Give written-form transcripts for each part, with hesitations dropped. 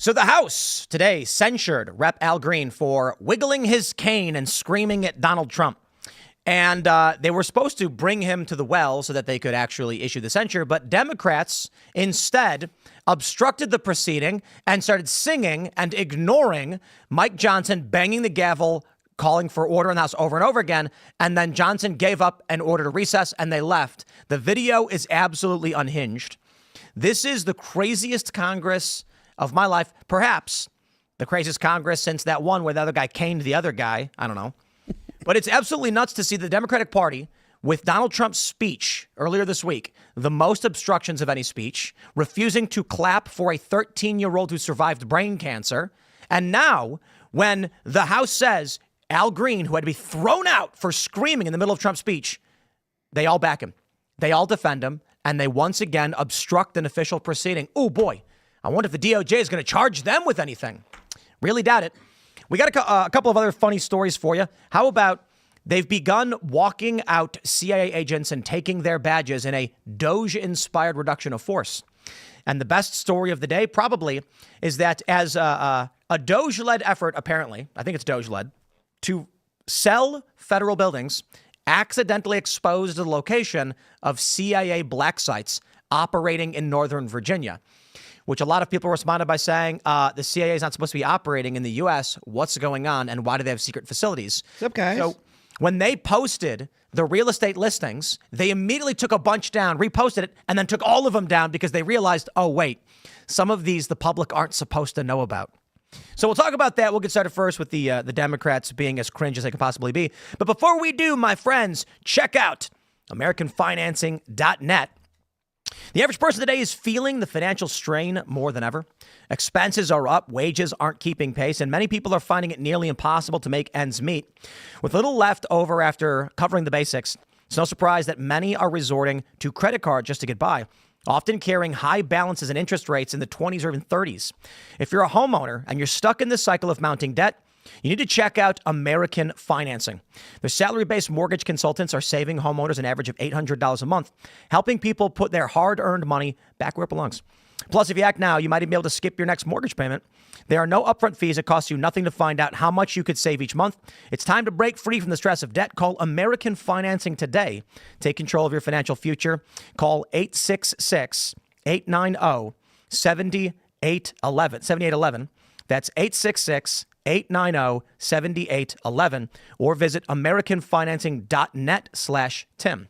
So the House today censured Rep. Al Green for wiggling his cane and screaming at Donald Trump. And they were supposed to bring him to the well so that they could actually issue the censure. But Democrats instead obstructed the proceeding and started singing and ignoring Mike Johnson banging the gavel, calling for order in the House over and over again. And then Johnson gave up and ordered a recess and they left. The video is absolutely unhinged. This is the craziest Congress of my life, perhaps the craziest Congress since that one where the other guy caned the other guy. I don't know. But it's absolutely nuts to see the Democratic Party with Donald Trump's speech earlier this week, the most obstructions of any speech, refusing to clap for a 13-year-old who survived brain cancer. And now when the House says Al Green, who had to be thrown out for screaming in the middle of Trump's speech, they all back him. They all defend him. And they once again obstruct an official proceeding. Oh, boy. I wonder if the DOJ is going to charge them with anything. Really doubt it. We got a couple of other funny stories for you. How about they've begun walking out CIA agents and taking their badges in a Doge-inspired reduction of force. And the best story of the day probably is that as a Doge-led effort, apparently, I think it's Doge-led, to sell federal buildings, accidentally exposed the location of CIA black sites operating in Northern Virginia, which a lot of people responded by saying the CIA is not supposed to be operating in the U.S. What's going on and why do they have secret facilities? What's up, guys? So when they posted the real estate listings, they immediately took a bunch down, reposted it, and then took all of them down because they realized, oh, wait, some of these the public aren't supposed to know about. So we'll talk about that. We'll get started first with the Democrats being as cringe as they can possibly be. But before we do, my friends, check out AmericanFinancing.net. The average person today is feeling the financial strain more than ever. Expenses are up, wages aren't keeping pace, and many people are finding it nearly impossible to make ends meet. With little left over after covering the basics, it's no surprise that many are resorting to credit cards just to get by, often carrying high balances and interest rates in the 20s or even 30s. If you're a homeowner and you're stuck in this cycle of mounting debt, you need to check out American Financing. Their salary-based mortgage consultants are saving homeowners an average of $800 a month, helping people put their hard-earned money back where it belongs. Plus, if you act now, you might even be able to skip your next mortgage payment. There are no upfront fees. It costs you nothing to find out how much you could save each month. It's time to break free from the stress of debt. Call American Financing today. Take control of your financial future. Call 866-890-7811. That's 866-890-7811, or visit AmericanFinancing.net/Tim.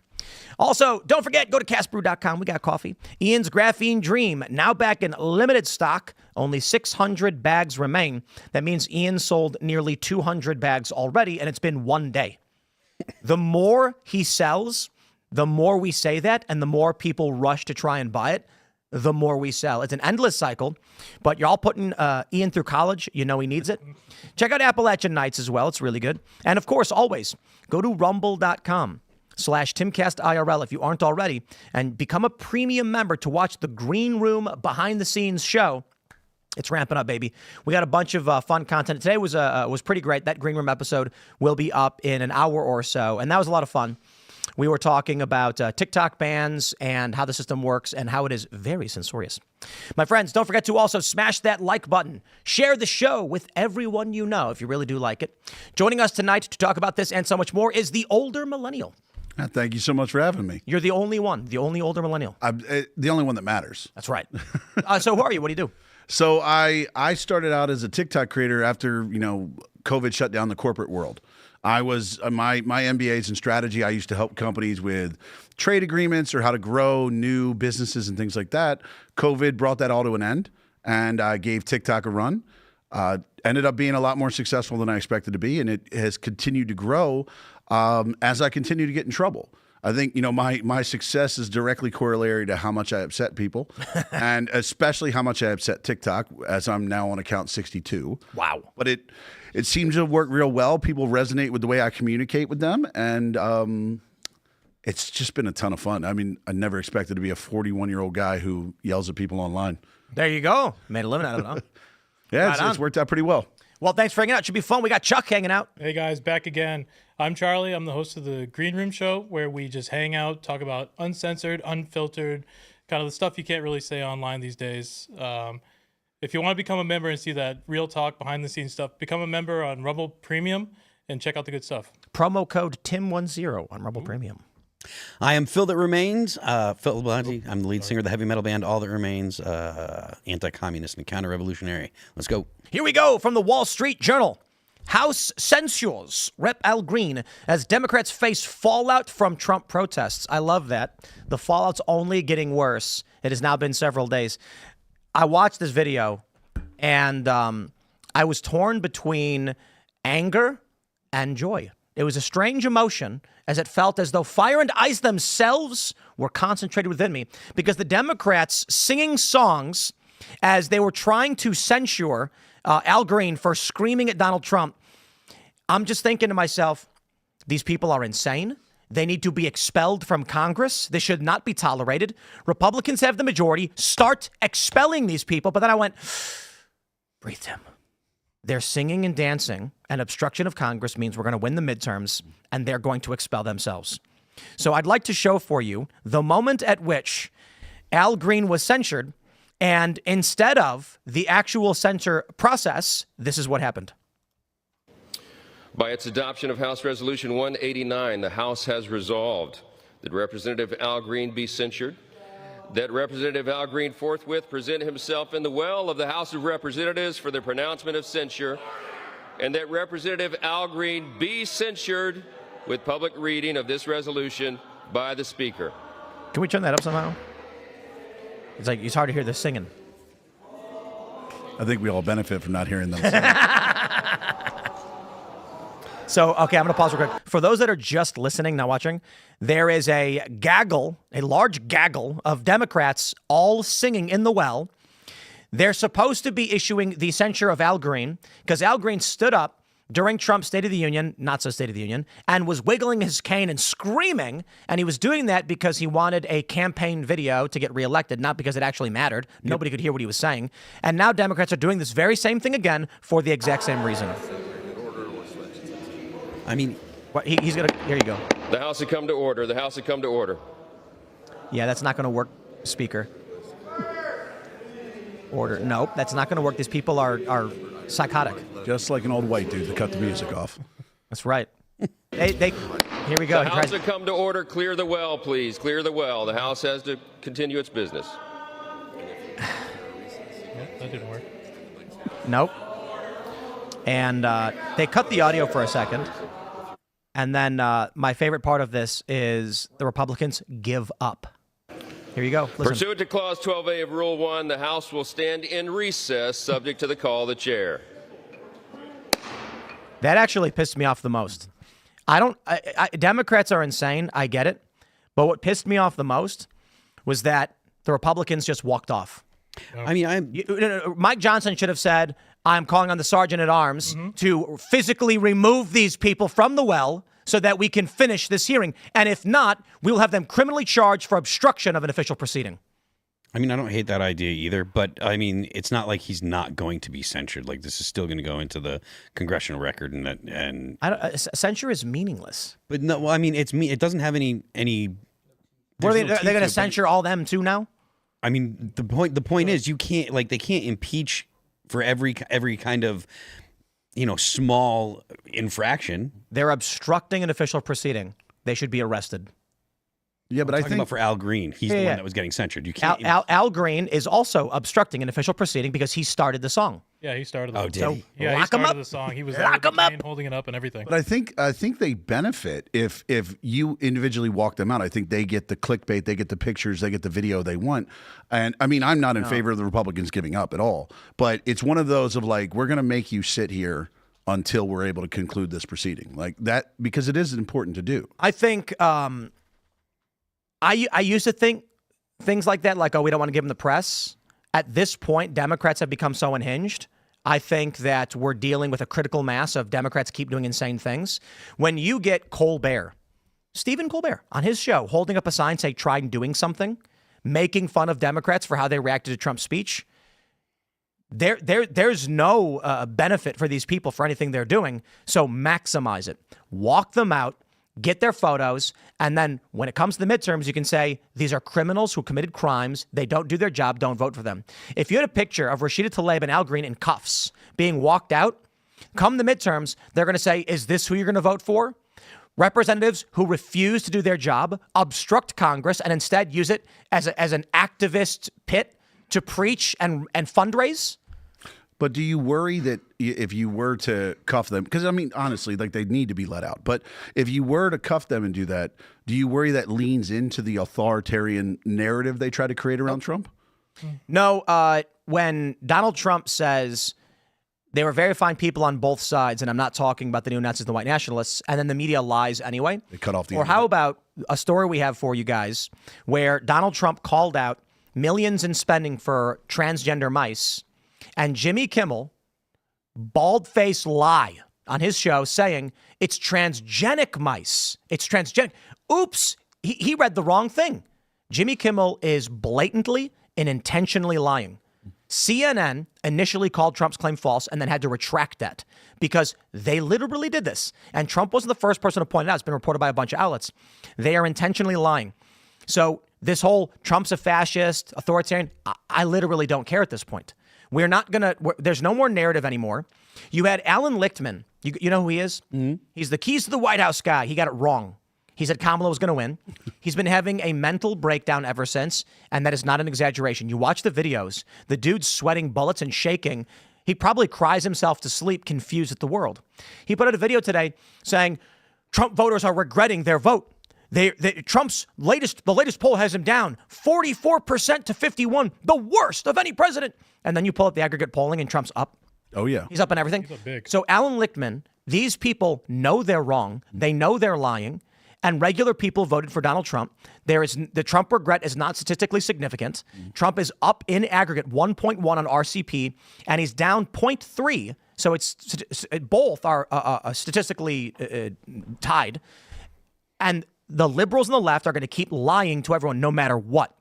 Also, don't forget, go to castbrew.com. We got coffee. Ian's Graphene Dream, now back in limited stock. Only 600 bags remain. That means Ian sold nearly 200 bags already, and it's been one day. The more he sells, the more we say that, and the more people rush to try and buy it, the more we sell. It's an endless cycle, but you're all putting Ian through college. You know he needs it. Check out Appalachian Nights as well. It's really good. And of course, always go to rumble.com/Timcast IRL if you aren't already, and become a premium member to watch the Green Room behind the scenes show. It's ramping up, baby. We got a bunch of fun content. Today was pretty great. That Green Room episode will be up in an hour or so, and that was a lot of fun. We were talking about TikTok bans and how the system works and how it is very censorious. My friends, don't forget to also smash that like button. Share the show with everyone you know if you really do like it. Joining us tonight to talk about this and so much more is the Older Millennial. Thank you so much for having me. You're the only one, the only Older Millennial. I'm the only one that matters. That's right. So who are you? What do you do? So I started out as a TikTok creator after, COVID shut down the corporate world. I was my MBA's in strategy. I used to help companies with trade agreements or how to grow new businesses and things like that. COVID brought that all to an end, and I gave TikTok a run. Ended up being a lot more successful than I expected to be, and it has continued to grow as I continue to get in trouble. I think, my success is directly corollary to how much I upset people, and especially how much I upset TikTok, as I'm now on account 62. Wow. But it seems to work real well. People resonate with the way I communicate with them, and it's just been a ton of fun. I mean, I never expected to be a 41-year-old guy who yells at people online. There you go. Made a living out of it, huh? Yeah, it's worked out pretty well. Well, thanks for hanging out. Should be fun. We got Chuck hanging out. Hey, guys, back again. I'm Charlie. I'm the host of the Green Room Show, where we just hang out, talk about uncensored, unfiltered, kind of the stuff you can't really say online these days. if you want to become a member and see that real talk, behind the scenes stuff, become a member on Rumble Premium and check out the good stuff. Promo code TIM10 on Rumble Premium. I am Phil That Remains. Phil Bellanti. I'm the lead singer of the heavy metal band All That Remains, anti-communist and counter-revolutionary. Let's go. Here we go from the Wall Street Journal. House censures Rep. Al Green as Democrats face fallout from Trump protests. I love that. The fallout's only getting worse. It has now been several days. I watched this video, and I was torn between anger and joy. It was a strange emotion, as it felt as though fire and ice themselves were concentrated within me, because the Democrats singing songs as they were trying to censure Al Green for screaming at Donald Trump. I'm just thinking to myself, these people are insane. They need to be expelled from Congress. This should not be tolerated. Republicans have the majority. Start expelling these people. But then I went, breathe, Tim. They're singing and dancing, and obstruction of Congress means we're going to win the midterms, and they're going to expel themselves. So I'd like to show for you the moment at which Al Green was censured, and instead of the actual censure process, this is what happened. By its adoption of House Resolution 189, the House has resolved that Representative Al Green be censured, that Representative Al Green forthwith present himself in the well of the House of Representatives for the pronouncement of censure, and that Representative Al Green be censured with public reading of this resolution by the Speaker. Can we turn that up somehow? It's hard to hear this singing. I think we all benefit from not hearing them sing. So, okay, I'm going to pause real quick. For those that are just listening, not watching, there is a large gaggle of Democrats all singing in the well. They're supposed to be issuing the censure of Al Green because Al Green stood up during Trump's State of the Union, not so State of the Union, and was wiggling his cane and screaming. And he was doing that because he wanted a campaign video to get reelected, not because it actually mattered. Nobody could hear what he was saying. And now Democrats are doing this very same thing again for the exact same reason. I mean, he's going to, here you go. The House has come to order. The House has come to order. Yeah, that's not going to work, Speaker. Order. Nope, that's not going to work. These people are psychotic. Just like an old white dude to cut the music off. That's right. Here we go. The House has come to order. Clear the well, please. Clear the well. The House has to continue its business. That didn't work. Nope. And they cut the audio for a second. And then my favorite part of this is the Republicans give up. Here you go. Listen. Pursuant to Clause 12A of Rule 1, the House will stand in recess subject to the call of the chair. That actually pissed me off the most. Democrats are insane. I get it. But what pissed me off the most was that the Republicans just walked off. I mean, Mike Johnson should have said, I'm calling on the sergeant at arms to physically remove these people from the well so that we can finish this hearing. And if not, we will have them criminally charged for obstruction of an official proceeding. I mean, I don't hate that idea either, but I mean, it's not like he's not going to be censured. Like, this is still going to go into the congressional record, and censure is meaningless. But no, well, I mean, it doesn't have any. What are they're going to censure all them too now? I mean, the point is, you can't, like, they can't impeach for every kind of, small infraction. They're obstructing an official proceeding. They should be arrested. Yeah, but I think about for Al Green, he's the one that was getting censured. You can't. Al Green is also obstructing an official proceeding because he started the song. Yeah, he started the Oh, did he? Yeah, Lock he him started up. the song. He was Lock there him up. holding it up and everything. But I think they benefit if you individually walk them out. I think they get the clickbait, they get the pictures, they get the video they want. And I mean, I'm not in favor of the Republicans giving up at all. But it's one of those of like, we're going to make you sit here until we're able to conclude this proceeding, like that, because it is important to do. I think I used to think things like that, like, oh, we don't want to give them the press. At this point, Democrats have become so unhinged. I think that we're dealing with a critical mass of Democrats keep doing insane things. When you get Colbert, Stephen Colbert, on his show, holding up a sign, say, try doing something, making fun of Democrats for how they reacted to Trump's speech, there's no benefit for these people for anything they're doing. So maximize it. Walk them out. get their photos, and then when it comes to the midterms, you can say, these are criminals who committed crimes. They don't do their job. Don't vote for them. If you had a picture of Rashida Tlaib and Al Green in cuffs being walked out, come the midterms, they're going to say, is this who you're going to vote for? Representatives who refuse to do their job, obstruct Congress, and instead use it as an activist pit to preach and fundraise? But do you worry that if you were to cuff them, because I mean, honestly, like they need to be let out, but if you were to cuff them and do that, do you worry that leans into the authoritarian narrative they try to create around Trump? No, when Donald Trump says they were very fine people on both sides, and I'm not talking about the neo-Nazis and the white nationalists, and then the media lies anyway. They cut off the Or how about a story we have for you guys where Donald Trump called out millions in spending for transgender mice, and Jimmy Kimmel, bald-faced lie on his show saying it's transgenic mice. It's transgenic. Oops, he read the wrong thing. Jimmy Kimmel is blatantly and intentionally lying. CNN initially called Trump's claim false and then had to retract that because they literally did this. And Trump wasn't the first person to point it out. It's been reported by a bunch of outlets. They are intentionally lying. So this whole Trump's a fascist, authoritarian, I literally don't care at this point. We're not going to, there's no more narrative anymore. You had Alan Lichtman. You know who he is? Mm-hmm. He's the keys to the White House guy. He got it wrong. He said Kamala was going to win. He's been having a mental breakdown ever since, and that is not an exaggeration. You watch the videos, the dude's sweating bullets and shaking. He probably cries himself to sleep, confused at the world. He put out a video today saying Trump voters are regretting their vote. Trump's latest poll has him down 44% to 51%, the worst of any president. And then you pull up the aggregate polling and Trump's up. Oh, yeah. He's up on everything. He's up big. So Alan Lichtman, these people know they're wrong. They know they're lying. And regular people voted for Donald Trump. The Trump regret is not statistically significant. Trump is up in aggregate 1.1 on RCP, and he's down 0.3. So both are statistically tied. And the liberals and the left are going to keep lying to everyone no matter what.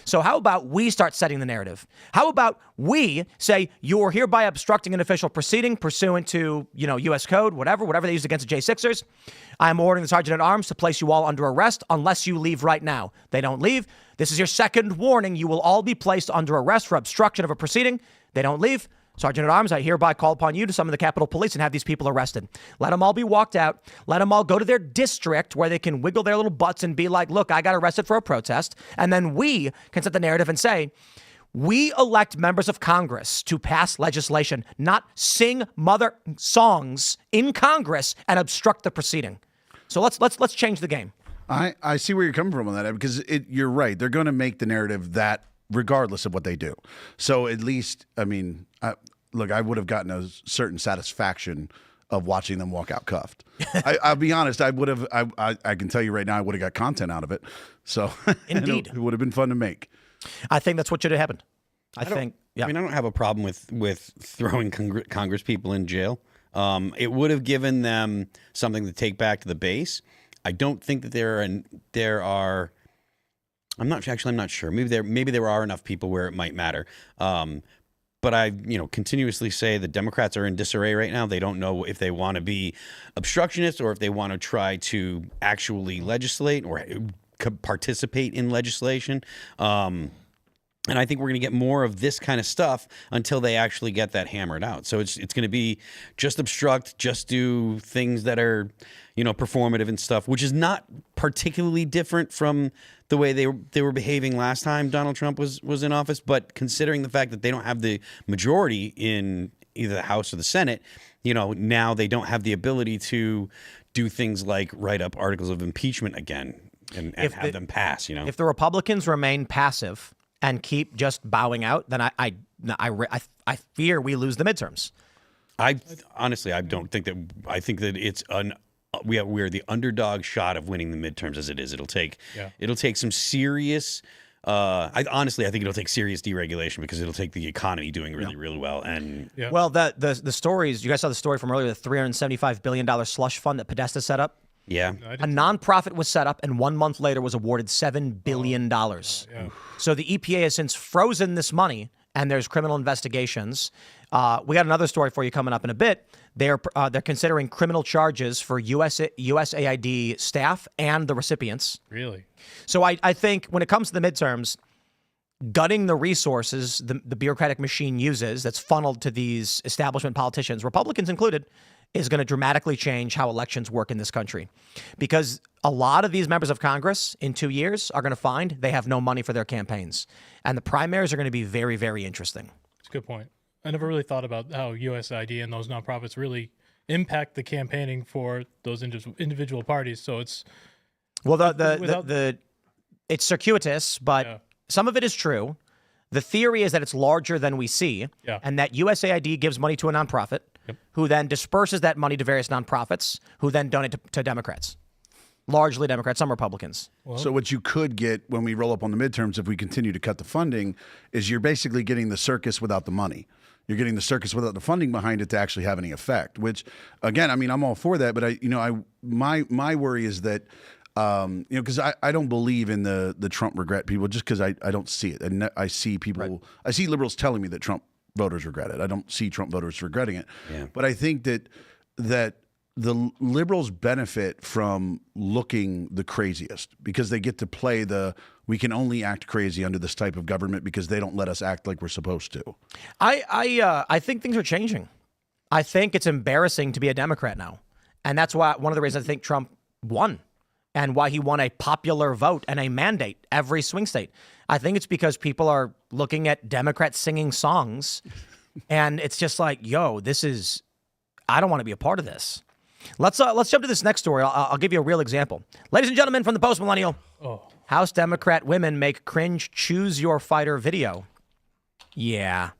So how about we start setting the narrative? How about we say you are hereby obstructing an official proceeding pursuant to, U.S. code, whatever they used against the J6ers. I am ordering the Sergeant at Arms to place you all under arrest unless you leave right now. They don't leave. This is your second warning. You will all be placed under arrest for obstruction of a proceeding. They don't leave. Sergeant at Arms, I hereby call upon you to summon the Capitol Police and have these people arrested. Let them all be walked out. Let them all go to their district where they can wiggle their little butts and be like, look, I got arrested for a protest. And then we can set the narrative and say, we elect members of Congress to pass legislation, not sing mother songs in Congress and obstruct the proceeding. So let's change the game. I see where you're coming from on that, because you're right. They're going to make the narrative that regardless of what they do. So at least, I mean, look, I would have gotten a certain satisfaction of watching them walk out cuffed. I'll be honest, I would have. I can tell you right now, I would have got content out of it. So Indeed, it would have been fun to make. I think that's what should have happened. I mean, I don't have a problem with throwing Congress people in jail. It would have given them something to take back to the base. I don't think that there are. I'm not sure. Maybe there are enough people where it might matter. But I, continuously say the Democrats are in disarray right now. They don't know if they want to be obstructionists or if they want to try to actually legislate or participate in legislation. And I think we're going to get more of this kind of stuff until they actually get that hammered out. So it's going to be just obstruct, just do things that are, performative and stuff, which is not particularly different from the way they were behaving last time Donald Trump was in office. But considering the fact that they don't have the majority in either the House or the Senate, now they don't have the ability to do things like write up articles of impeachment again and have them pass. If the Republicans remain passive and keep just bowing out, then I fear we lose the midterms. Honestly, I don't think that. I think that it's we're the underdog shot of winning the midterms as it is. It'll take some serious. I think it'll take serious deregulation because it'll take the economy doing really well. And well, the stories you guys saw the story from earlier, the $375 billion slush fund that Podesta set up. Yeah, a nonprofit was set up, and 1 month later was awarded $7 billion. So the EPA has since frozen this money, and there's criminal investigations. We got another story for you coming up in a bit. They're considering criminal charges for USAID staff and the recipients. Really? So I think when it comes to the midterms, gutting the resources the bureaucratic machine uses that's funneled to these establishment politicians, Republicans included, is going to dramatically change how elections work in this country. Because a lot of these members of Congress in 2 years are going to find they have no money for their campaigns. And the primaries are going to be very, very interesting. That's a good point. I never really thought about how USAID and those nonprofits really impact the campaigning for those individual parties. So it's... Well, it's circuitous, but... Yeah. Some of it is true. The theory is that it's larger than we see, and that USAID gives money to a nonprofit, who then disperses that money to various nonprofits, who then donate to Democrats. Largely Democrats, some Republicans. So what you could get when we roll up on the midterms, if we continue to cut the funding, is you're basically getting the circus without the money. You're getting the circus without the funding behind it to actually have any effect. Which, again, I mean, I'm all for that, but my worry is that. Because I don't believe in the Trump regret people just because I don't see it. And I see people, I see liberals telling me that Trump voters regret it. I don't see Trump voters regretting it. Yeah. But I think that the liberals benefit from looking the craziest because they get to play we can only act crazy under this type of government because they don't let us act like we're supposed to. I think things are changing. I think it's embarrassing to be a Democrat now. And that's why one of the reasons I think Trump won. And why he won a popular vote and a mandate every swing state. I think it's because people are looking at Democrats singing songs, and it's just like, yo, I don't want to be a part of this. Let's jump to this next story. I'll give you a real example. Ladies and gentlemen from the Post Millennial, House Democrat women make cringe choose your fighter video. Yeah.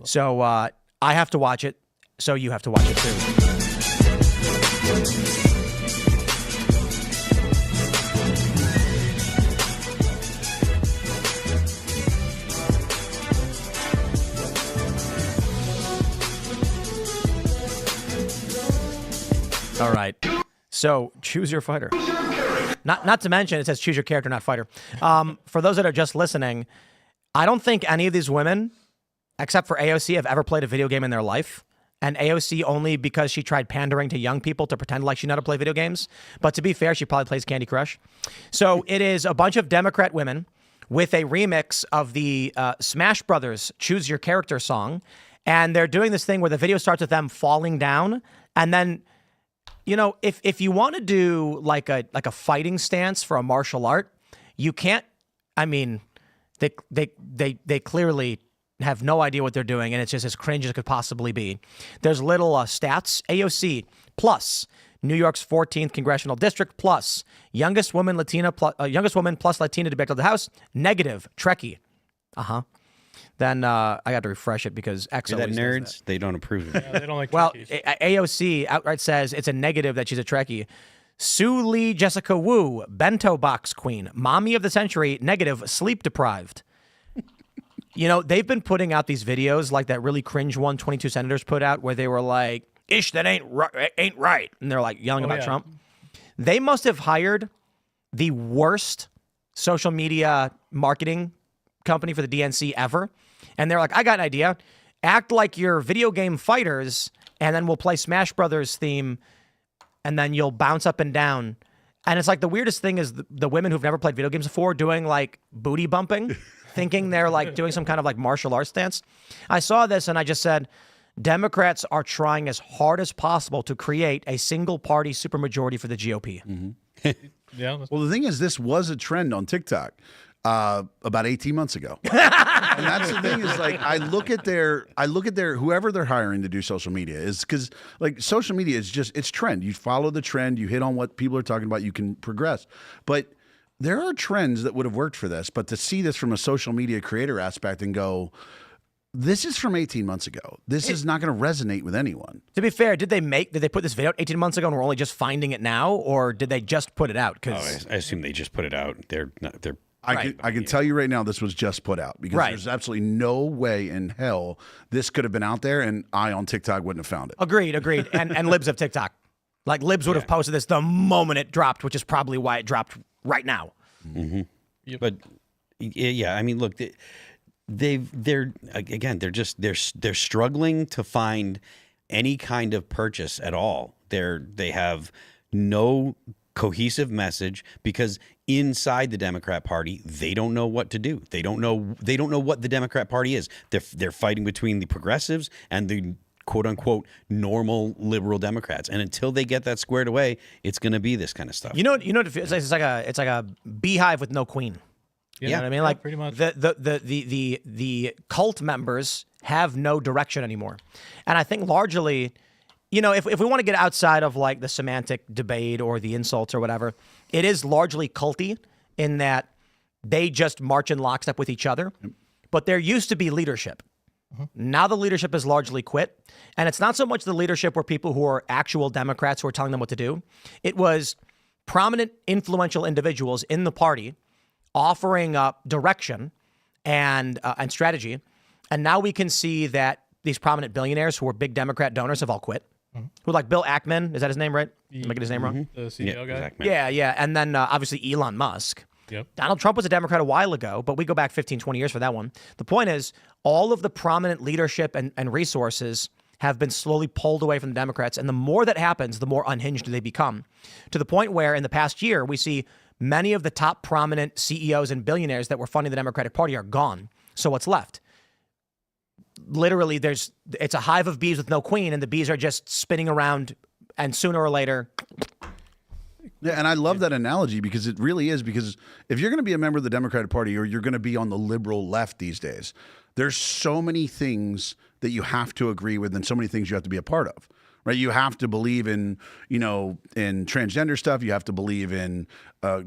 So I have to watch it, so you have to watch it too. All right. So choose your fighter. Not to mention it says choose your character, not fighter. For those that are just listening, I don't think any of these women, except for AOC, have ever played a video game in their life. And AOC only because she tried pandering to young people to pretend like she knew how to play video games. But to be fair, she probably plays Candy Crush. So it is a bunch of Democrat women with a remix of the Smash Brothers Choose Your Character song. And they're doing this thing where the video starts with them falling down. And then, you know, if you want to do like a fighting stance for a martial art, you can't. I mean, they clearly have no idea what they're doing, and it's just as cringe as it could possibly be. There's little stats. AOC plus New York's 14th congressional district plus youngest woman plus Latina to be elected to the House negative Trekkie. Then I got to refresh it because X always that nerds, does that. They don't approve of it. Yeah, they don't like Well, Trekkies. AOC outright says it's a negative that she's a Trekkie. Sue Lee Jessica Wu, bento box queen, mommy of the century, negative, sleep deprived. You know, they've been putting out these videos like that really cringe one 22 senators put out where they were like, ish, that ain't right. And they're like yelling about Trump. They must have hired the worst social media marketing company for the DNC ever. And they're like, I got an idea. Act like you're video game fighters, and then we'll play Smash Brothers theme, and then you'll bounce up and down. And it's like the weirdest thing is the women who've never played video games before doing like booty bumping, thinking they're like doing some kind of like martial arts dance. I saw this and I just said, Democrats are trying as hard as possible to create a single party supermajority for the GOP. Mm-hmm. Yeah. Well, the thing is, this was a trend on TikTok about 18 months ago. And that's the thing is, like, I look at their whoever they're hiring to do social media is because, like, social media is just, it's trend. You follow the trend, you hit on what people are talking about, you can progress. But there are trends that would have worked for this, but to see this from a social media creator aspect and go, this is from 18 months ago. This is not going to resonate with anyone. To be fair, did they put this video out 18 months ago and we're only just finding it now, or did they just put it out? Because I assume they just put it out. I can tell you right now, this was just put out because there's absolutely no way in hell this could have been out there, and I on TikTok wouldn't have found it. Agreed. And libs of TikTok, like libs would have posted this the moment it dropped, which is probably why it dropped right now. Mm-hmm. Yep. But yeah, I mean, look, they're struggling to find any kind of purchase at all. They have no cohesive message because inside the Democrat Party, they don't know what to do. They don't know what the Democrat Party is. They're fighting between the progressives and the quote unquote normal liberal Democrats. And until they get that squared away, it's going to be this kind of stuff. You know, it's like a beehive with no queen. You know what I mean? Like pretty much. The cult members have no direction anymore. And I think largely, you know, if we want to get outside of like the semantic debate or the insults or whatever, it is largely culty in that they just march in lockstep with each other. But there used to be leadership. Now the leadership has largely quit. And it's not so much the leadership were people who are actual Democrats who are telling them what to do. It was prominent, influential individuals in the party offering up direction and strategy. And now we can see that these prominent billionaires who were big Democrat donors have all quit. Who, like Bill Ackman, is that his name, right? Am I getting his name wrong? The CEO guy. Exactly. Yeah. And then obviously Elon Musk. Yep. Donald Trump was a Democrat a while ago, but we go back 15, 20 years for that one. The point is, all of the prominent leadership and resources have been slowly pulled away from the Democrats. And the more that happens, the more unhinged they become. To the point where in the past year, we see many of the top prominent CEOs and billionaires that were funding the Democratic Party are gone. So what's left? Literally, it's a hive of bees with no queen, and the bees are just spinning around, and sooner or later. Yeah, and I love that analogy because it really is, because if you're going to be a member of the Democratic Party or you're going to be on the liberal left these days, there's so many things that you have to agree with and so many things you have to be a part of, right? You have to believe in, in transgender stuff. You have to believe in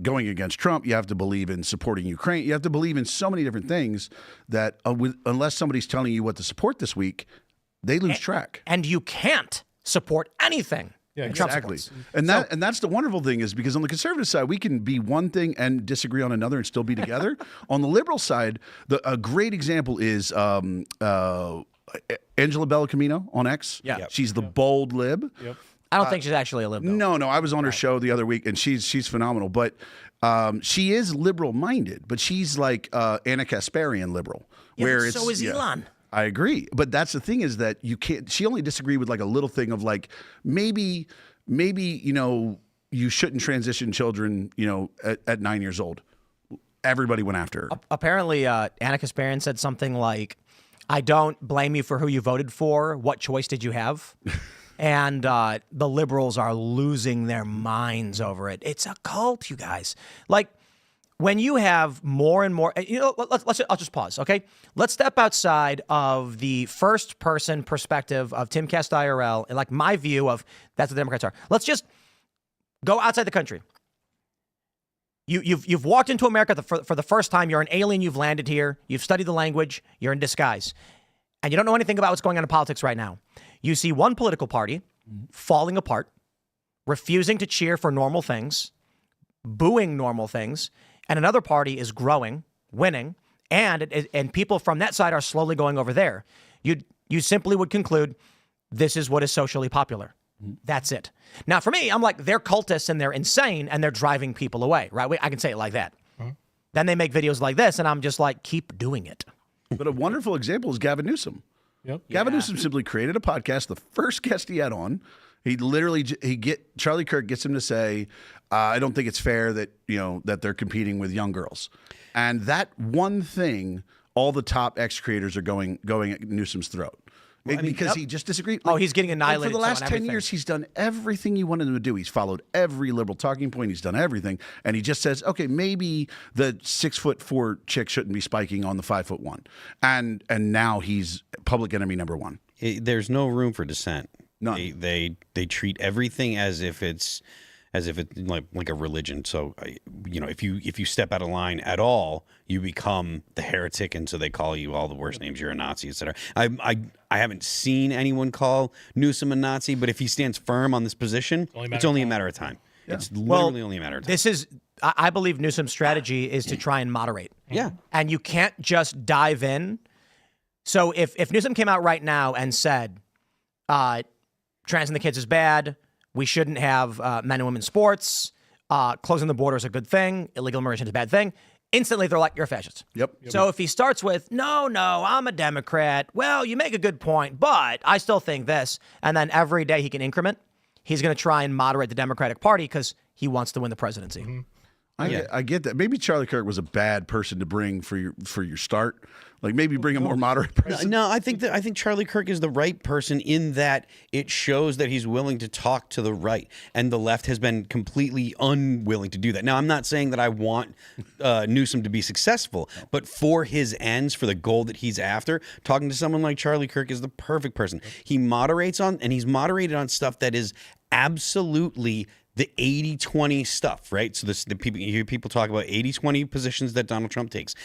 going against Trump. You have to believe in supporting Ukraine. You have to believe in so many different things that unless somebody's telling you what to support this week, they lose track. And you can't support anything. Yeah, Exactly. And that's the wonderful thing is because on the conservative side, we can be one thing and disagree on another and still be together. On the liberal side, a great example is Angela Bellicamino on X. Yeah. She's the bold lib. Yep. I don't think she's actually a liberal. No, I was on her show the other week, and she's phenomenal. But she is liberal-minded, but she's like Anna Kasparian liberal. Yeah, where but it's, so is Elon. I agree. But that's the thing is that you can't, she only disagreed with like a little thing of like, maybe, you shouldn't transition children, at 9 years old. Everybody went after her. Apparently, Anna Kasparian said something like, I don't blame you for who you voted for. What choice did you have? And the liberals are losing their minds over it. It's a cult, you guys. Like, when you have more and more, I'll just pause, okay? Let's step outside of the first-person perspective of Timcast IRL and like my view of that's what the Democrats are. Let's just go outside the country. You've walked into America for the first time. You're an alien. You've landed here. You've studied the language. You're in disguise, and you don't know anything about what's going on in politics right now. You see one political party falling apart, refusing to cheer for normal things, booing normal things. And another party is growing, winning, and people from that side are slowly going over there. You simply would conclude this is what is socially popular. That's it. Now, for me, I'm like, they're cultists and they're insane and they're driving people away, right? I can say it like that. Then they make videos like this and I'm just like, keep doing it. But a wonderful example is Gavin Newsom. Yep. Gavin Newsom simply created a podcast. The first guest he had on, Charlie Kirk gets him to say, I don't think it's fair that that they're competing with young girls, and that one thing, all the top X creators are going at Newsom's throat. Because he just disagreed. He's getting annihilated. For the last 10 years, he's done everything you wanted him to do. He's followed every liberal talking point. He's done everything. And he just says, okay, maybe the 6'4" chick shouldn't be spiking on the 5'1". And now he's public enemy number one. There's no room for dissent. None. They treat everything as if it's like a religion. So if you step out of line at all, you become the heretic, and so they call you all the worst names. You're a Nazi, etc. I haven't seen anyone call Newsom a Nazi, but if he stands firm on this position, it's only a matter of time. Yeah. It's literally only a matter of time. I believe Newsom's strategy is to try and moderate. Yeah, and you can't just dive in. So if Newsom came out right now and said, transing the kids is bad. We shouldn't have men and women sports. Closing the border is a good thing. Illegal immigration is a bad thing. instantly they're like, you're a fascist. Yep. So if he starts with, no, I'm a Democrat. Well, you make a good point, but I still think this. And then every day he can increment, he's going to try and moderate the Democratic Party because he wants to win the presidency. I get that. Maybe Charlie Kirk was a bad person to bring for your start. Like maybe bring a more moderate person. No, I think Charlie Kirk is the right person in that it shows that he's willing to talk to the right, and the left has been completely unwilling to do that. Now, I'm not saying that I want Newsom to be successful, but for his ends, for the goal that he's after, talking to someone like Charlie Kirk is the perfect person. He moderates on, and he's moderated on stuff that is absolutely the 80-20 stuff, right? So you hear people talk about 80-20 positions that Donald Trump takes.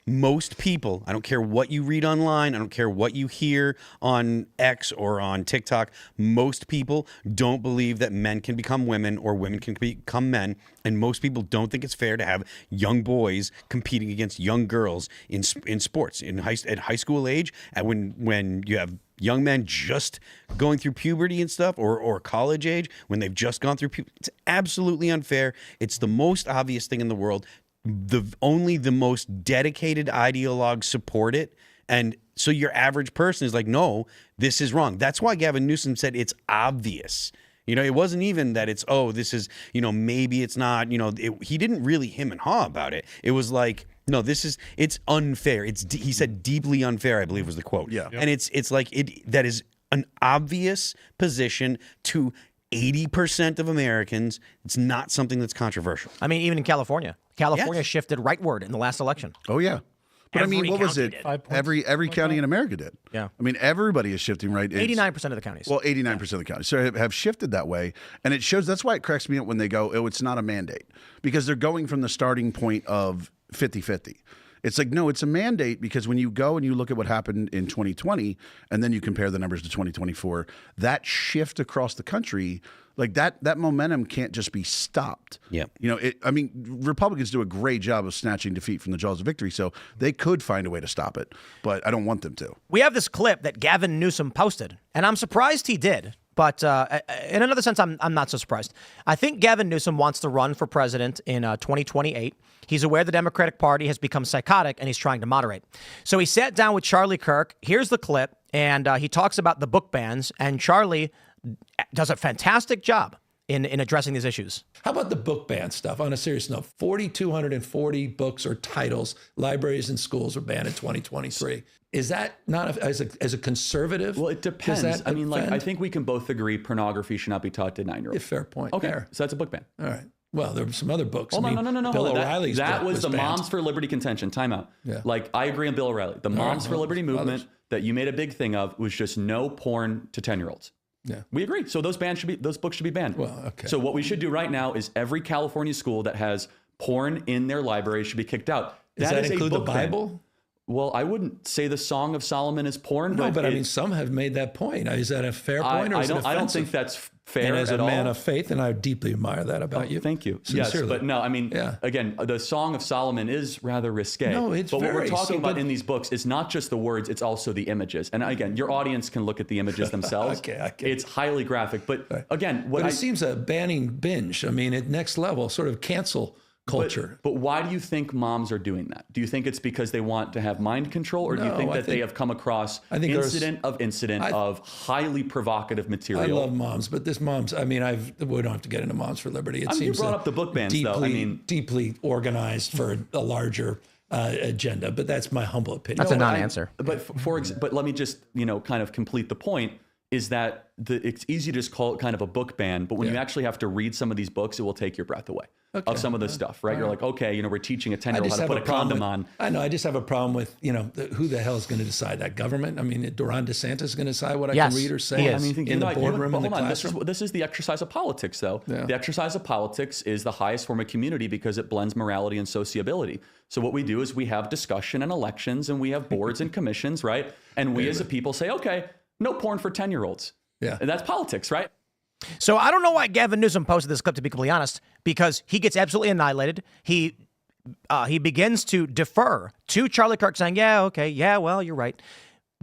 Most people, I don't care what you read online, I don't care what you hear on X or on TikTok, most people don't believe that men can become women or women can become men, and most people don't think it's fair to have young boys competing against young girls in sports at high school age, and when you have young men just going through puberty and stuff, or college age, when they've just gone through puberty. It's absolutely unfair. It's the most obvious thing in the world. Only the most dedicated ideologues support it. And so your average person is like, no, this is wrong. That's why Gavin Newsom said it's obvious. It wasn't even that it's, this is, maybe it's not, he didn't really him and haw about it. It was like, no, it's unfair. He said deeply unfair, I believe was the quote. Yeah. And it's like, that is an obvious position to 80% of Americans. It's not something that's controversial. I mean, even in California shifted rightward in the last election. Oh yeah. But Every I mean, what was county it? did. Every county in America did. Yeah. I mean, everybody is shifting right. 89% of the counties. Well, 89% of the counties have shifted that way, and it shows. That's why it cracks me up when they go, "Oh, it's not a mandate," because they're going from the starting point of 50-50. It's like, no, it's a mandate because when you go and you look at what happened in 2020 and then you compare the numbers to 2024, that shift across the country, like that momentum can't just be stopped. Yeah. I mean, Republicans do a great job of snatching defeat from the jaws of victory, so they could find a way to stop it, but I don't want them to. We have this clip that Gavin Newsom posted, and I'm surprised he did. But in another sense, I'm not so surprised. I think Gavin Newsom wants to run for president in 2028. He's aware the Democratic Party has become psychotic, and he's trying to moderate. So he sat down with Charlie Kirk. Here's the clip, and he talks about the book bans, and Charlie does a fantastic job in addressing these issues. How about the book ban stuff? On a serious note, 4,240 books or titles, libraries and schools were banned in 2023. Is that not, as a conservative? Well, it depends. I mean, I think we can both agree pornography should not be taught to 9-year-olds. Fair point. Okay, Fair. so that's a book ban. All right. Well, there were some other books. Oh, no. Bill O'Reilly's that book was the banned. Moms for Liberty contention. Time out. Yeah. Like, I agree on Bill O'Reilly. The Moms for Liberty movement others. that you made a big thing of was just no porn to 10-year-olds. Yeah. We agree. So those books should be banned. Well, okay. So what we should do right now is every California school that has porn in their library should be kicked out. Does that is include a the book ban. Bible? Well, I wouldn't say the Song of Solomon is porn. No, but I it- mean, some have made that point. Is that a fair point, or I is it don't offensive? think that's fair And as at a man all. of faith, and I deeply admire that about you. Thank you. Sincerely. Yes, but no, I mean, Yeah. again, the Song of Solomon is rather risque. No, it's But what we're very- talking so, about but- in these books is not just the words, it's also the images. And again, your audience can look at the images themselves. Okay. It's highly graphic. But again, what But I it seems a banning binge. I mean, at next level, sort of cancel culture. But why do you think moms are doing that? Do you think it's because they want to have mind control, or do you No, think I that they think- have come across I think there's- incident of highly provocative I material? love moms, but this moms, I mean, we don't have to get into Moms for Liberty. It I mean, you seems brought up the book bans, deeply, though. I mean- deeply organized for a larger agenda, but that's my humble opinion. That's a non-answer. But but let me just kind of complete the point. Is that it's easy to just call it kind of a book ban, but when you actually have to read some of these books, it will take your breath away of some of this stuff, right? You're like, okay, we're teaching a 10-year-old how to put a condom on. I know. I just have a problem with, who the hell is going to decide that? Government? I mean, Ron DeSantis is going to decide what I Yes, can read or he say is. in the boardroom, in the classroom. This is the exercise of politics, though. Yeah. The exercise of politics is the highest form of community because it blends morality and sociability. So what we do is we have discussion and elections, and we have boards and commissions, right? And we as a people say, okay, no porn for 10-year-olds. Yeah. And that's politics, right? So I don't know why Gavin Newsom posted this clip, to be completely honest, because he gets absolutely annihilated. He begins to defer to Charlie Kirk, saying, yeah, okay, yeah, well, you're right,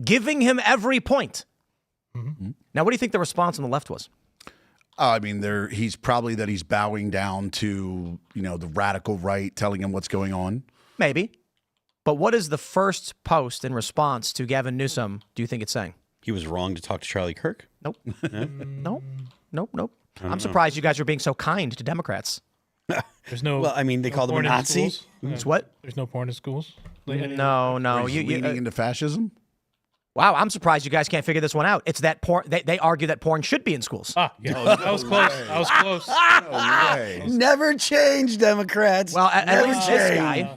giving him every point. Mm-hmm. Now, what do you think the response on the left was? I mean, he's bowing down to the radical right, telling him what's going on. Maybe. But what is the first post in response to Gavin Newsom do you think it's saying? He was wrong to talk to Charlie Kirk? Nope. Nope. I'm surprised you guys are being so kind to Democrats. There's no. Well, I mean, they called him a porn in Nazi. schools? It's what? There's no porn in schools. No. He's leaning into fascism. Wow, I'm surprised you guys can't figure this one out. It's that porn. They argue that porn should be in schools. Yeah. I was close. I was close. No way. Never change, Democrats. Well, at Never least change.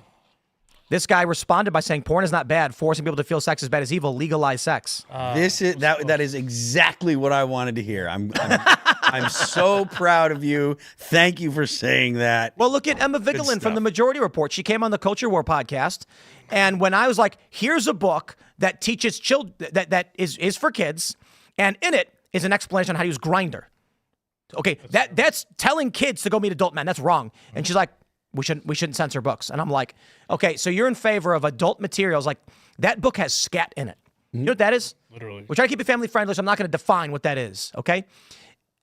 this guy responded by saying porn is not bad. Forcing people to feel sex is bad is evil. Legalize sex. That is exactly what I wanted to hear. I'm so proud of you. Thank you for saying that. Well, look at Emma Vigeland from the Majority Report. She came on the Culture War podcast, and when I was like, "Here's a book that teaches children that is for kids," and in it is an explanation on how to use Grindr. Okay, that's telling kids to go meet adult men. That's wrong. And she's like, we shouldn't censor books. And I'm like, okay, so you're in favor of adult materials. Like, that book has scat in it. You know what that is? Literally. We're trying to keep it family friendly, so I'm not going to define what that is, okay?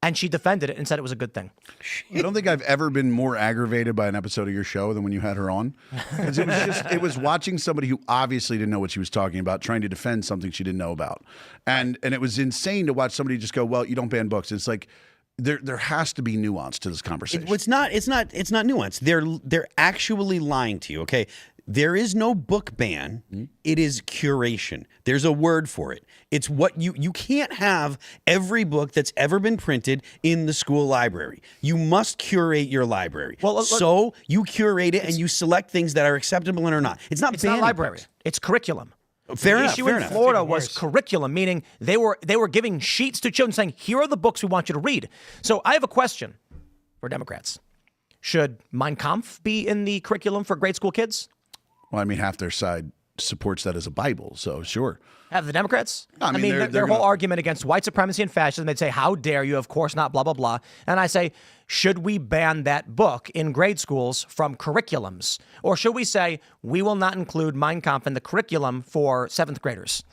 And she defended it and said it was a good thing. I don't think I've ever been more aggravated by an episode of your show than when you had her on. Because it was watching somebody who obviously didn't know what she was talking about, trying to defend something she didn't know about. And it was insane to watch somebody just go, well, you don't ban books. It's like, there has to be nuance to this conversation. It's not nuance. They're actually lying to you. Okay, there is no book ban. It is curation. There's a word for it. It's what you can't have every book that's ever been printed in the school library. You must curate your library. Well, so you curate it and you select things that are acceptable and are not. It's not library. It's curriculum. Fair The enough. issue Fair in enough. Florida was curriculum, meaning they were giving sheets to children saying, here are the books we want you to read. So I have a question for Democrats. Should Mein Kampf be in the curriculum for grade school kids? Well, I mean, half their side supports that as a Bible, so sure. Have the Democrats? I mean, their whole argument against white supremacy and fascism, they'd say, how dare you? Of course not, blah, blah, blah. And I say, should we ban that book in grade schools from curriculums? Or should we say, we will not include Mein Kampf in the curriculum for 7th graders?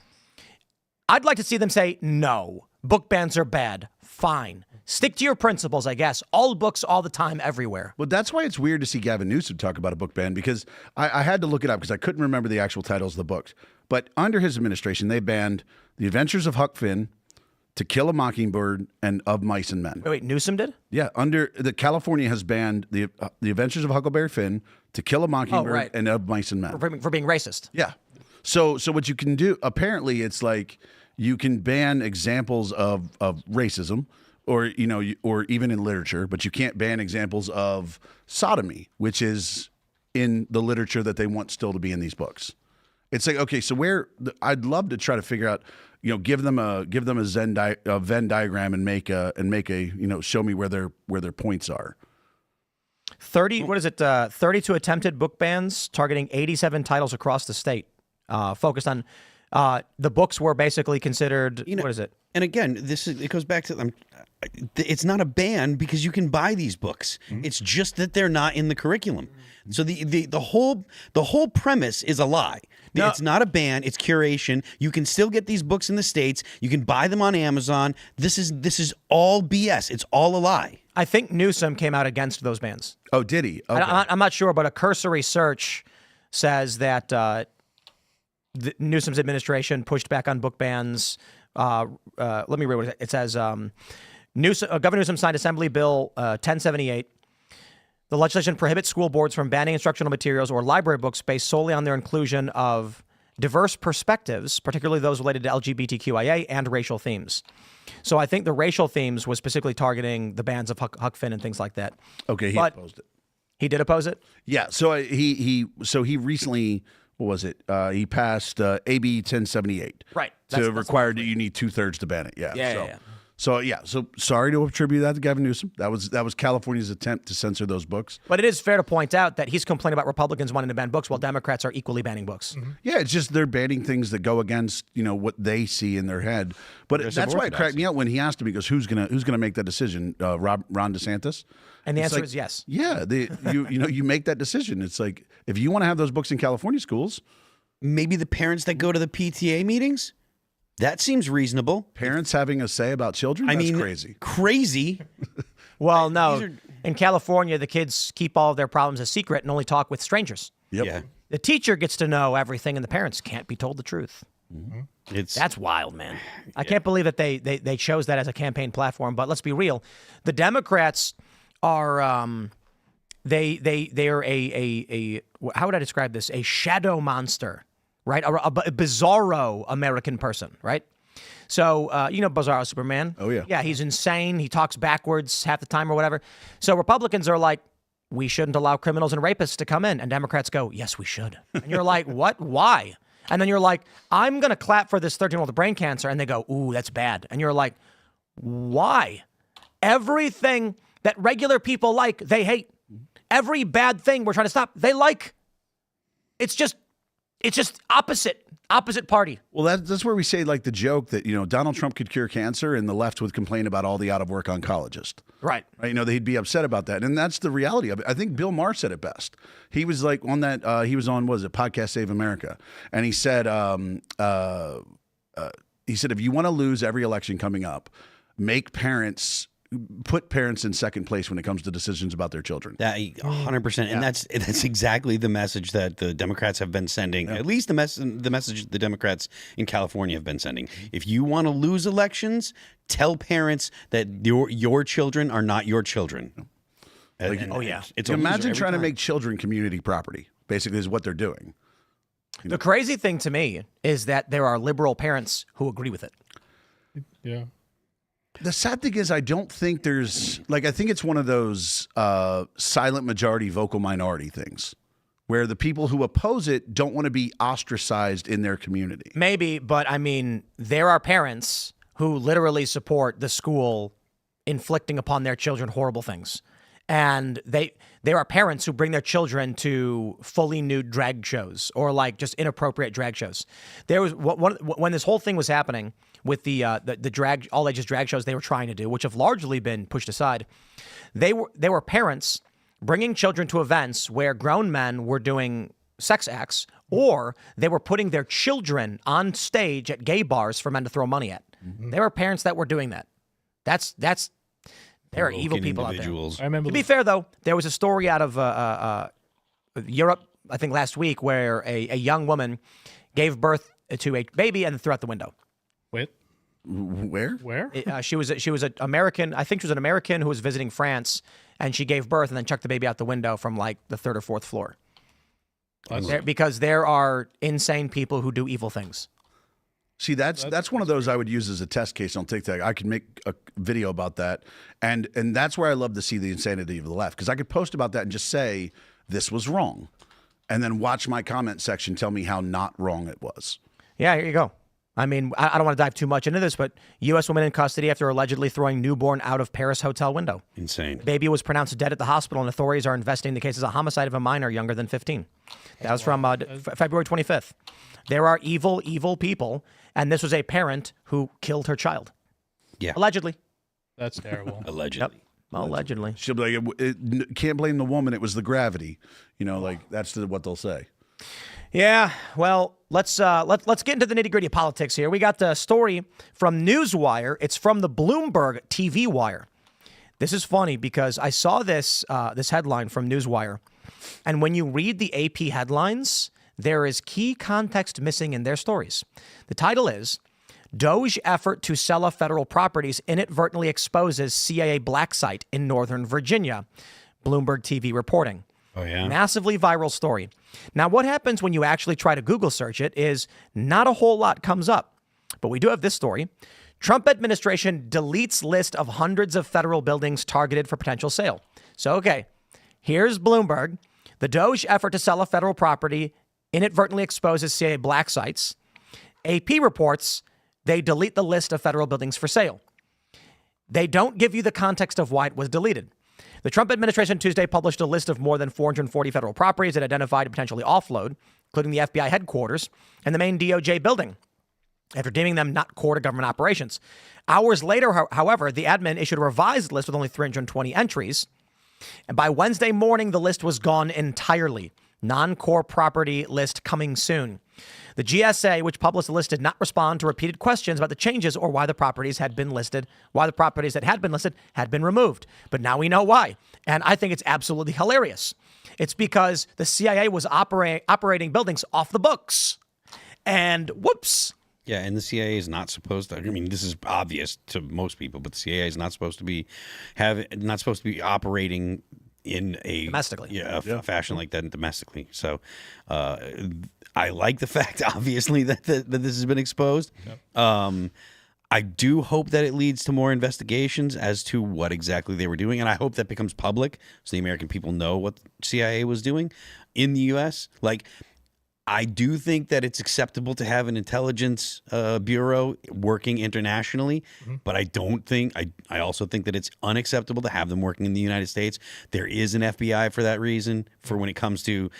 I'd like to see them say, no, book bans are bad. Fine. Stick to your principles, I guess. All books, all the time, everywhere. Well, that's why it's weird to see Gavin Newsom talk about a book ban, because I had to look it up because I couldn't remember the actual titles of the books. But under his administration, they banned The Adventures of Huck Finn, To Kill a Mockingbird, and Of Mice and Men. Wait, Newsom did? Yeah, California has banned the Adventures of Huckleberry Finn, To Kill a Mockingbird, and Of Mice and Men. For being racist. Yeah. So what you can do, apparently it's like you can ban examples of racism, or or even in literature, but you can't ban examples of sodomy, which is in the literature that they want still to be in these books. It's like, okay, so I'd love to try to figure out, give them a Venn diagram and make a show me where their points are. 32 attempted book bans targeting 87 titles across the state, focused on the books were basically considered. What is it? And again, it goes back to it's not a ban because you can buy these books. It's just that they're not in the curriculum. So the whole premise is a lie. No. It's not a ban. It's curation. You can still get these books in the States. You can buy them on Amazon. This is all BS. It's all a lie. I think Newsom came out against those bans. Oh, did he? Okay. I'm not sure, but a cursory search says that Newsom's administration pushed back on book bans. Let me read what it says. Governor Newsom signed Assembly Bill 1078. The legislation prohibits school boards from banning instructional materials or library books based solely on their inclusion of diverse perspectives, particularly those related to LGBTQIA and racial themes. So I think the racial themes was specifically targeting the bans of Huck Finn and things like that. Okay, he opposed it. He did oppose it? Yeah. So he recently, what was it? He passed AB 1078. Right. To require that you need 2/3 to ban it. Yeah. Yeah. So sorry to attribute that to Gavin Newsom. That was California's attempt to censor those books. But it is fair to point out that he's complaining about Republicans wanting to ban books while Democrats are equally banning books. Mm-hmm. Yeah, it's just they're banning things that go against what they see in their head. But that's why it cracked me out when he asked me, he goes, "Who's gonna make that decision? Ron DeSantis?" And the answer is yes. Yeah, you make that decision. It's like if you want to have those books in California schools, maybe the parents that go to the PTA meetings. That seems reasonable. Parents having a say about children? That's crazy. Crazy. Well, no. In California, the kids keep all of their problems a secret and only talk with strangers. Yep. Yeah. The teacher gets to know everything, and the parents can't be told the truth. That's wild, man. I can't believe that they chose that as a campaign platform. But let's be real, the Democrats are they are a how would I describe this? A shadow monster, right? A bizarro American person, right? So you know Bizarro Superman? Oh yeah, yeah. He's insane. He talks backwards half the time or whatever. So Republicans are like, we shouldn't allow criminals and rapists to come in, and Democrats go, yes, we should. And you're like, what? Why? And then you're like, I'm going to clap for this 13-year-old with brain cancer. And they go, ooh, that's bad. And you're like, why? Everything that regular people like, they hate. Every bad thing we're trying to stop, they like. It's just opposite party. Well, that's where we say like the joke that, Donald Trump could cure cancer and the left would complain about all the out of work oncologists. Right. They'd be upset about that. And that's the reality of it. I think Bill Maher said it best. He was like on that, he was on, Podcast Save America. And he said, if you want to lose every election coming up, put parents in second place when it comes to decisions about their children. 100%. And that's exactly the message that the Democrats have been sending, at least the message the Democrats in California have been sending. If you want to lose elections, tell parents that your children are not your children. It's imagine trying to make children community property, basically, is what they're doing. The crazy thing to me is that there are liberal parents who agree with it. Yeah. The sad thing is I don't think there's, I think it's one of those silent majority, vocal minority things where the people who oppose it don't want to be ostracized in their community. Maybe, but I mean, there are parents who literally support the school inflicting upon their children horrible things. And there are parents who bring their children to fully nude drag shows or just inappropriate drag shows. There was when this whole thing was happening with the drag, all ages drag shows they were trying to do, which have largely been pushed aside. They were parents bringing children to events where grown men were doing sex acts, or they were putting their children on stage at gay bars for men to throw money at. Mm-hmm. There were parents that were doing that. There are evil people out there. I remember. To be fair, though, there was a story out of Europe, I think last week, where a young woman gave birth to a baby and threw out the window. Wait. Where? She was an American. I think she was an American who was visiting France, and she gave birth and then chucked the baby out the window from the third or fourth floor. Because there are insane people who do evil things. See, that's one of those I would use as a test case on TikTok. I could make a video about that, and that's where I love to see the insanity of the left, because I could post about that and just say this was wrong, and then watch my comment section tell me how not wrong it was. Yeah, here you go. I mean, I don't want to dive too much into this, but U.S. woman in custody after allegedly throwing newborn out of Paris hotel window. Insane. Baby was pronounced dead at the hospital, and authorities are investigating the case as a homicide of a minor younger than 15. That was from February 25th. There are evil, evil people, and this was a parent who killed her child. Yeah. Allegedly. That's terrible. Allegedly. Yep. Allegedly. She'll be like, can't blame the woman. It was the gravity. That's what they'll say. Yeah, well, let's get into the nitty-gritty of politics here. We got the story from Newswire. It's from the Bloomberg TV wire. This is funny because I saw this headline from Newswire, and when you read the AP headlines, there is key context missing in their stories. The title is, Doge effort to sell off federal properties inadvertently exposes CIA black site in Northern Virginia, Bloomberg TV reporting. Oh, yeah. Massively viral story. Now, what happens when you actually try to Google search it is not a whole lot comes up. But we do have this story. Trump administration deletes list of hundreds of federal buildings targeted for potential sale. So, okay, here's Bloomberg. The Doge effort to sell a federal property inadvertently exposes CIA black sites. AP reports they delete the list of federal buildings for sale. They don't give you the context of why it was deleted. The Trump administration Tuesday published a list of more than 440 federal properties it identified to potentially offload, including the FBI headquarters and the main DOJ building, after deeming them not core to government operations. Hours later, however, the admin issued a revised list with only 320 entries. And by Wednesday morning, the list was gone entirely. Non-core property list coming soon. The GSA, which published the list, did not respond to repeated questions about the changes or why the properties that had been listed had been removed. But now we know why. And I think it's absolutely hilarious. It's because the CIA was operating buildings off the books. And whoops. Yeah, and the CIA is not supposed to. I mean, this is obvious to most people, but the CIA is not supposed to be operating in a domestically, fashion like that domestically. So, I like the fact, obviously, that this has been exposed. Yep. I do hope that it leads to more investigations as to what exactly they were doing, and I hope that becomes public so the American people know what the CIA was doing in the U.S. Like, I do think that it's acceptable to have an intelligence bureau working internationally, but I don't think I also think that it's unacceptable to have them working in the United States. There is an FBI for that reason, for when it comes to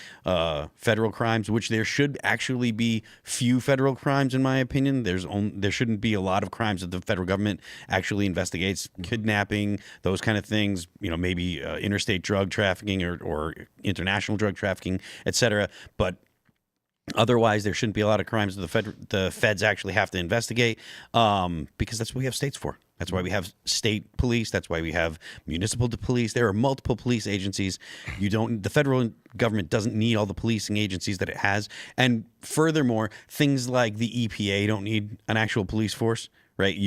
federal crimes, which there should actually be few federal crimes, in my opinion. There shouldn't be a lot of crimes that the federal government actually investigates, kidnapping, those kind of things. You know, maybe interstate drug trafficking or international drug trafficking, et cetera. But otherwise, there shouldn't be a lot of crimes that the feds actually have to investigate, because that's what we have states for. That's why we have state police. That's why we have municipal police. There are multiple police agencies. The federal government doesn't need all the policing agencies that it has. And furthermore, things like the EPA don't need an actual police force. Right?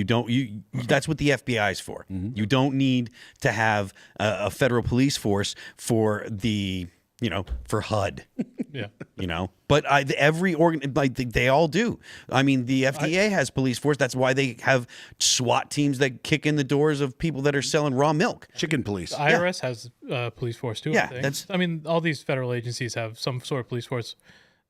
That's what the FBI is for. You don't need to have a federal police force for for HUD. Yeah. But every organ, they all do. I mean, the FDA has police force. That's why they have SWAT teams that kick in the doors of people that are selling raw milk. Chicken police. The IRS has police force too. Yeah, I think. All these federal agencies have some sort of police force.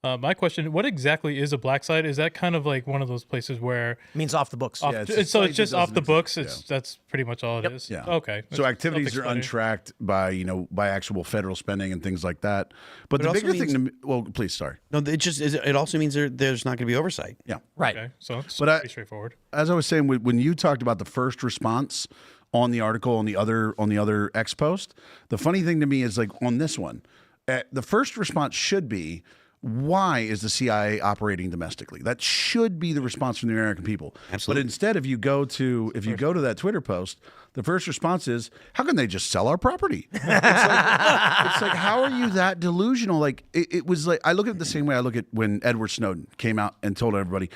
My question: what exactly is a black site? Is that kind of like one of those places where it means off the books? It's just off the books. That's pretty much all it is. Yeah. Okay. So activities are untracked by actual federal spending and things like that. But the bigger thing, please, sorry. No, it also means there's not going to be oversight. Yeah. Right. Okay. So it's pretty straightforward. As I was saying, when you talked about the first response on the article on the other X post, the funny thing to me is, like, on this one, the first response should be, why is the CIA operating domestically? That should be the response from the American people. Absolutely. But instead, if you go to that Twitter post, the first response is, how can they just sell our property? It's like, how are you that delusional? Like, it was like, I look at it the same way I look at when Edward Snowden came out and told everybody.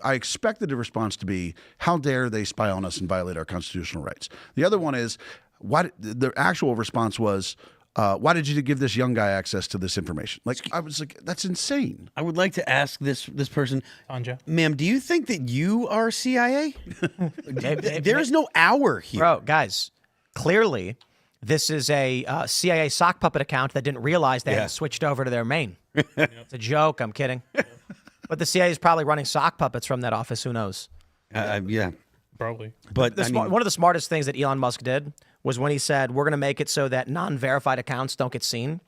I expected the response to be, how dare they spy on us and violate our constitutional rights? The other one is, the actual response was, why did you give this young guy access to this information? Like, I was like, that's insane. I would like to ask this person, Anja, ma'am, do you think that you are CIA? There is no hour here. Bro, guys, clearly this is a CIA sock puppet account that didn't realize they had switched over to their main. It's a joke. I'm kidding. But the CIA is probably running sock puppets from that office. Who knows? Yeah. probably. But one of the smartest things that Elon Musk did was when he said, we're going to make it so that non-verified accounts don't get seen.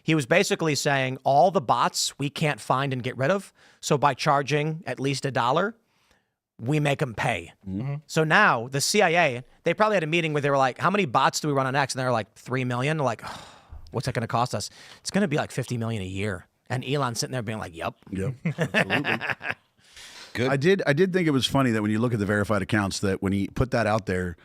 He was basically saying all the bots we can't find and get rid of. So by charging at least $1, we make them pay. Mm-hmm. So now the CIA, they probably had a meeting where they were like, how many bots do we run on X? And they're like, 3 million. They're like, oh, what's that going to cost us? It's going to be like 50 million a year. And Elon's sitting there being like, yep. Yep, absolutely. Good. I did think it was funny that when you look at the verified accounts, that when he put that out there,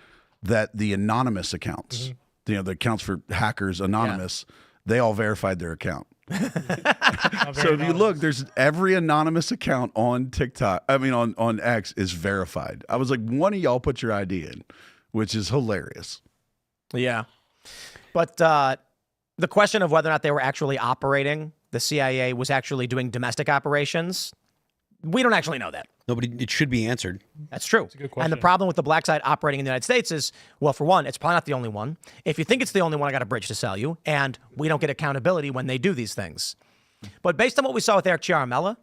that the anonymous accounts, mm-hmm. The accounts for hackers, anonymous, they all verified their account. So if you look, there's every anonymous account on TikTok, on X is verified. I was like, one of y'all put your ID in, which is hilarious. Yeah. But the question of whether or not they were actually operating, the CIA was actually doing domestic operations, we don't actually know that. It should be answered. That's true. That's a good question. And the problem with the black site operating in the United States is, well, for one, it's probably not the only one. If you think it's the only one, I got a bridge to sell you. And we don't get accountability when they do these things. But based on what we saw with Eric Ciaramella,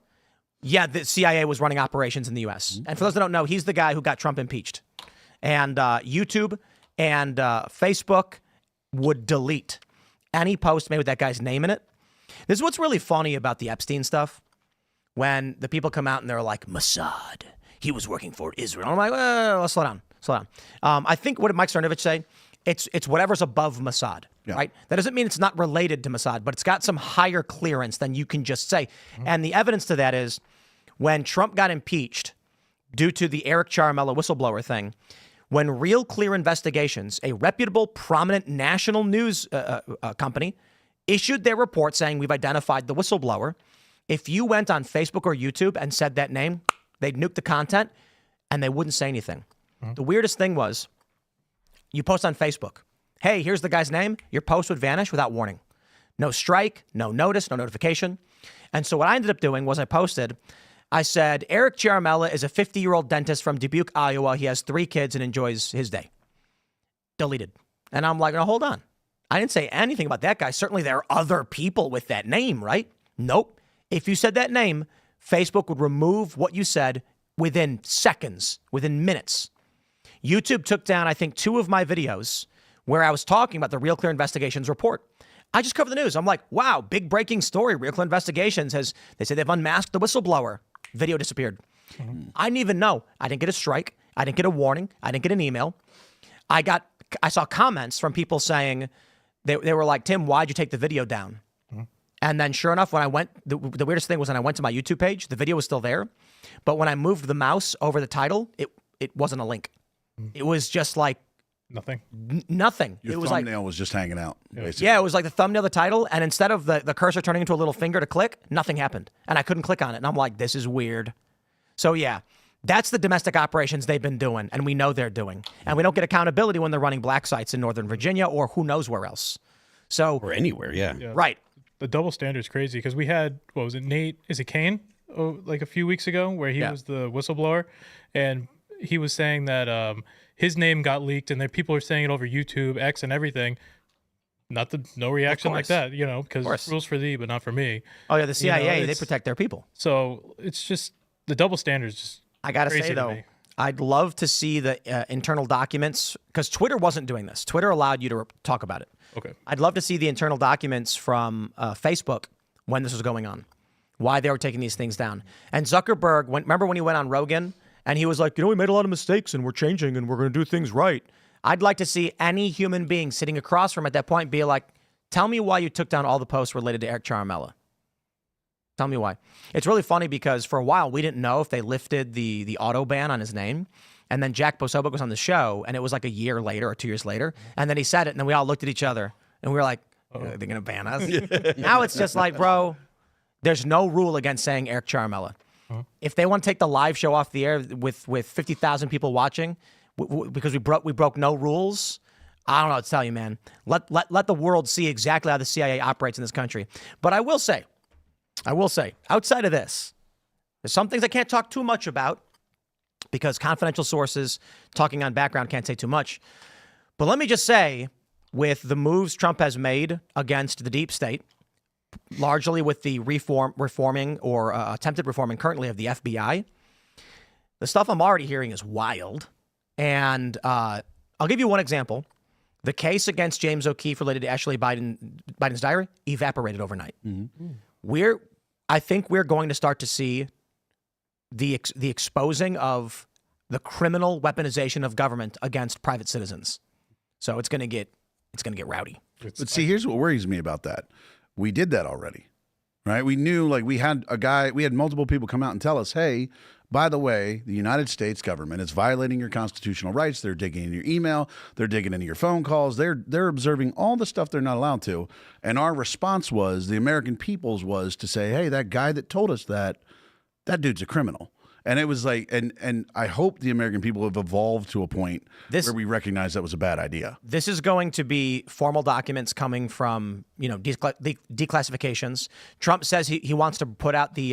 yeah, the CIA was running operations in the U.S. Mm-hmm. And for those that don't know, he's the guy who got Trump impeached. And YouTube and Facebook would delete any post made with that guy's name in it. This is what's really funny about the Epstein stuff. When the people come out and they're like, Mossad, he was working for Israel. I'm like, well, slow down. I think, what did Mike Cernovich say? It's whatever's above Mossad, right? That doesn't mean it's not related to Mossad, but it's got some higher clearance than you can just say. Mm-hmm. And the evidence to that is when Trump got impeached due to the Eric Ciaramella whistleblower thing, when Real Clear Investigations, a reputable, prominent national news company, issued their report saying we've identified the whistleblower. If you went on Facebook or YouTube and said that name, they'd nuke the content and they wouldn't say anything. The weirdest thing was you post on Facebook, hey, here's the guy's name. Your post would vanish without warning. No strike, no notice, no notification. And so what I ended up doing was I said, Eric Ciaramella is a 50-year-old dentist from Dubuque, Iowa. He has 3 kids and enjoys his day. Deleted. And I'm like, no, hold on. I didn't say anything about that guy. Certainly there are other people with that name, right? Nope. If you said that name, Facebook would remove what you said within seconds, within minutes. YouTube took down, I think, 2 of my videos where I was talking about the Real Clear Investigations report. I just covered the news. I'm like, wow, big breaking story. Real Clear Investigations they say they've unmasked the whistleblower. Video disappeared. I didn't even know. I didn't get a strike. I didn't get a warning. I didn't get an email. I saw comments from people saying, they were like, Tim, why'd you take the video down? And then sure enough, when I went, the weirdest thing was when I went to my YouTube page, the video was still there. But when I moved the mouse over the title, it wasn't a link. It was just like Nothing. Nothing. Your it was thumbnail was just hanging out, basically. Yeah, it was like the thumbnail, the title, and instead of the cursor turning into a little finger to click, nothing happened. And I couldn't click on it. And I'm like, this is weird. So yeah, that's the domestic operations they've been doing, and we know they're doing. And we don't get accountability when they're running black sites in Northern Virginia or who knows where else. So Or anywhere, yeah. Right. The double standard is crazy because we had, what was it, Nate, is it Kane? Oh, like a few weeks ago where he was the whistleblower, and he was saying that his name got leaked, and that people are saying it over YouTube, X, and everything. No reaction like that, because rules for thee, but not for me. Oh yeah, the CIA, they protect their people. So it's just the double standards. Just I gotta say though, I'd love to see the internal documents because Twitter wasn't doing this. Twitter allowed you to talk about it. Okay. I'd love to see the internal documents from Facebook when this was going on, why they were taking these things down. And Zuckerberg, remember when he went on Rogan and he was like, we made a lot of mistakes and we're changing and we're going to do things right. I'd like to see any human being sitting across from him at that point be like, tell me why you took down all the posts related to Eric Ciaramella. Tell me why. It's really funny because for a while we didn't know if they lifted the auto ban on his name. And then Jack Posobiec was on the show, and it was like a year later or 2 years later. And then he said it, and then we all looked at each other, and we were like, they're going to ban us? Now it's just like, bro, there's no rule against saying Eric Ciaramella. If they want to take the live show off the air with 50,000 people watching because we broke no rules, I don't know what to tell you, man. Let the world see exactly how the CIA operates in this country. But I will say, outside of this, there's some things I can't talk too much about, because confidential sources talking on background can't say too much. But let me just say, with the moves Trump has made against the deep state, largely with the reforming or attempted reforming currently of the FBI, the stuff I'm already hearing is wild. And I'll give you one example. The case against James O'Keefe related to Ashley Biden's diary evaporated overnight. I think we're going to start to see the exposing of the criminal weaponization of government against private citizens. So it's going to get rowdy. But see, here's what worries me about that. We did that already, right? We knew, like, we had multiple people come out and tell us, hey, by the way, the United States government is violating your constitutional rights. They're digging into your email. They're digging into your phone calls. They're observing all the stuff they're not allowed to. And our response was, the American people's was to say, hey, that guy that told us that dude's a criminal. And it was like, and I hope the American people have evolved to a point where we recognize that was a bad idea. This is going to be formal documents coming from, declassifications. Trump says he wants to put out the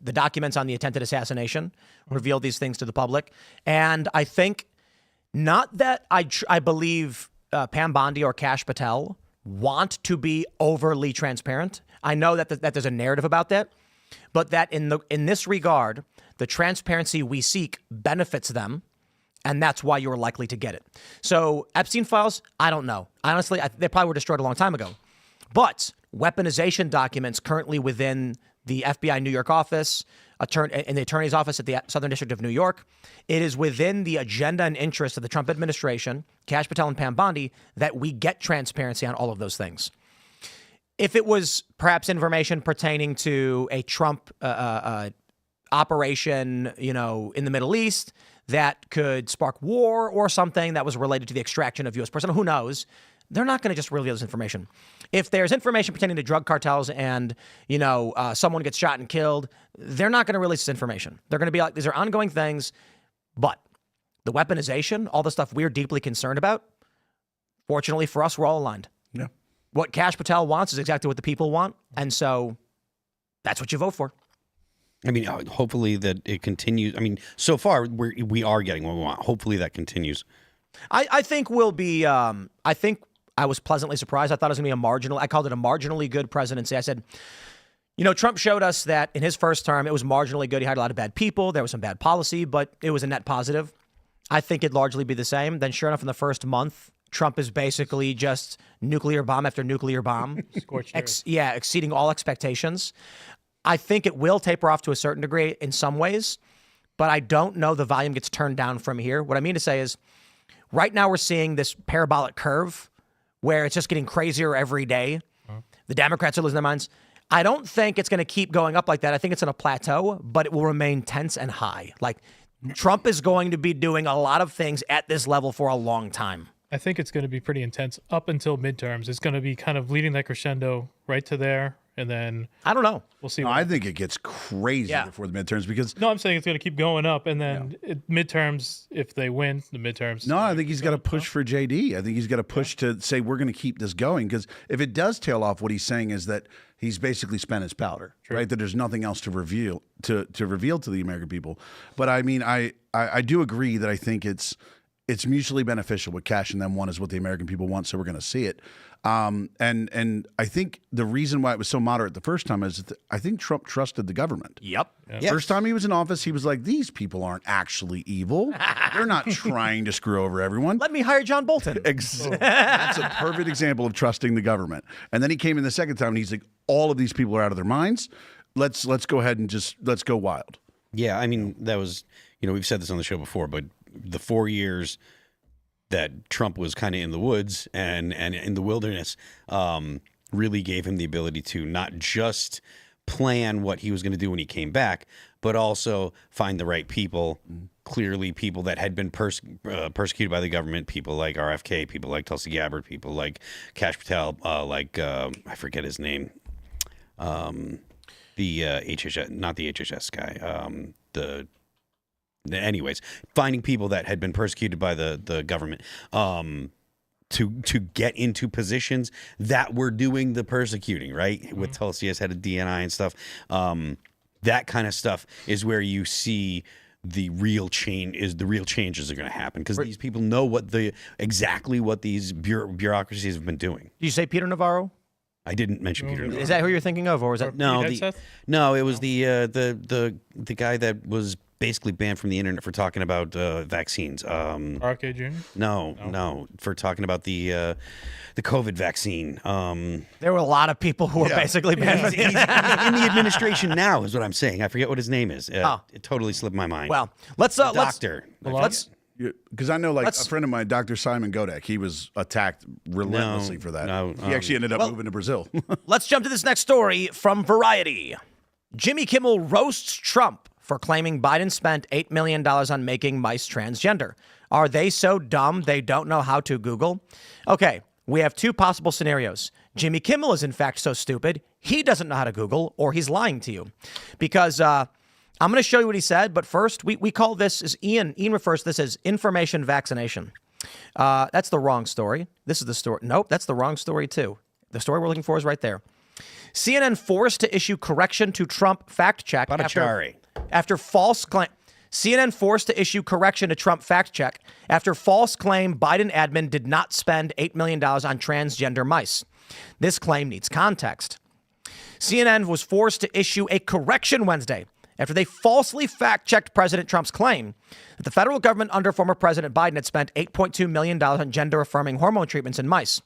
documents on the attempted assassination, reveal these things to the public. And I think not that I believe Pam Bondi or Kash Patel want to be overly transparent. I know that there's a narrative about that, but that in this regard, the transparency we seek benefits them, and that's why you're likely to get it. So Epstein files, I don't know. Honestly, they probably were destroyed a long time ago. But weaponization documents currently within the FBI New York office, in the attorney's office at the Southern District of New York, it is within the agenda and interest of the Trump administration, Kash Patel and Pam Bondi, that we get transparency on all of those things. If it was perhaps information pertaining to a Trump operation, in the Middle East that could spark war or something that was related to the extraction of U.S. personnel, who knows? they're not going to just reveal this information. If there's information pertaining to drug cartels and, someone gets shot and killed, they're not going to release this information. They're going to be like, these are ongoing things. But the weaponization, all the stuff we're deeply concerned about, fortunately for us, we're all aligned. Yeah. What Kash Patel wants is exactly what the people want. And so that's what you vote for. I mean, hopefully that it continues. I mean, so far we are getting what we want. Hopefully that continues. I think we'll be, I think I was pleasantly surprised. I thought it was going to be I called it a marginally good presidency. I said, Trump showed us that in his first term, it was marginally good. He had a lot of bad people. There was some bad policy, but it was a net positive. I think it'd largely be the same. Then sure enough, in the first month, Trump is basically just nuclear bomb after nuclear bomb. Exceeding all expectations. I think it will taper off to a certain degree in some ways, but I don't know the volume gets turned down from here. What I mean to say is right now we're seeing this parabolic curve where it's just getting crazier every day. The Democrats are losing their minds. I don't think it's going to keep going up like that. I think it's on a plateau, but it will remain tense and high. Like Trump is going to be doing a lot of things at this level for a long time. I think it's going to be pretty intense up until midterms. It's going to be kind of leading that crescendo right to there. And then I don't know. We'll see. No, I think it gets crazy before the midterms because I'm saying it's going to keep going up, and then midterms, if they win the midterms. No, I think he's got to push for JD. I think he's got to push to say we're going to keep this going because if it does tail off, what he's saying is that he's basically spent his powder, right? That there's nothing else to reveal to the American people. But I mean, I do agree that I think it's mutually beneficial. What Kash and them want is what the American people want, so we're going to see it. And I think the reason why it was so moderate the first time is that I think Trump trusted the government. Yep. First time he was in office, he was like, these people aren't actually evil. They're not trying to screw over everyone. Let me hire John Bolton. That's a perfect example of trusting the government. And then he came in the second time and he's like, all of these people are out of their minds. Let's go ahead and let's go wild. Yeah, I mean, that was, we've said this on the show before, but the 4 years that Trump was kind of in the woods and in the wilderness really gave him the ability to not just plan what he was going to do when he came back, but also find the right people, clearly people that had been persecuted by the government, people like RFK, people like Tulsi Gabbard, people like Kash Patel, I forget his name, the HHS, not the HHS guy, anyways, finding people that had been persecuted by the government to get into positions that were doing the persecuting, right? With Tulsi as head of DNI and stuff. That kind of stuff is where you see the real changes are going to happen because these people know exactly what these bureaucracies have been doing. Did you say Peter Navarro? I didn't mention Peter Navarro. Is that who you're thinking of, or is that no? It was the guy that was basically banned from the internet for talking about vaccines. RK Jr.? No, for talking about the COVID vaccine. There were a lot of people who were basically banned from the internet. He's in the administration now, is what I'm saying. I forget what his name is. It totally slipped my mind. Well, let's because I know a friend of mine, Dr. Simon Godek, he was attacked relentlessly for that. He actually ended up moving to Brazil. Let's jump to this next story from Variety. Jimmy Kimmel roasts Trump for claiming Biden spent $8 million on making mice transgender. Are they so dumb they don't know how to Google? Okay, we have two possible scenarios. Jimmy Kimmel is in fact so stupid, he doesn't know how to Google, or he's lying to you. Because I'm going to show you what he said, but first, we call this, as Ian refers to this as information vaccination. That's the wrong story. This is the story. Nope, that's the wrong story too. The story we're looking for is right there. CNN forced to issue correction to Trump fact check after false claim. CNN forced to issue correction to Trump fact check after false claim Biden admin did not spend $8 million on transgender mice. This claim needs context. CNN was forced to issue a correction Wednesday after they falsely fact-checked President Trump's claim that the federal government under former President Biden had spent $8.2 million on gender-affirming hormone treatments in mice.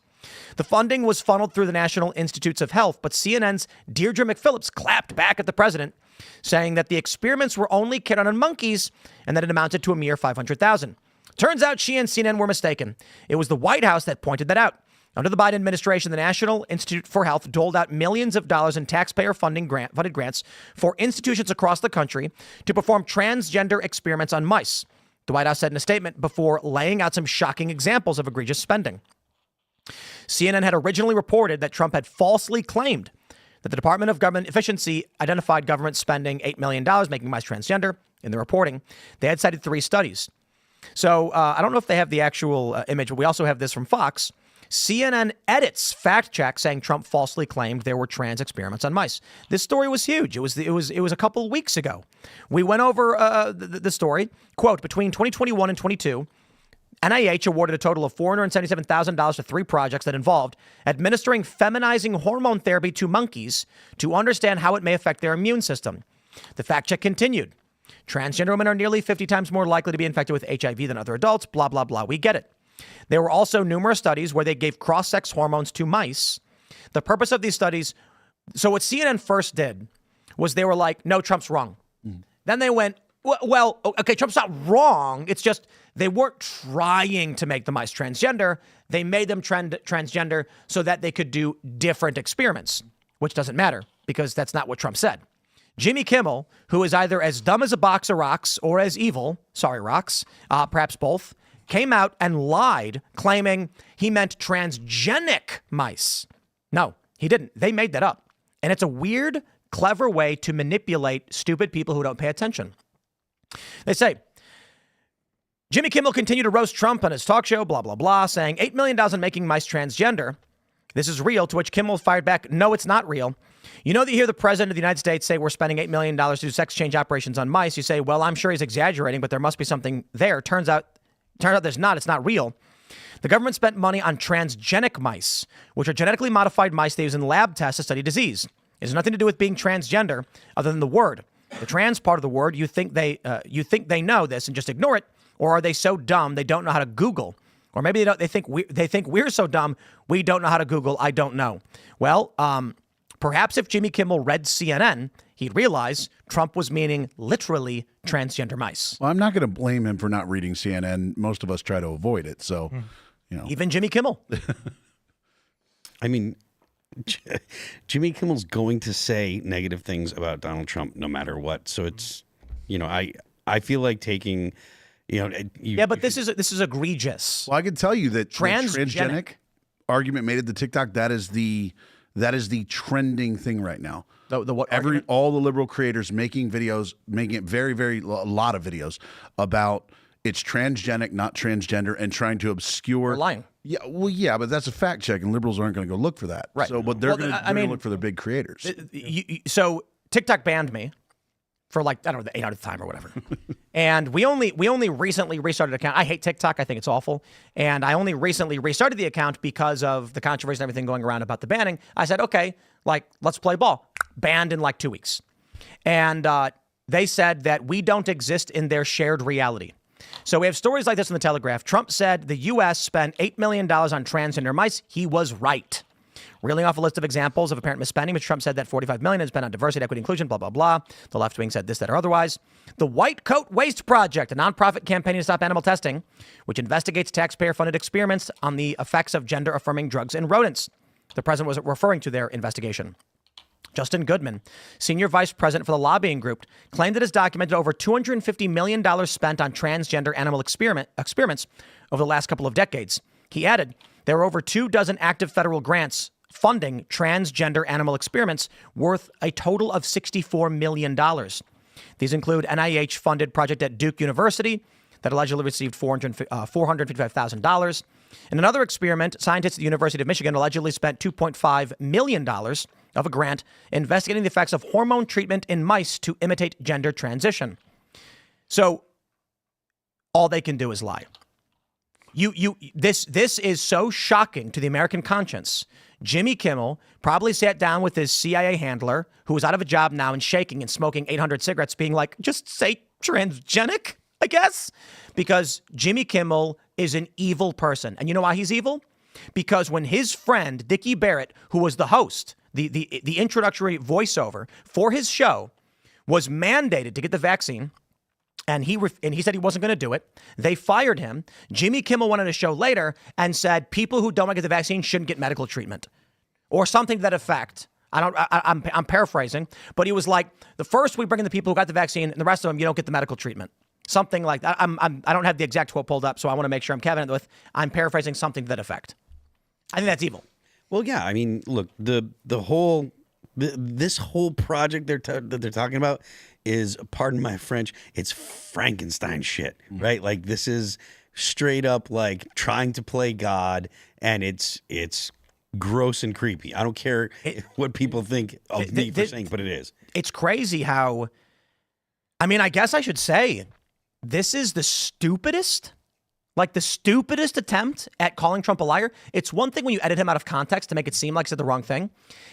The funding was funneled through the National Institutes of Health, but CNN's Deirdre McPhillips clapped back at the president, saying that the experiments were only carried out on monkeys and that it amounted to a mere $500,000. Turns out she and CNN were mistaken. It was the White House that pointed that out. Under the Biden administration, the National Institute for Health doled out millions of dollars in taxpayer-funded grants for institutions across the country to perform transgender experiments on mice. The White House said in a statement before laying out some shocking examples of egregious spending. CNN had originally reported that Trump had falsely claimed that the Department of Government Efficiency identified government spending $8 million making mice transgender. In the reporting, they had cited 3 studies. So I don't know if they have the actual image, but we also have this from Fox. CNN edits fact check saying Trump falsely claimed there were trans experiments on mice. This story was huge. It was a couple of weeks ago. We went over the story. Quote, between 2021 and 22, NIH awarded a total of $477,000 for 3 projects that involved administering feminizing hormone therapy to monkeys to understand how it may affect their immune system. The fact check continued. Transgender women are nearly 50 times more likely to be infected with HIV than other adults, blah, blah, blah. We get it. There were also numerous studies where they gave cross-sex hormones to mice. The purpose of these studies, so what CNN first did was they were like, no, Trump's wrong. Then they went, well, okay, Trump's not wrong. It's just they weren't trying to make the mice transgender. They made them transgender so that they could do different experiments, which doesn't matter because that's not what Trump said. Jimmy Kimmel, who is either as dumb as a box of rocks or as evil, sorry, rocks, perhaps both, came out and lied, claiming he meant transgenic mice. No, he didn't. They made that up. And it's a weird, clever way to manipulate stupid people who don't pay attention. They say, Jimmy Kimmel continued to roast Trump on his talk show, blah, blah, blah, saying $8 million on making mice transgender. This is real, to which Kimmel fired back, no, it's not real. You know that you hear the president of the United States say we're spending $8 million to do sex change operations on mice. You say, well, I'm sure he's exaggerating, but there must be something there. Turns out there's not. It's not real. The government spent money on transgenic mice, which are genetically modified mice they use in lab tests to study disease. It has nothing to do with being transgender other than the word. The trans part of the word, you think they know this and just ignore it, or are they so dumb they don't know how to Google? Or maybe they think we're so dumb we don't know how to Google. I don't know. Well, perhaps if Jimmy Kimmel read CNN, he'd realize Trump was meaning literally transgender mice. Well, I'm not going to blame him for not reading CNN. Most of us try to avoid it. So, you know, even Jimmy Kimmel. I mean, Jimmy Kimmel's going to say negative things about Donald Trump no matter what. So it's, you know, I feel like taking, you know, yeah, but this is egregious. Well, I can tell you that transgenic argument made it to TikTok. That is the trending thing right now. All the liberal creators making videos, making it a lot of videos about it's transgenic, not transgender, and trying to obscure. They're lying. Yeah, well, yeah, but that's a fact check, and liberals aren't going to go look for that. Right. So, but they're going to look for the big creators. So TikTok banned me for like, I don't know, the 800th time or whatever. And we only recently restarted the account. I hate TikTok. I think it's awful. And I only recently restarted the account because of the controversy and everything going around about the banning. I said, okay, like, let's play ball. Banned in like 2 weeks. And they said that we don't exist in their shared reality. So we have stories like this in the Telegraph. Trump said the U.S. spent $8 million on transgender mice. He was right. Reeling off a list of examples of apparent misspending, which Trump said that $45 million is spent on diversity, equity, inclusion, blah, blah, blah. The left wing said this, that, or otherwise. The White Coat Waste Project, a nonprofit campaign to stop animal testing, which investigates taxpayer-funded experiments on the effects of gender-affirming drugs in rodents. The president was referring to their investigation. Justin Goodman, senior vice president for the lobbying group, claimed that has documented over $250 million spent on transgender animal experiments over the last couple of decades. He added, there are over 24 active federal grants funding transgender animal experiments worth a total of $64 million. These include NIH-funded project at Duke University that allegedly received $455,000. In another experiment, scientists at the University of Michigan allegedly spent $2.5 million of a grant investigating the effects of hormone treatment in mice to imitate gender transition. So all they can do is lie. This is so shocking to the American conscience. Jimmy Kimmel probably sat down with his CIA handler, who is out of a job now and shaking and smoking 800 cigarettes, being like, just say transgenic, I guess, because Jimmy Kimmel is an evil person. And you know why he's evil? Because when his friend, Dickie Barrett, who was the host, the introductory voiceover for his show, was mandated to get the vaccine, and he said he wasn't going to do it. They fired him. Jimmy Kimmel went on a show later and said people who don't want to get the vaccine shouldn't get medical treatment, or something to that effect. I'm paraphrasing, but he was like, the first we bring in the people who got the vaccine, and the rest of them you don't get the medical treatment. Something like that. I don't have the exact quote pulled up, so I want to make sure I'm cabinet with. I'm paraphrasing something to that effect. I think that's evil. Well, yeah. I mean, look, this whole project that they're talking about is, pardon my French, it's Frankenstein shit, right? Like, this is straight up like trying to play God, and it's gross and creepy. I don't care what people think of me for saying, but it is. It's crazy how, I mean, I guess I should say, this is the stupidest attempt at calling Trump a liar. It's one thing when you edit him out of context to make it seem like he said the wrong thing.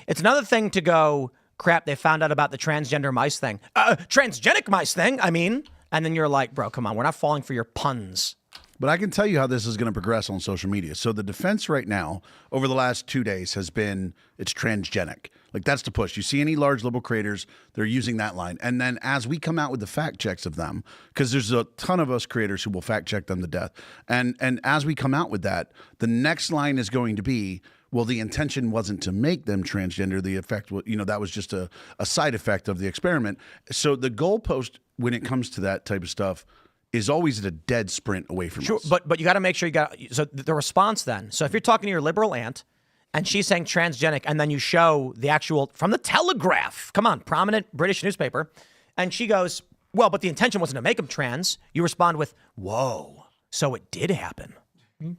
It's another thing to go, crap, they found out about the transgender mice thing. Transgenic mice thing, I mean. And then you're like, bro, come on, we're not falling for your puns. But I can tell you how this is going to progress on social media. So the defense right now, over the last 2 days, has been it's transgenic. Like, that's the push. You see any large liberal creators, they're using that line. And then as we come out with the fact checks of them, because there's a ton of us creators who will fact check them to death. And as we come out with that, the next line is going to be, well, the intention wasn't to make them transgender. The effect, that was just a side effect of the experiment. So the goalpost when it comes to that type of stuff is always at a dead sprint away from us. But you got to make sure so the response then. So if you're talking to your liberal aunt and she's saying transgenic, and then you show the actual, from the Telegraph, come on, prominent British newspaper, and she goes, well, but the intention wasn't to make them trans. You respond with, whoa, so it did happen.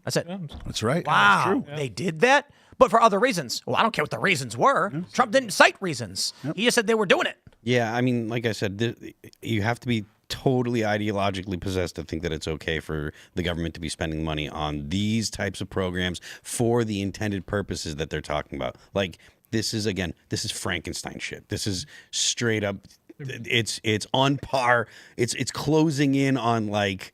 That's it. That's right. Wow, they did that? But for other reasons. Well, I don't care what the reasons were. Trump didn't cite reasons. He just said they were doing it. Yeah, I mean, like I said, you have to be totally ideologically possessed to think that it's okay for the government to be spending money on these types of programs for the intended purposes that they're talking about. Like, this is Frankenstein shit. This is straight up, it's on par. It's closing in on, like,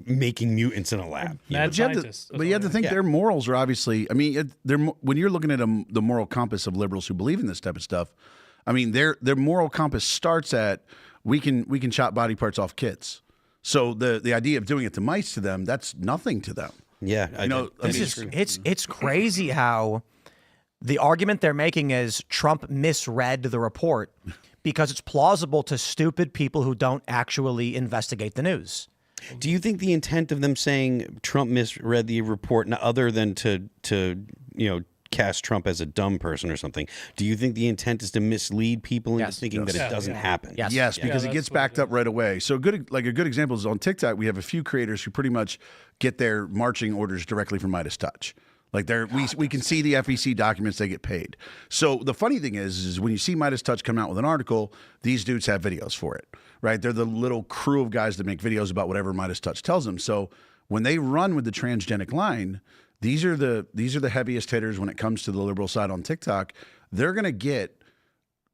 making mutants in a lab. Mad scientists. But you have to think their morals are obviously, I mean, when you're looking at the moral compass of liberals who believe in this type of stuff, I mean, their moral compass starts at, we can chop body parts off kids. So the idea of doing it to mice, to them, that's nothing to them. Yeah, it's crazy how the argument they're making is Trump misread the report because it's plausible to stupid people who don't actually investigate the news. Do you think the intent of them saying Trump misread the report, other than to cast Trump as a dumb person or something, do you think the intent is to mislead people into thinking that it doesn't happen? Yes, because it gets backed up right away. So a good example is on TikTok. We have a few creators who pretty much get their marching orders directly from Midas Touch. Like, we can see the FEC documents, they get paid. So the funny thing is when you see Midas Touch come out with an article, these dudes have videos for it, right? They're the little crew of guys that make videos about whatever Midas Touch tells them. So when they run with the transgenic line, these are the heaviest hitters when it comes to the liberal side on TikTok. They're going to get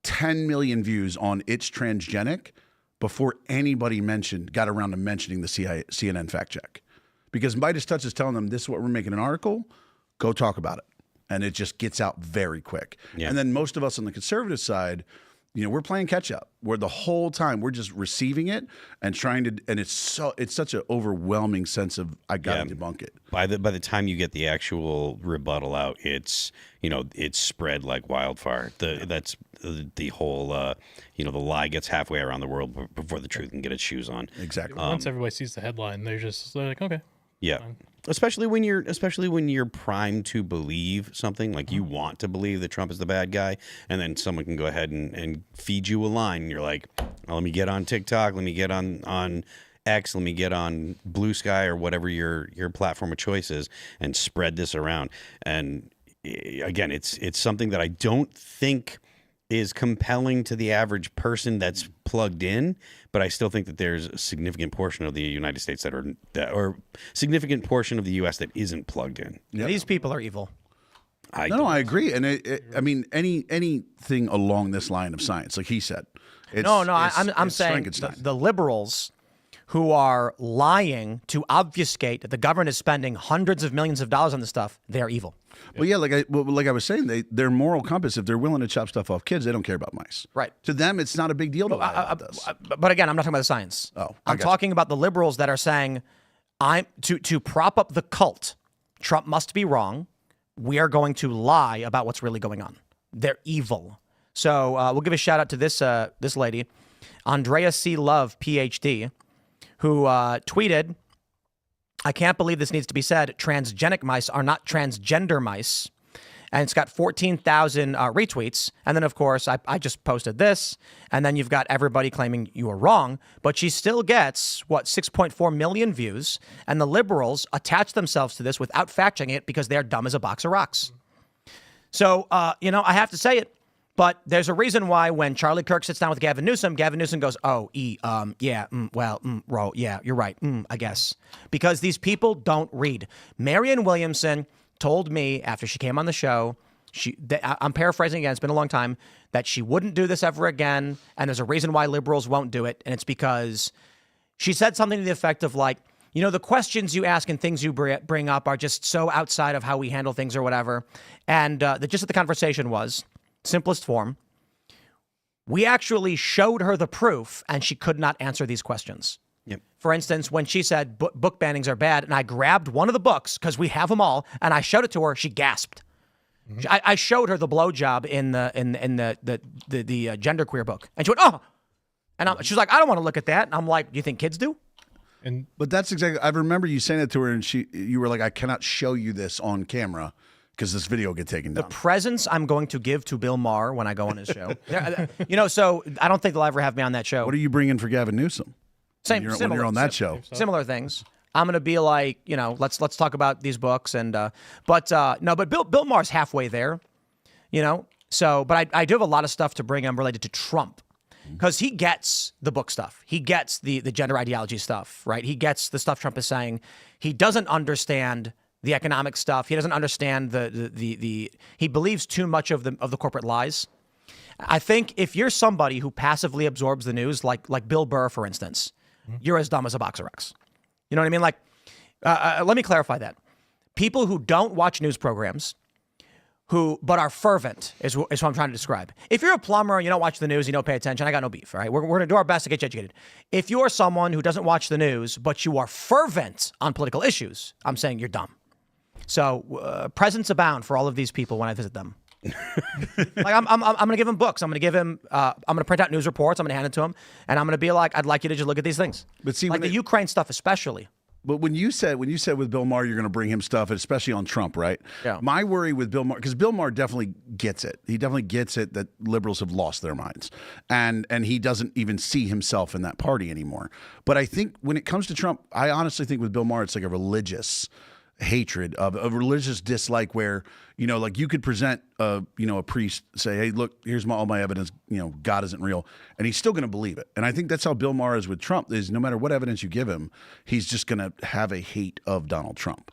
10 million views on it's transgenic before anybody got around to mentioning the CNN fact check. Because Midas Touch is telling them, this is what we're making an article, go talk about it. And it just gets out very quick. Yeah. And then most of us on the conservative side, we're playing catch up, where the whole time we're just receiving it and trying to, and it's such an overwhelming sense of, I got to debunk it. By the time you get the actual rebuttal out, it's spread like wildfire. That's the whole the lie gets halfway around the world before the truth can get its shoes on. Exactly. Once everybody sees the headline, they're like, okay. Yeah. Fine. Especially when you're primed to believe something, like you want to believe that Trump is the bad guy, and then someone can go ahead and feed you a line. And you're like, oh, let me get on TikTok, let me get on X, let me get on Blue Sky or whatever your platform of choice is, and spread this around. And again, it's something that I don't think is compelling to the average person that's plugged in, but I still think that there's a significant portion of the United States or significant portion of the U.S. that isn't plugged in. Yep. These people are evil. I agree, and I mean anything along this line of science, like he said. I'm saying the liberals who are lying to obfuscate that the government is spending hundreds of millions of dollars on this stuff, they're evil. Well, yeah, like I was saying, their moral compass, if they're willing to chop stuff off kids, they don't care about mice. Right. To them, it's not a big deal to lie about this. But again, I'm not talking about the science. Oh, I'm talking about the liberals that are saying, to prop up the cult, Trump must be wrong. We are going to lie about what's really going on. They're evil. So we'll give a shout out to this lady, Andrea C. Love, PhD, who tweeted I can't believe this needs to be said. Transgenic mice are not transgender mice. And it's got 14,000 retweets. And then, of course, I just posted this. And then you've got everybody claiming you were wrong. But she still gets, 6.4 million views. And the liberals attach themselves to this without fact-checking it because they're dumb as a box of rocks. So, I have to say it. But there's a reason why when Charlie Kirk sits down with Gavin Newsom goes, yeah, you're right, I guess. Because these people don't read. Marianne Williamson told me after she came on the show, I'm paraphrasing again, it's been a long time, that she wouldn't do this ever again. And there's a reason why liberals won't do it. And it's because she said something to the effect of like, the questions you ask and things you bring up are just so outside of how we handle things or whatever. And the gist of the conversation was, simplest form, we actually showed her the proof and she could not answer these questions. Yep. For instance, when she said book bannings are bad, and I grabbed one of the books because we have them all, and I showed it to her, she gasped. Mm-hmm. I showed her the blowjob in the genderqueer book, and she went, "Oh!" And she was like, "I don't want to look at that." And I'm like, "Do you think kids do?" But that's exactly. I remember you saying that to her, and you were like, "I cannot show you this on camera because this video will get taken down." The presents I'm going to give to Bill Maher when I go on his show, so I don't think they'll ever have me on that show. What are you bringing for Gavin Newsom? When you're on that show. Similar things. I'm going to be like, let's talk about these books. And, but Bill Maher's halfway there, so, but I do have a lot of stuff to bring him related to Trump because he gets the book stuff. He gets the gender ideology stuff, right? He gets the stuff Trump is saying. He doesn't understand the economic stuff. He doesn't understand he believes too much of the corporate lies. I think if you're somebody who passively absorbs the news, like Bill Burr, for instance, you're as dumb as a box of rocks. You know what I mean? Like, let me clarify that. People who don't watch news programs, but are fervent is what I'm trying to describe. If you're a plumber and you don't watch the news, you don't pay attention, I got no beef, all right? We're going to do our best to get you educated. If you're someone who doesn't watch the news, but you are fervent on political issues, I'm saying you're dumb. So presents abound for all of these people when I visit them. Like I'm going to give him books. I'm going to give him. I'm going to print out news reports. I'm going to hand it to him, and I'm going to be like, "I'd like you to just look at these things." But see, like the Ukraine stuff, especially. But when you said with Bill Maher, you're going to bring him stuff, especially on Trump, right? Yeah. My worry with Bill Maher, because Bill Maher definitely gets it. He definitely gets it that liberals have lost their minds, and he doesn't even see himself in that party anymore. But I think when it comes to Trump, I honestly think with Bill Maher, it's like a religious hatred of a religious dislike where, like you could present a priest, say, "Hey, look, here's all my evidence, God isn't real." And he's still going to believe it. And I think that's how Bill Maher is with Trump, is no matter what evidence you give him, he's just going to have a hate of Donald Trump.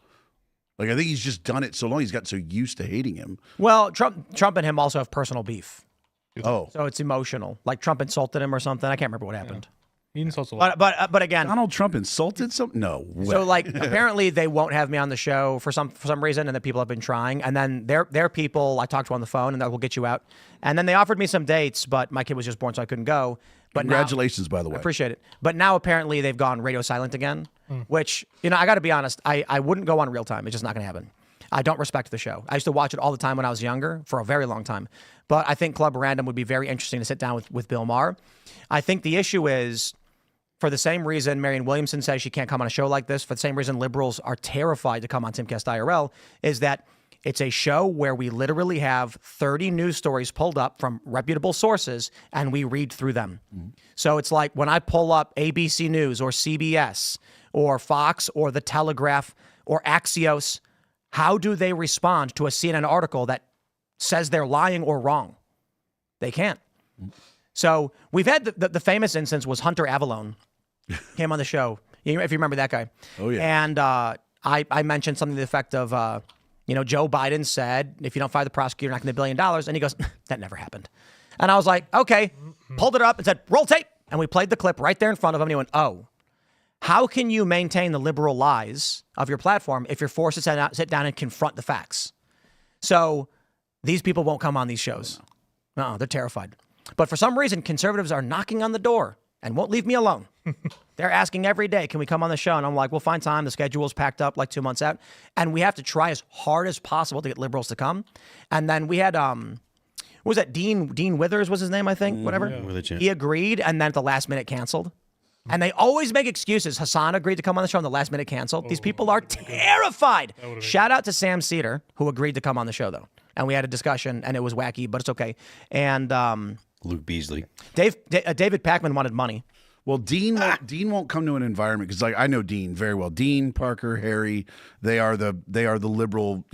Like, I think he's just done it so long. He's got so used to hating him. Well, Trump and him also have personal beef. Oh. So it's emotional. Like Trump insulted him or something. I can't remember what happened. Yeah. He insults a lot. But again, Donald Trump insulted some? No way. So like apparently they won't have me on the show for some reason, and the people have been trying. And then their people I talked to on the phone, and that will get you out. And then they offered me some dates, but my kid was just born, so I couldn't go. But congratulations, by the way. I appreciate it. But now apparently they've gone radio silent again, which I got to be honest, I wouldn't go on real time. It's just not going to happen. I don't respect the show. I used to watch it all the time when I was younger for a very long time. But I think Club Random would be very interesting to sit down with Bill Maher. I think the issue is, for the same reason Marianne Williamson says she can't come on a show like this, for the same reason liberals are terrified to come on Timcast IRL, is that it's a show where we literally have 30 news stories pulled up from reputable sources and we read through them. Mm-hmm. So it's like when I pull up ABC News or CBS or Fox or The Telegraph or Axios, how do they respond to a CNN article that says they're lying or wrong? They can't. Mm-hmm. So we've had the famous instance was Hunter Avallone came on the show, if you remember that guy. Oh, yeah. And I mentioned something to the effect of, Joe Biden said, if you don't fire the prosecutor, you're not going to $1 billion. And he goes, that never happened. And I was like, okay, pulled it up and said, roll tape. And we played the clip right there in front of him. And he went, oh, how can you maintain the liberal lies of your platform if you're forced to sit down and confront the facts? So these people won't come on these shows. No, they're terrified. But for some reason, conservatives are knocking on the door and won't leave me alone. They're asking every day, can we come on the show? And I'm like, we'll find time. The schedule's packed up like 2 months out. And we have to try as hard as possible to get liberals to come. And then we had, what was that? Dean Withers was his name, I think, whatever. Yeah. He agreed, and then at the last minute canceled. And they always make excuses. Hassan agreed to come on the show and the last minute canceled. These people are terrified. Shout out to Sam Cedar, who agreed to come on the show, though. And we had a discussion, and it was wacky, but it's okay. And Luke Beasley. David Packman wanted money. Well, Dean won't come to an environment because, like, I know Dean very well. Dean, Parker, Harry, they are the liberal,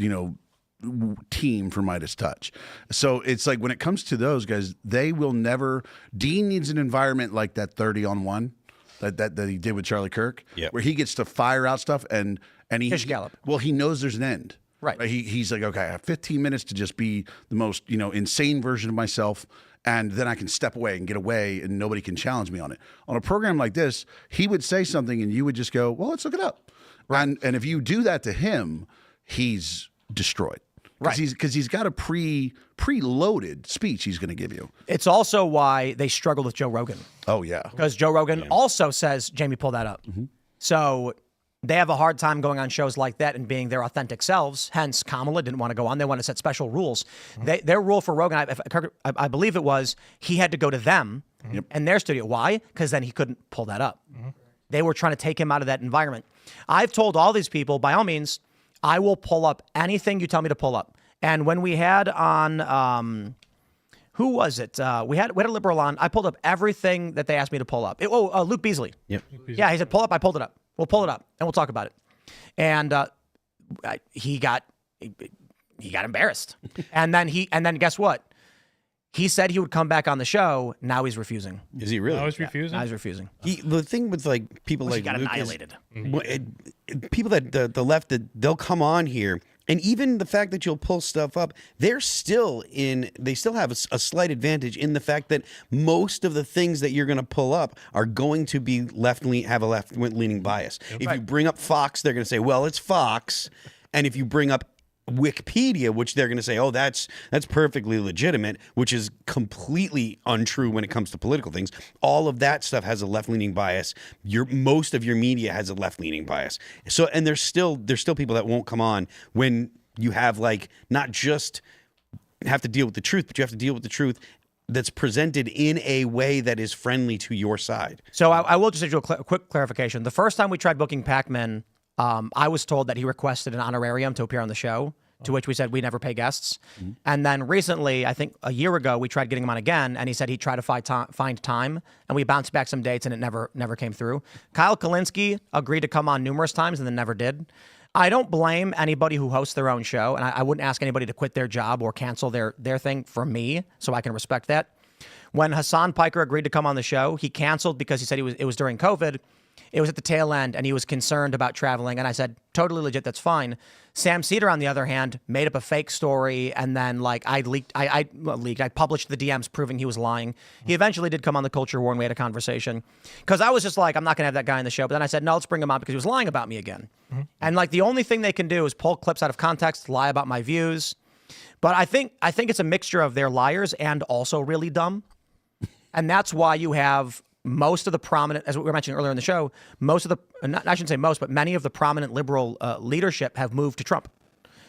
team for Midas Touch. So it's like when it comes to those guys, they will never. Dean needs an environment like that 30 on 1 that he did with Charlie Kirk, where he gets to fire out stuff and Fish Gallop. Well, he knows there's an end. Right. He's like, okay, I have 15 minutes to just be the most insane version of myself. And then I can step away and get away and nobody can challenge me on it. On a program like this, he would say something and you would just go, well, let's look it up. Right. And if you do that to him, he's destroyed. Right. Because he's got a preloaded speech he's going to give you. It's also why they struggle with Joe Rogan. Oh, yeah. Because Joe Rogan also says, Jamie, pull that up. Mm-hmm. So they have a hard time going on shows like that and being their authentic selves. Hence, Kamala didn't want to go on. They want to set special rules. Mm-hmm. Their rule for Rogan, I believe it was, he had to go to them in their studio. Why? Because then he couldn't pull that up. Mm-hmm. They were trying to take him out of that environment. I've told all these people, by all means, I will pull up anything you tell me to pull up. And when we had on, who was it? We had a liberal on. I pulled up everything that they asked me to pull up. Luke Beasley. Yep. Yeah, he said, pull up. I pulled it up. We'll pull it up and we'll talk about it. And he got embarrassed. and then guess what? He said he would come back on the show. Now he's refusing. Is he really? Now he's refusing. Now he's refusing. The thing with like people like he got Luke annihilated. People that the left, that they'll come on here, and even the fact that you'll pull stuff up, they still have a slight advantage in the fact that most of the things that you're going to pull up are going to be have a left-leaning bias. If you bring up Fox, they're going to say, well, it's Fox. And if you bring up Wikipedia, which they're going to say, oh, that's perfectly legitimate, which is completely untrue when it comes to political things. All of that stuff has a left-leaning bias. Most of your media has a left-leaning bias. So, and there's still people that won't come on when you have not just have to deal with the truth, but you have to deal with the truth that's presented in a way that is friendly to your side. So I will just do a quick clarification. The first time we tried booking Pac-Man, I was told that he requested an honorarium to appear on the show, to which we said we never pay guests. Mm-hmm. And then recently, I think a year ago, we tried getting him on again, and he said he'd try to find time, and we bounced back some dates, and it never came through. Kyle Kalinske agreed to come on numerous times and then never did. I don't blame anybody who hosts their own show, and I wouldn't ask anybody to quit their job or cancel their thing for me, so I can respect that. When Hassan Piker agreed to come on the show, he canceled because he said it was during COVID. It was at the tail end, and he was concerned about traveling. And I said, totally legit, that's fine. Sam Cedar, on the other hand, made up a fake story, and then I published the DMs proving he was lying. He eventually did come on the Culture War, and we had a conversation. Because I was just like, I'm not going to have that guy on the show. But then I said, no, let's bring him on because he was lying about me again. Mm-hmm. And the only thing they can do is pull clips out of context, lie about my views. But I think it's a mixture of they're liars and also really dumb. And that's why you have most of the prominent, as we were mentioning earlier in the show, I shouldn't say most, but many of the prominent liberal leadership have moved to Trump.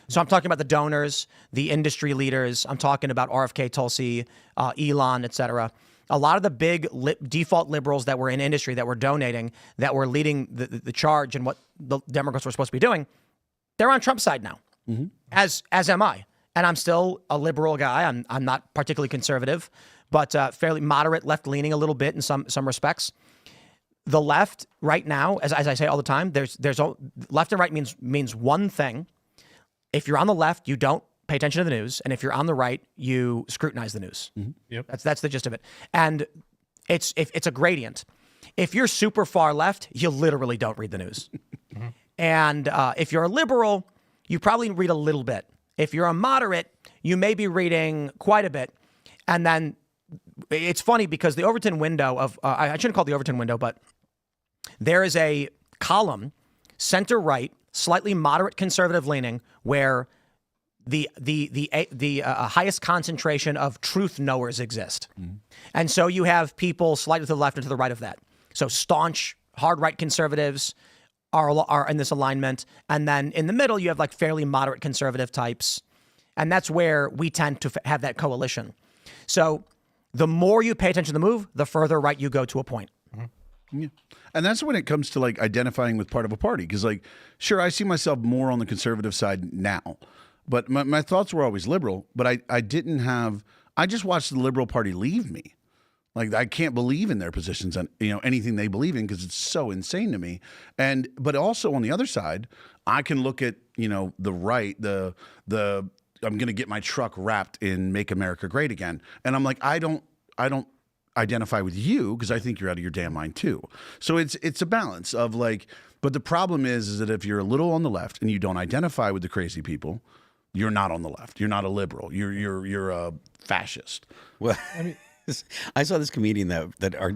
So I'm talking about the donors, the industry leaders. I'm talking about RFK Tulsi, Elon, et cetera. A lot of the big default liberals that were in industry, that were donating, that were leading the charge and what the Democrats were supposed to be doing, they're on Trump's side now, as am I. And I'm still a liberal guy. I'm not particularly conservative, but fairly moderate, left-leaning a little bit in some respects. The left right now, as I say all the time, there's left and right means one thing. If you're on the left, you don't pay attention to the news, and if you're on the right, you scrutinize the news. Mm-hmm. Yep. That's the gist of it. And it's a gradient. If you're super far left, you literally don't read the news. Mm-hmm. And if you're a liberal, you probably read a little bit. If you're a moderate, you may be reading quite a bit. And then it's funny because the Overton window of, I shouldn't call it the Overton window, but there is a column, center right, slightly moderate conservative leaning, where the highest concentration of truth knowers exist. Mm-hmm. And so you have people slightly to the left and to the right of that. So staunch, hard right conservatives are in this alignment. And then in the middle, you have fairly moderate conservative types. And that's where we tend to have that coalition. So the more you pay attention to the move, the further right you go to a point. Mm-hmm. Yeah. And that's when it comes to like identifying with part of a party. Because like, sure, I see myself more on the conservative side now, but my thoughts were always liberal. But I just watched the Liberal Party leave me. Like, I can't believe in their positions on, anything they believe in, because it's so insane to me. But also on the other side, I can look at, the right, the I'm going to get my truck wrapped in "Make America Great Again," and I'm like, I don't identify with you because I think you're out of your damn mind too. So it's a balance of like, but the problem is that if you're a little on the left and you don't identify with the crazy people, you're not on the left. You're not a liberal. You're a fascist. Well, I saw this comedian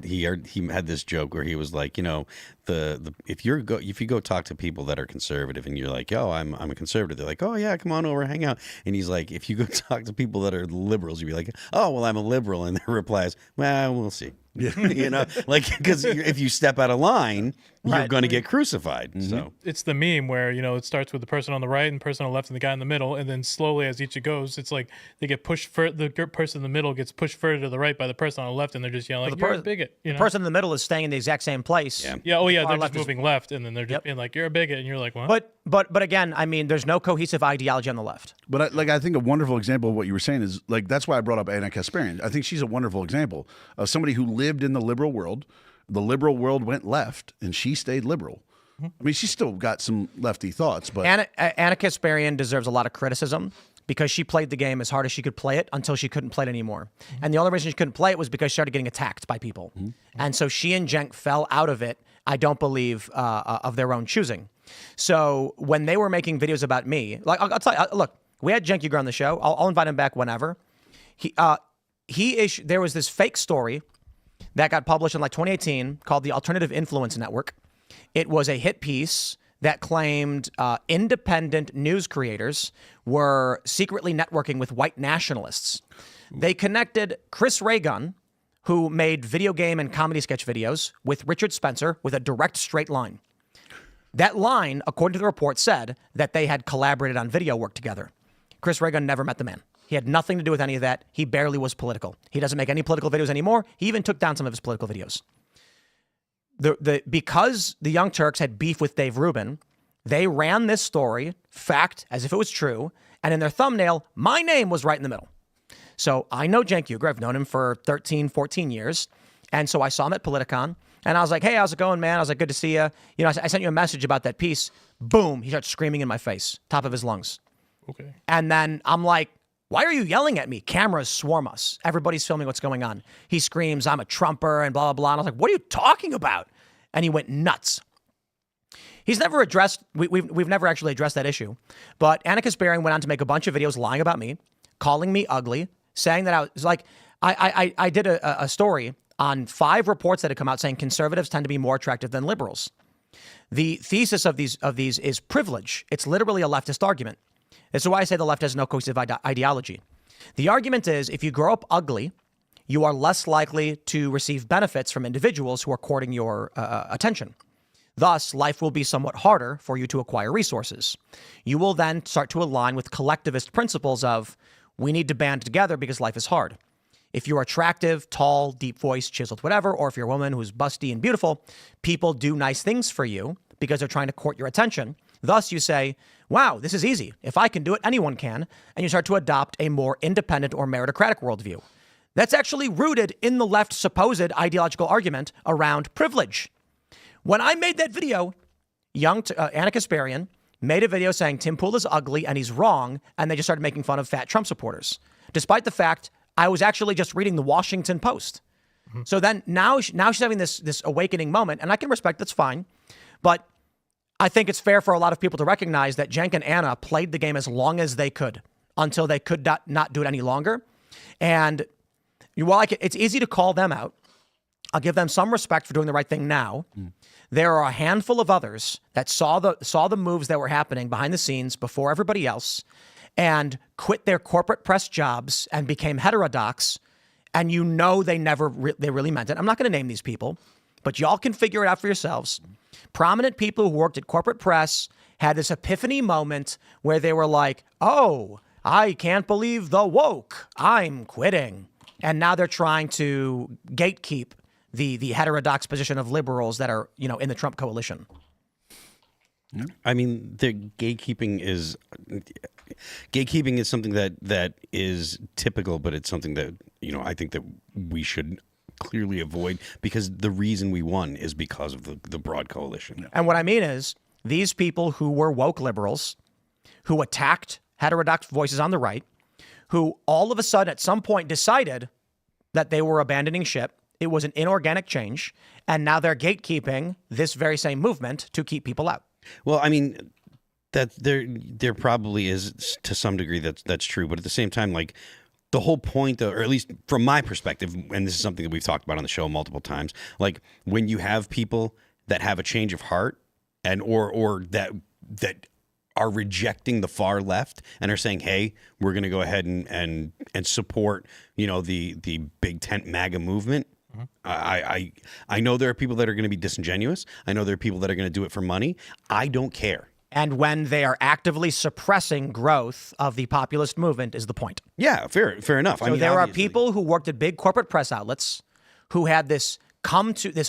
he had this joke where he was like, if you go talk to people that are conservative and you're like, yo, I'm a conservative, they're like, oh yeah, come on over, hang out. And he's like, if you go talk to people that are liberals, you'd be like, oh well, I'm a liberal, and their reply is, well, we'll see. Because if you step out of line, you're going to get crucified. Mm-hmm. So it's the meme where it starts with the person on the right and the person on the left and the guy in the middle, and then slowly as each goes, it's like they get pushed. The person in the middle gets pushed further to the right by the person on the left, and they're just yelling, "You're a bigot." The person in the middle is staying in the exact same place. Yeah. Oh yeah, they're just moving left, and then they're just being like, "You're a bigot," and you're like, "What?" But again, I mean, there's no cohesive ideology on the left. But I think a wonderful example of what you were saying is like, that's why I brought up Anna Kasparian. I think she's a wonderful example of somebody who lived in the liberal world. The liberal world went left, and she stayed liberal. I mean, she's still got some lefty thoughts, but Anna Kasparian deserves a lot of criticism because she played the game as hard as she could play it until she couldn't play it anymore. And the only reason she couldn't play it was because she started getting attacked by people. And so she and Cenk fell out of it, I don't believe, of their own choosing. So when they were making videos about me, like I'll tell you, look, we had Cenk Uygur on the show. I'll invite him back whenever. There was this fake story that got published in like 2018 called the Alternative Influence Network. It was a hit piece that claimed independent news creators were secretly networking with white nationalists. They connected Chris Ray Gun, who made video game and comedy sketch videos, with Richard Spencer with a direct straight line. That line, according to the report, said that they had collaborated on video work together. Chris Ray Gun never met the man. He had nothing to do with any of that. He barely was political. He doesn't make any political videos anymore. He even took down some of his political videos. Because the Young Turks had beef with Dave Rubin, they ran this story, fact, as if it was true, and in their thumbnail, my name was right in the middle. So I know Cenk Uygur. I've known him for 13, 14 years. And so I saw him at Politicon, and I was like, hey, how's it going, man? I was like, good to see you. I sent you a message about that piece. Boom, he starts screaming in my face, top of his lungs. Okay. And then I'm like, why are you yelling at me? Cameras swarm us. Everybody's filming what's going on. He screams, I'm a Trumper and blah, blah, blah. And I was like, what are you talking about? And he went nuts. He's never addressed, we've never actually addressed that issue. But Anna Kasparian went on to make a bunch of videos lying about me, calling me ugly, saying that I was like, I did a story on 5 reports that had come out saying conservatives tend to be more attractive than liberals. The thesis of these is privilege. It's literally a leftist argument. This is why I say the left has no cohesive ideology. The argument is if you grow up ugly, you are less likely to receive benefits from individuals who are courting your attention. Thus, life will be somewhat harder for you to acquire resources. You will then start to align with collectivist principles of we need to band together because life is hard. If you're attractive, tall, deep voice, chiseled, whatever, or if you're a woman who's busty and beautiful, people do nice things for you because they're trying to court your attention. Thus, you say, wow, this is easy. If I can do it, anyone can. And you start to adopt a more independent or meritocratic worldview. That's actually rooted in the left's supposed ideological argument around privilege. When I made that video, Anna Kasparian made a video saying Tim Pool is ugly and he's wrong, and they just started making fun of fat Trump supporters, despite the fact I was actually just reading the Washington Post. Mm-hmm. So then now she's having this awakening moment, and I can respect that's fine, but I think it's fair for a lot of people to recognize that Cenk and Anna played the game as long as they could until they could not do it any longer. And while it's easy to call them out, I'll give them some respect for doing the right thing now. There are a handful of others that saw the moves that were happening behind the scenes before everybody else and quit their corporate press jobs and became heterodox. And they really meant it. I'm not going to name these people, but y'all can figure it out for yourselves. Prominent people who worked at corporate press had this epiphany moment where they were like, oh, I can't believe the woke. I'm quitting. And now they're trying to gatekeep the heterodox position of liberals that are, in the Trump coalition. I mean, the gatekeeping is something that is typical, but it's something that, I think that we should clearly avoid, because the reason we won is because of the broad coalition. And what I mean is, these people who were woke liberals, who attacked heterodox voices on the right, who all of a sudden at some point decided that they were abandoning ship. It was an inorganic change, and now they're gatekeeping this very same movement to keep people out. Well, I mean, that there probably is to some degree that's true, but at the same time, like, the whole point, or at least from my perspective, and this is something that we've talked about on the show multiple times, like when you have people that have a change of heart and or that are rejecting the far left and are saying, hey, we're going to go ahead and support, the big tent MAGA movement. I know there are people that are going to be disingenuous. I know there are people that are going to do it for money. I don't care. And when they are actively suppressing growth of the populist movement is the point. Yeah, fair enough. So there are people who worked at big corporate press outlets who had this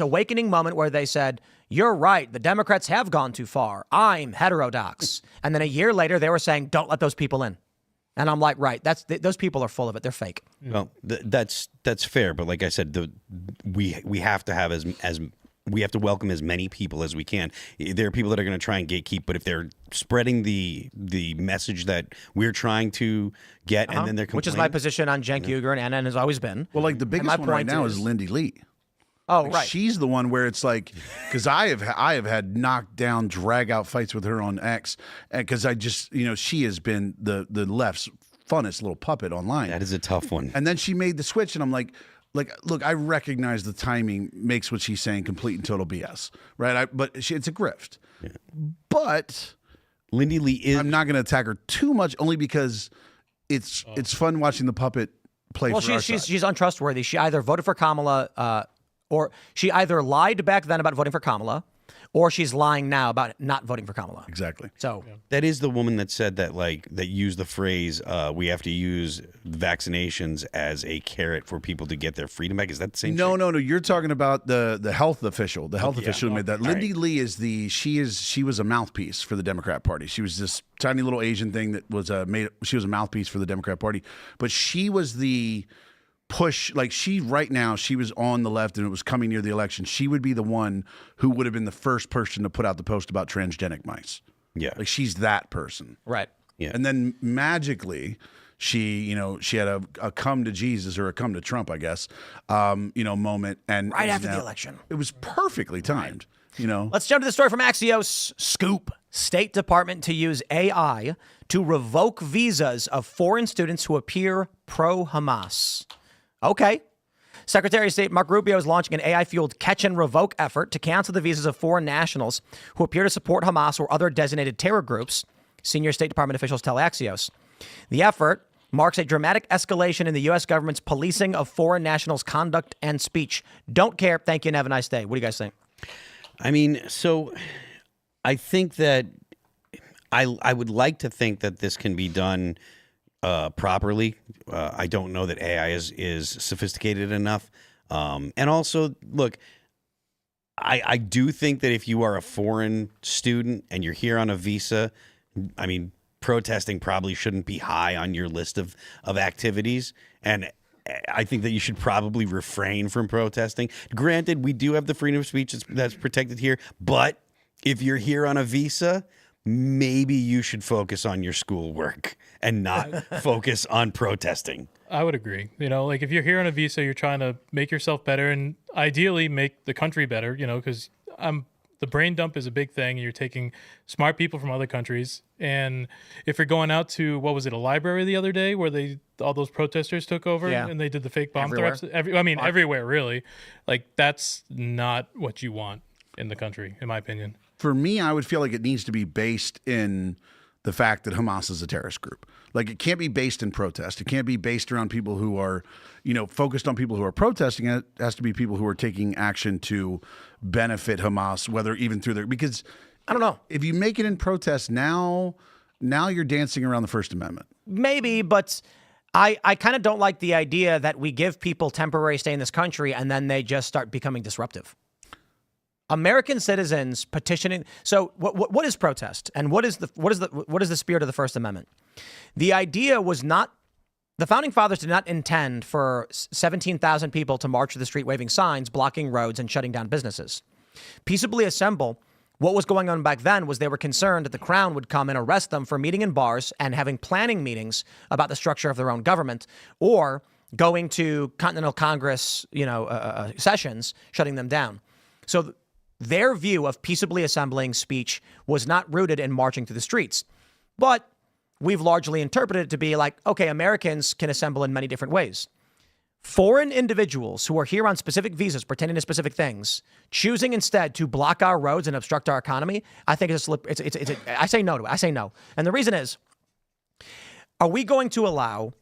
awakening moment where they said, you're right, the Democrats have gone too far. I'm heterodox. And then a year later, they were saying, don't let those people in. And I'm like, right, those people are full of it. They're fake. Well, that's fair. But like I said, we have to we have to welcome as many people as we can. There are people that are going to try and gatekeep, but if they're spreading the message that we're trying to get, and then they're complaining, which is my position on Cenk Uygur and has always been. Well, like the biggest one right now is Lindy Lee. Oh, like, right. She's the one where it's like, because I have had knockdown, drag out fights with her on X, because I just, she has been the left's funnest little puppet online. That is a tough one. And then she made the switch, and I'm like, look, I recognize the timing makes what she's saying complete and total BS, right? But it's a grift. Yeah. But Lindy Lee is. I'm not going to attack her too much, only because it's fun watching the puppet play. Well, she's untrustworthy. She either voted for Kamala, or she either lied back then about voting for Kamala, or she's lying now about not voting for Kamala. Exactly. So that is the woman that said that, that used the phrase, we have to use vaccinations as a carrot for people to get their freedom back. Is that the same? No. You're talking about the health official. The health official who made that. Lindy Lee is she was a mouthpiece for the Democrat Party. She was this tiny little Asian thing that was she was a mouthpiece for the Democrat Party, but she was the push, like right now, she was on the left and it was coming near the election. She would be the one who would have been the first person to put out the post about transgenic mice. Yeah. Like she's that person. right. Yeah. And then magically she had a come to Jesus or a come to Trump, I guess, moment. And Right after the election. It was perfectly timed, Let's jump to the story from Axios. Scoop. State Department to use AI to revoke visas of foreign students who appear pro-Hamas. Okay. Secretary of State Marco Rubio is launching an AI-fueled catch and revoke effort to cancel the visas of foreign nationals who appear to support Hamas or other designated terror groups, senior State Department officials tell Axios. The effort marks a dramatic escalation in the U.S. government's policing of foreign nationals' conduct and speech. Don't care. Thank you and have a nice day. What do you guys think? I mean, so I think that I would like to think that this can be done properly. I don't know that AI is sophisticated enough. And also, look, I do think that if you are a foreign student and you're here on a visa, I mean, protesting probably shouldn't be high on your list of activities. And I think that you should probably refrain from protesting. Granted, we do have the freedom of speech that's protected here, but if you're here on a visa, maybe you should focus on your schoolwork and not focus on protesting. I would agree. Like if you're here on a visa, you're trying to make yourself better and ideally make the country better, because the brain dump is a big thing. You're taking smart people from other countries. And if you're going out to, what was it, a library the other day where all those protesters took over and they did the fake bomb threats? Everywhere, really. Like that's not what you want in the country, in my opinion. For me, I would feel like it needs to be based in the fact that Hamas is a terrorist group. Like it can't be based in protest. It can't be based around people who are, focused on people who are protesting. It has to be people who are taking action to benefit Hamas, whether even through because I don't know. If you make it in protest now you're dancing around the First Amendment. Maybe, but I kind of don't like the idea that we give people temporary stay in this country and then they just start becoming disruptive. American citizens petitioning. So what is protest, and what is the spirit of the First Amendment? The idea was not. The founding fathers did not intend for 17,000 people to march to the street waving signs, blocking roads, and shutting down businesses. Peaceably assemble. What was going on back then was they were concerned that the Crown would come and arrest them for meeting in bars and having planning meetings about the structure of their own government, or going to Continental Congress, sessions, shutting them down. So their view of peaceably assembling speech was not rooted in marching through the streets. But we've largely interpreted it to be like, okay, Americans can assemble in many different ways. Foreign individuals who are here on specific visas pertaining to specific things, choosing instead to block our roads and obstruct our economy, I think it's a slip. I say no to it. I say no. And the reason is, are we going to allow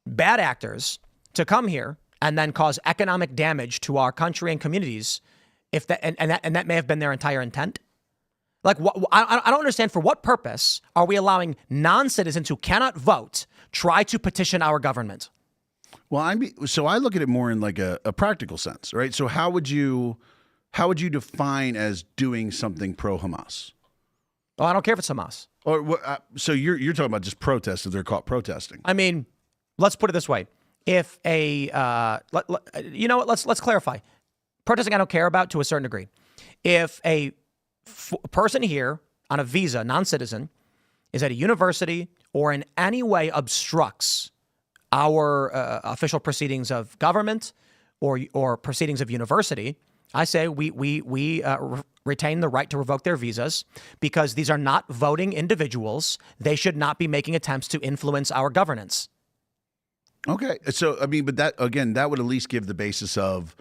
bad actors to come here and then cause economic damage to our country and communities if that, and that may have been their entire intent? Like, I don't understand, for what purpose are we allowing non-citizens who cannot vote try to petition our government? Well, so I look at it more in like a practical sense, right? So how would you define as doing something pro-Hamas? Oh, I don't care if it's Hamas. Or so you're talking about just protests if they're caught protesting. I mean, let's put it this way: if let's clarify. Protesting I don't care about to a certain degree. If a person here on a visa, non-citizen, is at a university or in any way obstructs our official proceedings of government or proceedings of university, I say we retain the right to revoke their visas, because these are not voting individuals. They should not be making attempts to influence our governance. Okay. So, I mean, but that, again, that would at least give the basis of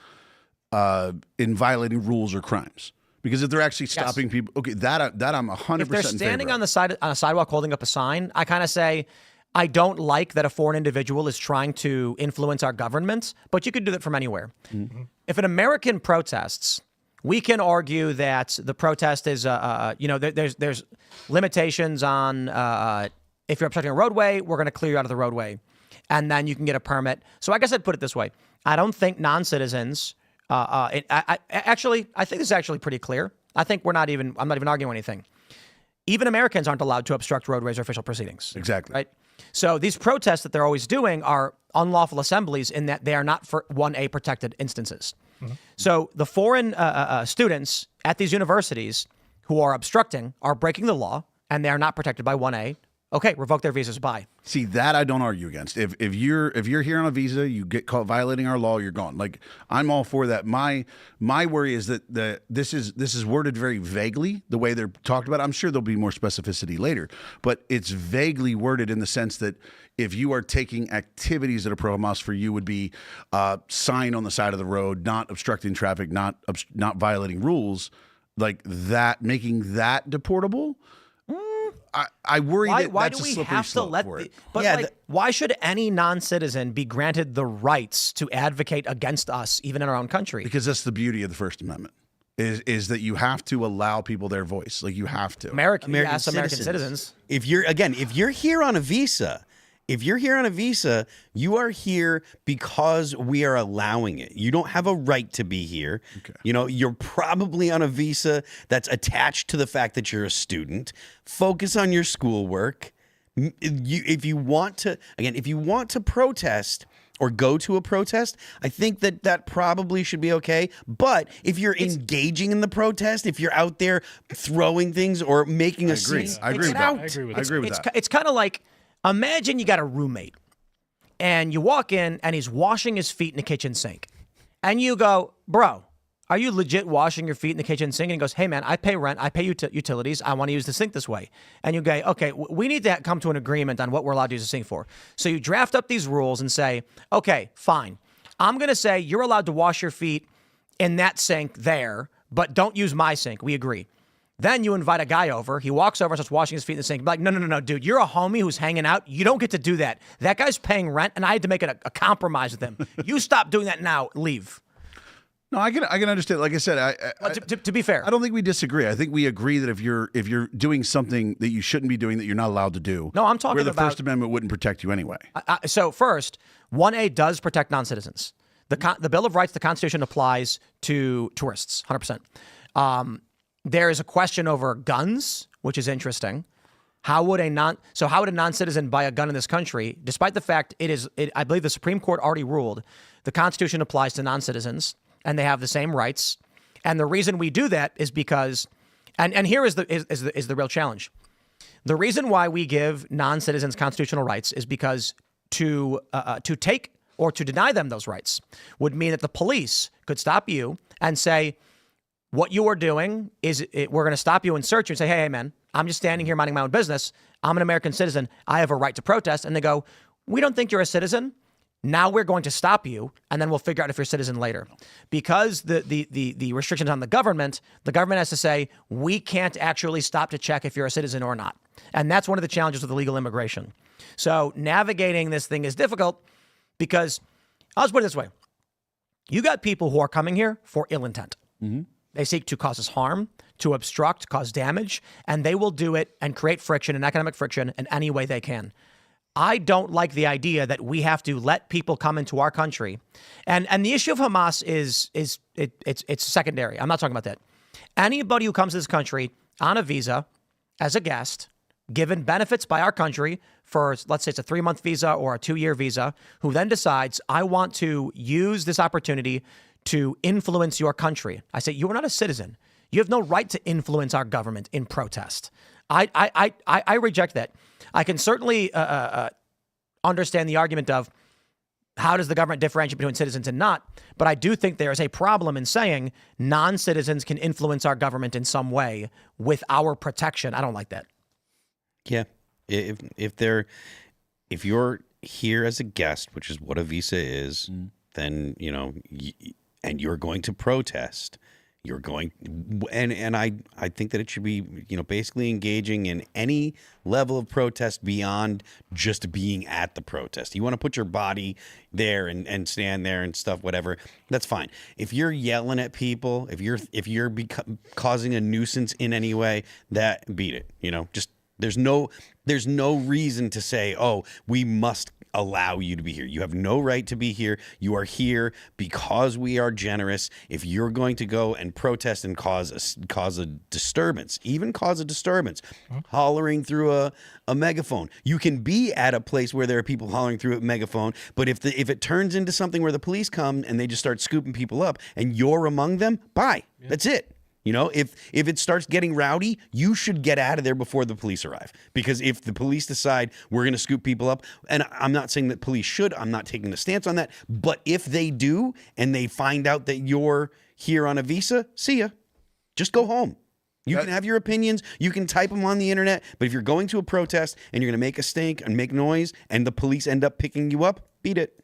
in violating rules or crimes. Because if they're actually stopping people, okay, that I'm 100% If they're standing on a sidewalk holding up a sign, I kind of say, I don't like that a foreign individual is trying to influence our government, but you could do that from anywhere. Mm-hmm. If an American protests, we can argue that the protest is, there's limitations on if you're obstructing a roadway, we're going to clear you out of the roadway, and then you can get a permit. So I guess I'd put it this way: I don't think non-citizens. I think this is actually pretty clear. I think I'm not even arguing anything. Even Americans aren't allowed to obstruct roadways or official proceedings. Exactly. Right. So these protests that they're always doing are unlawful assemblies in that they are not for 1A protected instances. Mm-hmm. So the foreign students at these universities who are obstructing are breaking the law, and they are not protected by 1A. Okay, revoke their visas. Bye. See, that I don't argue against. If you're here on a visa, you get caught violating our law, you're gone. Like, I'm all for that. My worry is that this is worded very vaguely, the way they're talked about. I'm sure there'll be more specificity later, but it's vaguely worded in the sense that if you are taking activities that are pro-Hamas, for you would be sign on the side of the road, not obstructing traffic, not violating rules, like that, making that deportable. I worry why that's do a we slippery have to slope let for it. Why should any non-citizen be granted the rights to advocate against us, even in our own country? Because that's the beauty of the First Amendment, is that you have to allow people their voice. Like, you have to. American citizens. If you're here on a visa, you are here because we are allowing it. You don't have a right to be here. Okay. You're probably on a visa that's attached to the fact that you're a student. Focus on your schoolwork. If you want to protest or go to a protest, I think that probably should be okay. But if you're engaging in the protest, if you're out there throwing things or making a scene, I agree with that. I agree with that. It's kind of like, imagine you got a roommate and you walk in and he's washing his feet in the kitchen sink. And you go, bro, are you legit washing your feet in the kitchen sink? And he goes, hey, man, I pay rent. I pay utilities. I want to use the sink this way. And you go, okay, we need to come to an agreement on what we're allowed to use the sink for. So you draft up these rules and say, okay, fine. I'm going to say you're allowed to wash your feet in that sink there, but don't use my sink. We agree. Then you invite a guy over. He walks over and starts washing his feet in the sink. Be like, no, dude, you're a homie who's hanging out. You don't get to do that. That guy's paying rent, and I had to make it a compromise with him. You stop doing that now. Leave. No, I can understand. Like I said, to be fair, I don't think we disagree. I think we agree that if you're doing something that you shouldn't be doing, that you're not allowed to do. No, I'm talking where the about First Amendment wouldn't protect you anyway. So first, 1A does protect non-citizens. The Bill of Rights, the Constitution applies to tourists, 100%. There is a question over guns, which is interesting. How would a non-citizen buy a gun in this country, despite the fact I believe the Supreme Court already ruled the Constitution applies to non-citizens and they have the same rights. And the reason we do that is because, and here is the real challenge. The reason why we give non-citizens constitutional rights is because to take or to deny them those rights would mean that the police could stop you and say, what you are doing is we're going to stop you and search you and say, hey, man, I'm just standing here minding my own business. I'm an American citizen. I have a right to protest. And they go, we don't think you're a citizen. Now we're going to stop you, and then we'll figure out if you're a citizen later. Because the restrictions on the government has to say, we can't actually stop to check if you're a citizen or not. And that's one of the challenges with illegal immigration. So navigating this thing is difficult because, I'll just put it this way. You got people who are coming here for ill intent. Mm-hmm. They seek to cause us harm, to obstruct, cause damage, and they will do it and create friction and economic friction in any way they can. I don't like the idea that we have to let people come into our country. And the issue of Hamas it's secondary. I'm not talking about that. Anybody who comes to this country on a visa as a guest, given benefits by our country for, let's say it's a 3-month visa or a 2-year visa, who then decides, I want to use this opportunity to influence your country. I say, you are not a citizen. You have no right to influence our government in protest. I reject that. I can certainly understand the argument of how does the government differentiate between citizens and not, but I do think there is a problem in saying non-citizens can influence our government in some way with our protection. I don't like that. Yeah. If you're here as a guest, which is what a visa is, then, and you're going to protest, you're going, and I think that it should be, basically engaging in any level of protest beyond just being at the protest. You want to put your body there and stand there and stuff, whatever, that's fine. If you're yelling at people, if you're causing a nuisance in any way, that beat it, just there's no reason to say, oh, we must allow you to be here. You have no right to be here. You are here because we are generous. If you're going to go and protest and cause a disturbance, hollering through a megaphone. You can be at a place where there are people hollering through a megaphone, but if it turns into something where the police come and they just start scooping people up and you're among them, bye. Yeah. That's it. If it starts getting rowdy, you should get out of there before the police arrive. Because if the police decide we're going to scoop people up, and I'm not saying that police should, I'm not taking a stance on that, but if they do and they find out that you're here on a visa, see ya. Just go home. You can have your opinions. You can type them on the internet. But if you're going to a protest and you're going to make a stink and make noise and the police end up picking you up, beat it.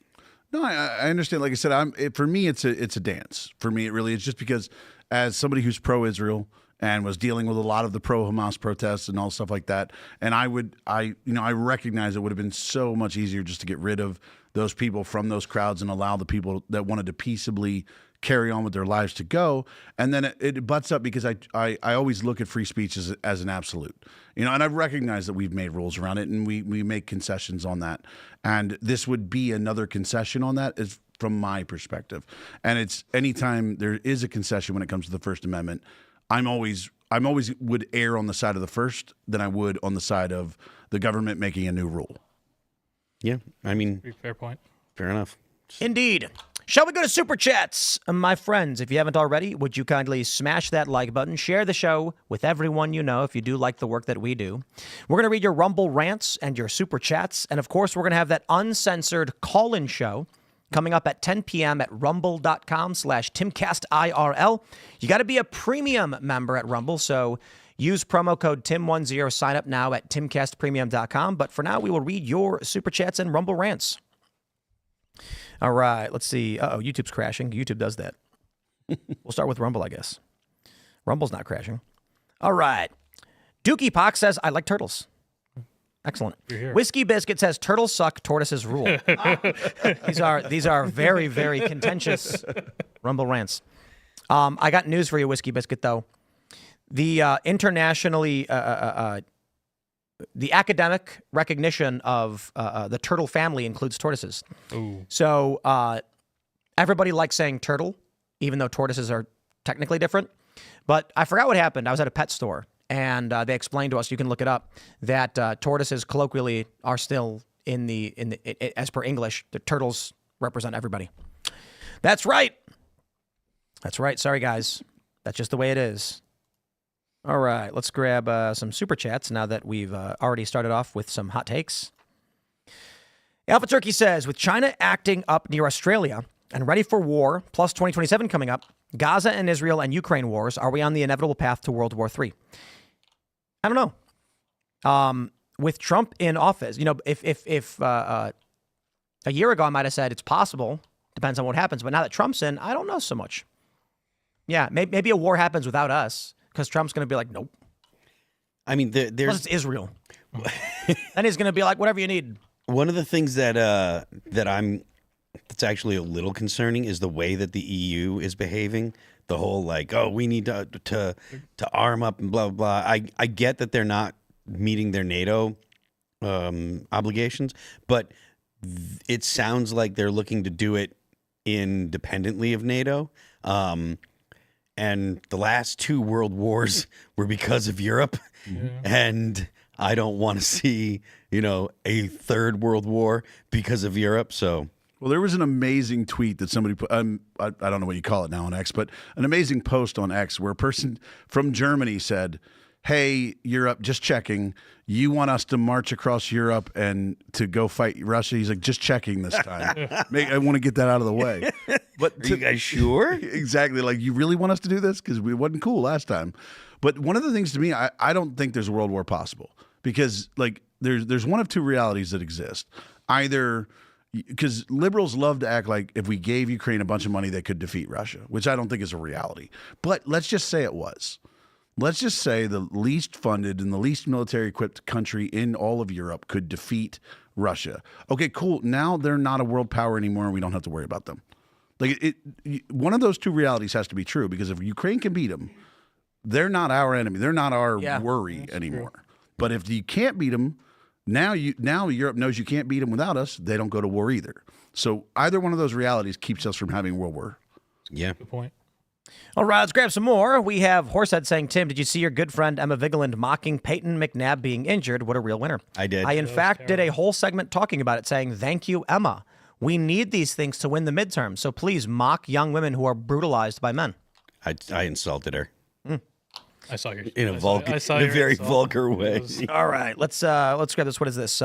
No, I understand. Like I said, for me, it's a dance. For me, it really is just because as somebody who's pro-Israel and was dealing with a lot of the pro-Hamas protests and all stuff like that, and I recognize it would have been so much easier just to get rid of those people from those crowds and allow the people that wanted to peaceably carry on with their lives to go. And then it butts up because I always look at free speech as an absolute, and I recognize that we've made rules around it and we make concessions on that. And this would be another concession on that is from my perspective. And it's anytime there is a concession when it comes to the First Amendment, I'm always would err on the side of the first than I would on the side of the government making a new rule. Yeah. I mean, fair point. Fair enough. Indeed. Shall we go to Super Chats? My friends, if you haven't already, would you kindly smash that like button, share the show with everyone you know if you do like the work that we do. We're going to read your Rumble rants and your Super Chats, and of course, we're going to have that uncensored call-in show coming up at 10 p.m. at rumble.com/Timcast IRL. You got to be a premium member at Rumble, so use promo code TIM10. Sign up now at timcastpremium.com. But for now, we will read your Super Chats and Rumble rants. All right, let's see. YouTube's crashing. YouTube does that. We'll start with Rumble, I guess. Rumble's not crashing. All right. Dookie Pock says, I like turtles. Excellent. Whiskey Biscuit says, turtles suck, tortoises rule. These are very, very contentious Rumble rants. I got news for you, Whiskey Biscuit, though. The internationally, the academic recognition of the turtle family includes tortoises. Ooh. So everybody likes saying turtle, even though tortoises are technically different. But I forgot what happened. I was at a pet store, and they explained to us, you can look it up, that tortoises colloquially are still in the as per English, the turtles represent everybody. That's right. That's right. Sorry, guys. That's just the way it is. All right, let's grab some super chats now that we've already started off with some hot takes. Alpha Turkey says, with China acting up near Australia and ready for war, plus 2027 coming up, Gaza and Israel and Ukraine wars, are we on the inevitable path to World War III? I don't know. With Trump in office, you know, if a year ago I might have said it's possible, depends on what happens, but now that Trump's in, I don't know so much. Yeah, maybe a war happens without us, because Trump's going to be like, nope. I mean, there's Plus it's Israel. And he's going to be like, whatever you need. one of the things that that's actually a little concerning is the way that the EU is behaving. The whole like, oh, we need to arm up and blah blah blah. I get that they're not meeting their NATO obligations, but it sounds like they're looking to do it independently of NATO. And the last two world wars were because of Europe. Yeah. And I don't want to see, a third world war because of Europe. So, well, there was an amazing tweet that somebody put, I don't know what you call it now on X, but an amazing post on X where a person from Germany said, hey, Europe, just checking. You want us to march across Europe and to go fight Russia? He's like, just checking this time. I want to get that out of the way. But are you guys sure? Exactly. Like, you really want us to do this? Because we wasn't cool last time. But one of the things to me, I don't think there's a world war possible because, like, there's one of two realities that exist. Either because liberals love to act like if we gave Ukraine a bunch of money, they could defeat Russia, which I don't think is a reality. But let's just say it was. Let's just say the least funded and the least military equipped country in all of Europe could defeat Russia. Okay, cool. Now they're not a world power anymore and we don't have to worry about them. Like one of those two realities has to be true, because if Ukraine can beat them, they're not our enemy. They're not our worry anymore. True. But if you can't beat them, now Europe knows you can't beat them without us. They don't go to war either. So either one of those realities keeps us from having world war. Yeah. Good point. All right, let's grab some more. We have Horsehead saying, Tim, did you see your good friend Emma Vigeland mocking Peyton McNabb being injured? What a real winner. I did. I, in fact, did a whole segment talking about it, saying, thank you, Emma. We need these things to win the midterm, so please mock young women who are brutalized by men. I insulted her. I saw your in a very vulgar way. All right, let's grab this. What is this?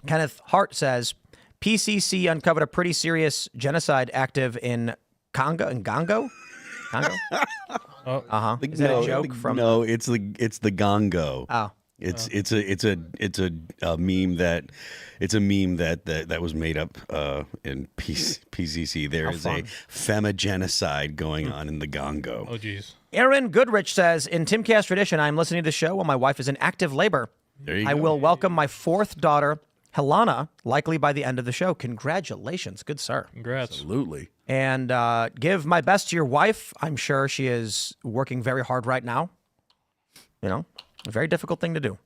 Kenneth Hart says, PCC uncovered a pretty serious genocide active in Congo. Congo? Is that a joke from? No, it's the Gongo. Oh. It's a meme that was made up in PCC. There is a femigenocide going on in the Gongo. Oh, geez. Aaron Goodrich says, in Timcast tradition, I'm listening to the show while my wife is in active labor. There you I go. will welcome my fourth daughter, Helena, likely by the end of the show. Congratulations. Good sir. Congrats. Absolutely. And give my best to your wife. I'm sure she is working very hard right now. A very difficult thing to do.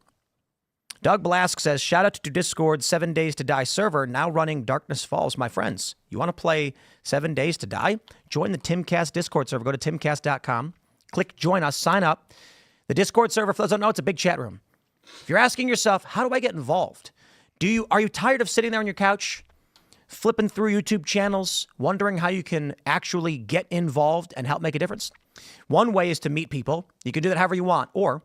Doug Blask says, shout out to Discord's 7 Days to Die server, now running Darkness Falls. My friends, you want to play 7 Days to Die? Join the Timcast Discord server. Go to timcast.com. Click join us. Sign up. The Discord server, for those who don't know, it's a big chat room. If you're asking yourself, how do I get involved? Are you tired of sitting there on your couch, flipping through YouTube channels, wondering how you can actually get involved and help make a difference? One way is to meet people. You can do that however you want, or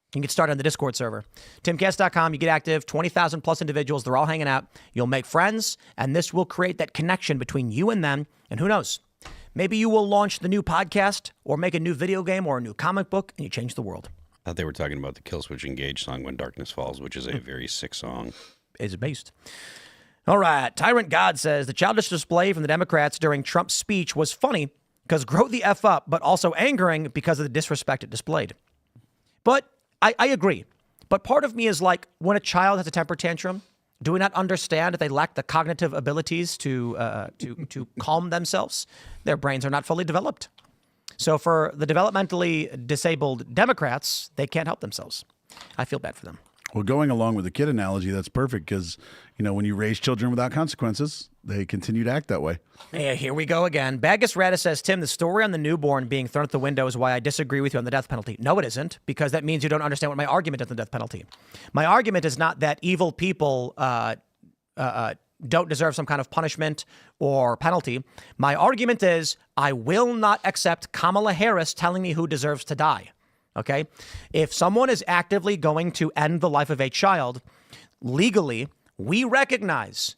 you can get started on the Discord server. Timcast.com, you get active, 20,000 plus individuals. They're all hanging out. You'll make friends, and this will create that connection between you and them. And who knows? Maybe you will launch the new podcast or make a new video game or a new comic book, and you change the world. I thought they were talking about the Killswitch Engage song, When Darkness Falls, which is a very sick song. Is it based? All right. Tyrant God says, the childish display from the Democrats during Trump's speech was funny because grow the F up, but also angering because of the disrespect it displayed. But I agree. But part of me is like, when a child has a temper tantrum Do we not understand that they lack the cognitive abilities to calm themselves? Their brains are not fully developed. So for the developmentally disabled Democrats, they can't help themselves. I feel bad for them. Well, going along with the kid analogy, that's perfect because, when you raise children without consequences, they continue to act that way. Hey, here we go again. Bagus Rada says, Tim, the story on the newborn being thrown at the window is why I disagree with you on the death penalty. No, it isn't, because that means you don't understand what my argument is on the death penalty. My argument is not that evil people don't deserve some kind of punishment or penalty. My argument is I will not accept Kamala Harris telling me who deserves to die. Okay? If someone is actively going to end the life of a child, legally, we recognize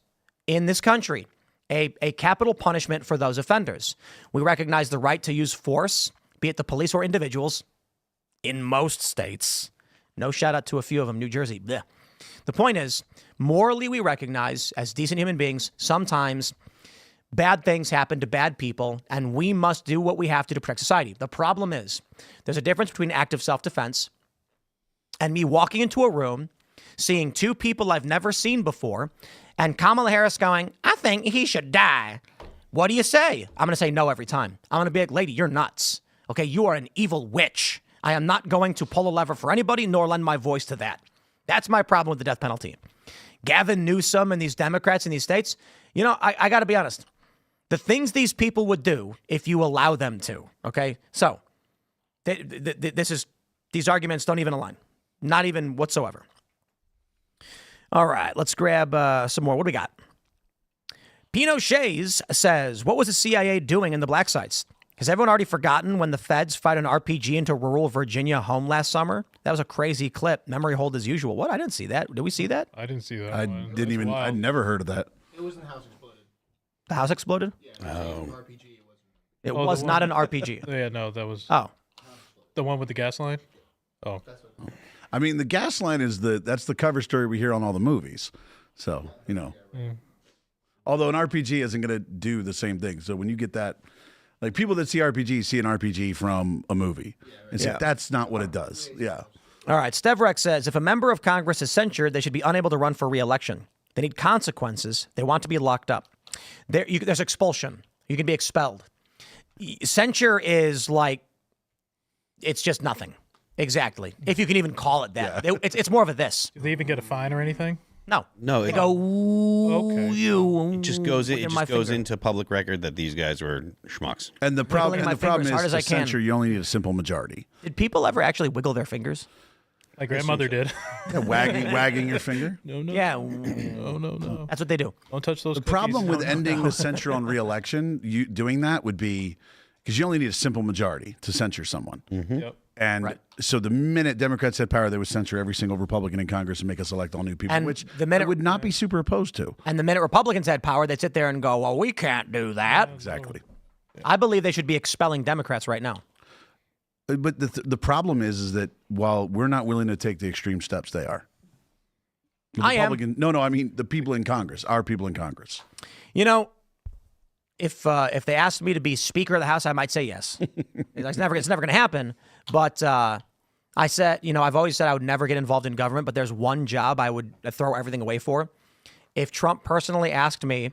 in this country a capital punishment for those offenders. We recognize the right to use force, be it the police or individuals, in most states. No shout out to a few of them, New Jersey. Blech. The point is, morally, we recognize as decent human beings, sometimes bad things happen to bad people, and we must do what we have to protect society. The problem is there's a difference between active self-defense and me walking into a room, seeing two people I've never seen before, and Kamala Harris going, I think he should die. What do you say? I'm going to say no every time. I'm going to be like, lady, you're nuts. Okay, you are an evil witch. I am not going to pull a lever for anybody nor lend my voice to that. That's my problem with the death penalty. Gavin Newsom and these Democrats in these states, I got to be honest. The things these people would do if you allow them to, okay? So, these arguments don't even align. Not even whatsoever. All right, let's grab some more. What do we got? Pinochet says, what was the CIA doing in the black sites? Has everyone already forgotten when the feds fired an RPG into rural Virginia home last summer? That was a crazy clip. Memory hold as usual. What? I didn't see that. Did we see that? I didn't see that. I'd never heard of that. It was in the house exploded. The house exploded? Yeah, it was an RPG. It was not an RPG. Yeah, no, that was Oh. the one with the gas line. Oh, I mean, the gas line is that's the cover story we hear on all the movies. So, although an RPG isn't going to do the same thing. So when you get that, like people that see RPG see an RPG from a movie. And so that's not what it does. Yeah. All right. Stevrek says, if a member of Congress is censured, they should be unable to run for re-election. They need consequences. They want to be locked up. There's expulsion. You can be expelled. Censure is like, it's just nothing. Exactly. If you can even call it that. Yeah. It's more of a this. Do they even get a fine or anything? No. They go, okay. It just goes into public record that these guys were schmucks. And the problem is to censure, you only need a simple majority. Did people ever actually wiggle their fingers? My grandmother did. Yeah, wagging your finger? No. Yeah. No. That's what they do. Don't touch those The cookies. problem with ending the censure on re-election, you doing that would be because you only need a simple majority to censure someone. Mm-hmm. Yep. And so the minute Democrats had power, they would censor every single Republican in Congress and make us elect all new people, which I would not be super opposed to. And the minute Republicans had power, they'd sit there and go, well, we can't do that. Exactly. I believe they should be expelling Democrats right now. But the problem is that while we're not willing to take the extreme steps, they are. I am. No, I mean the people in Congress, our people in Congress. If they asked me to be Speaker of the House, I might say yes. It's never going to happen. But I said, I've always said I would never get involved in government, but there's one job I would throw everything away for. If Trump personally asked me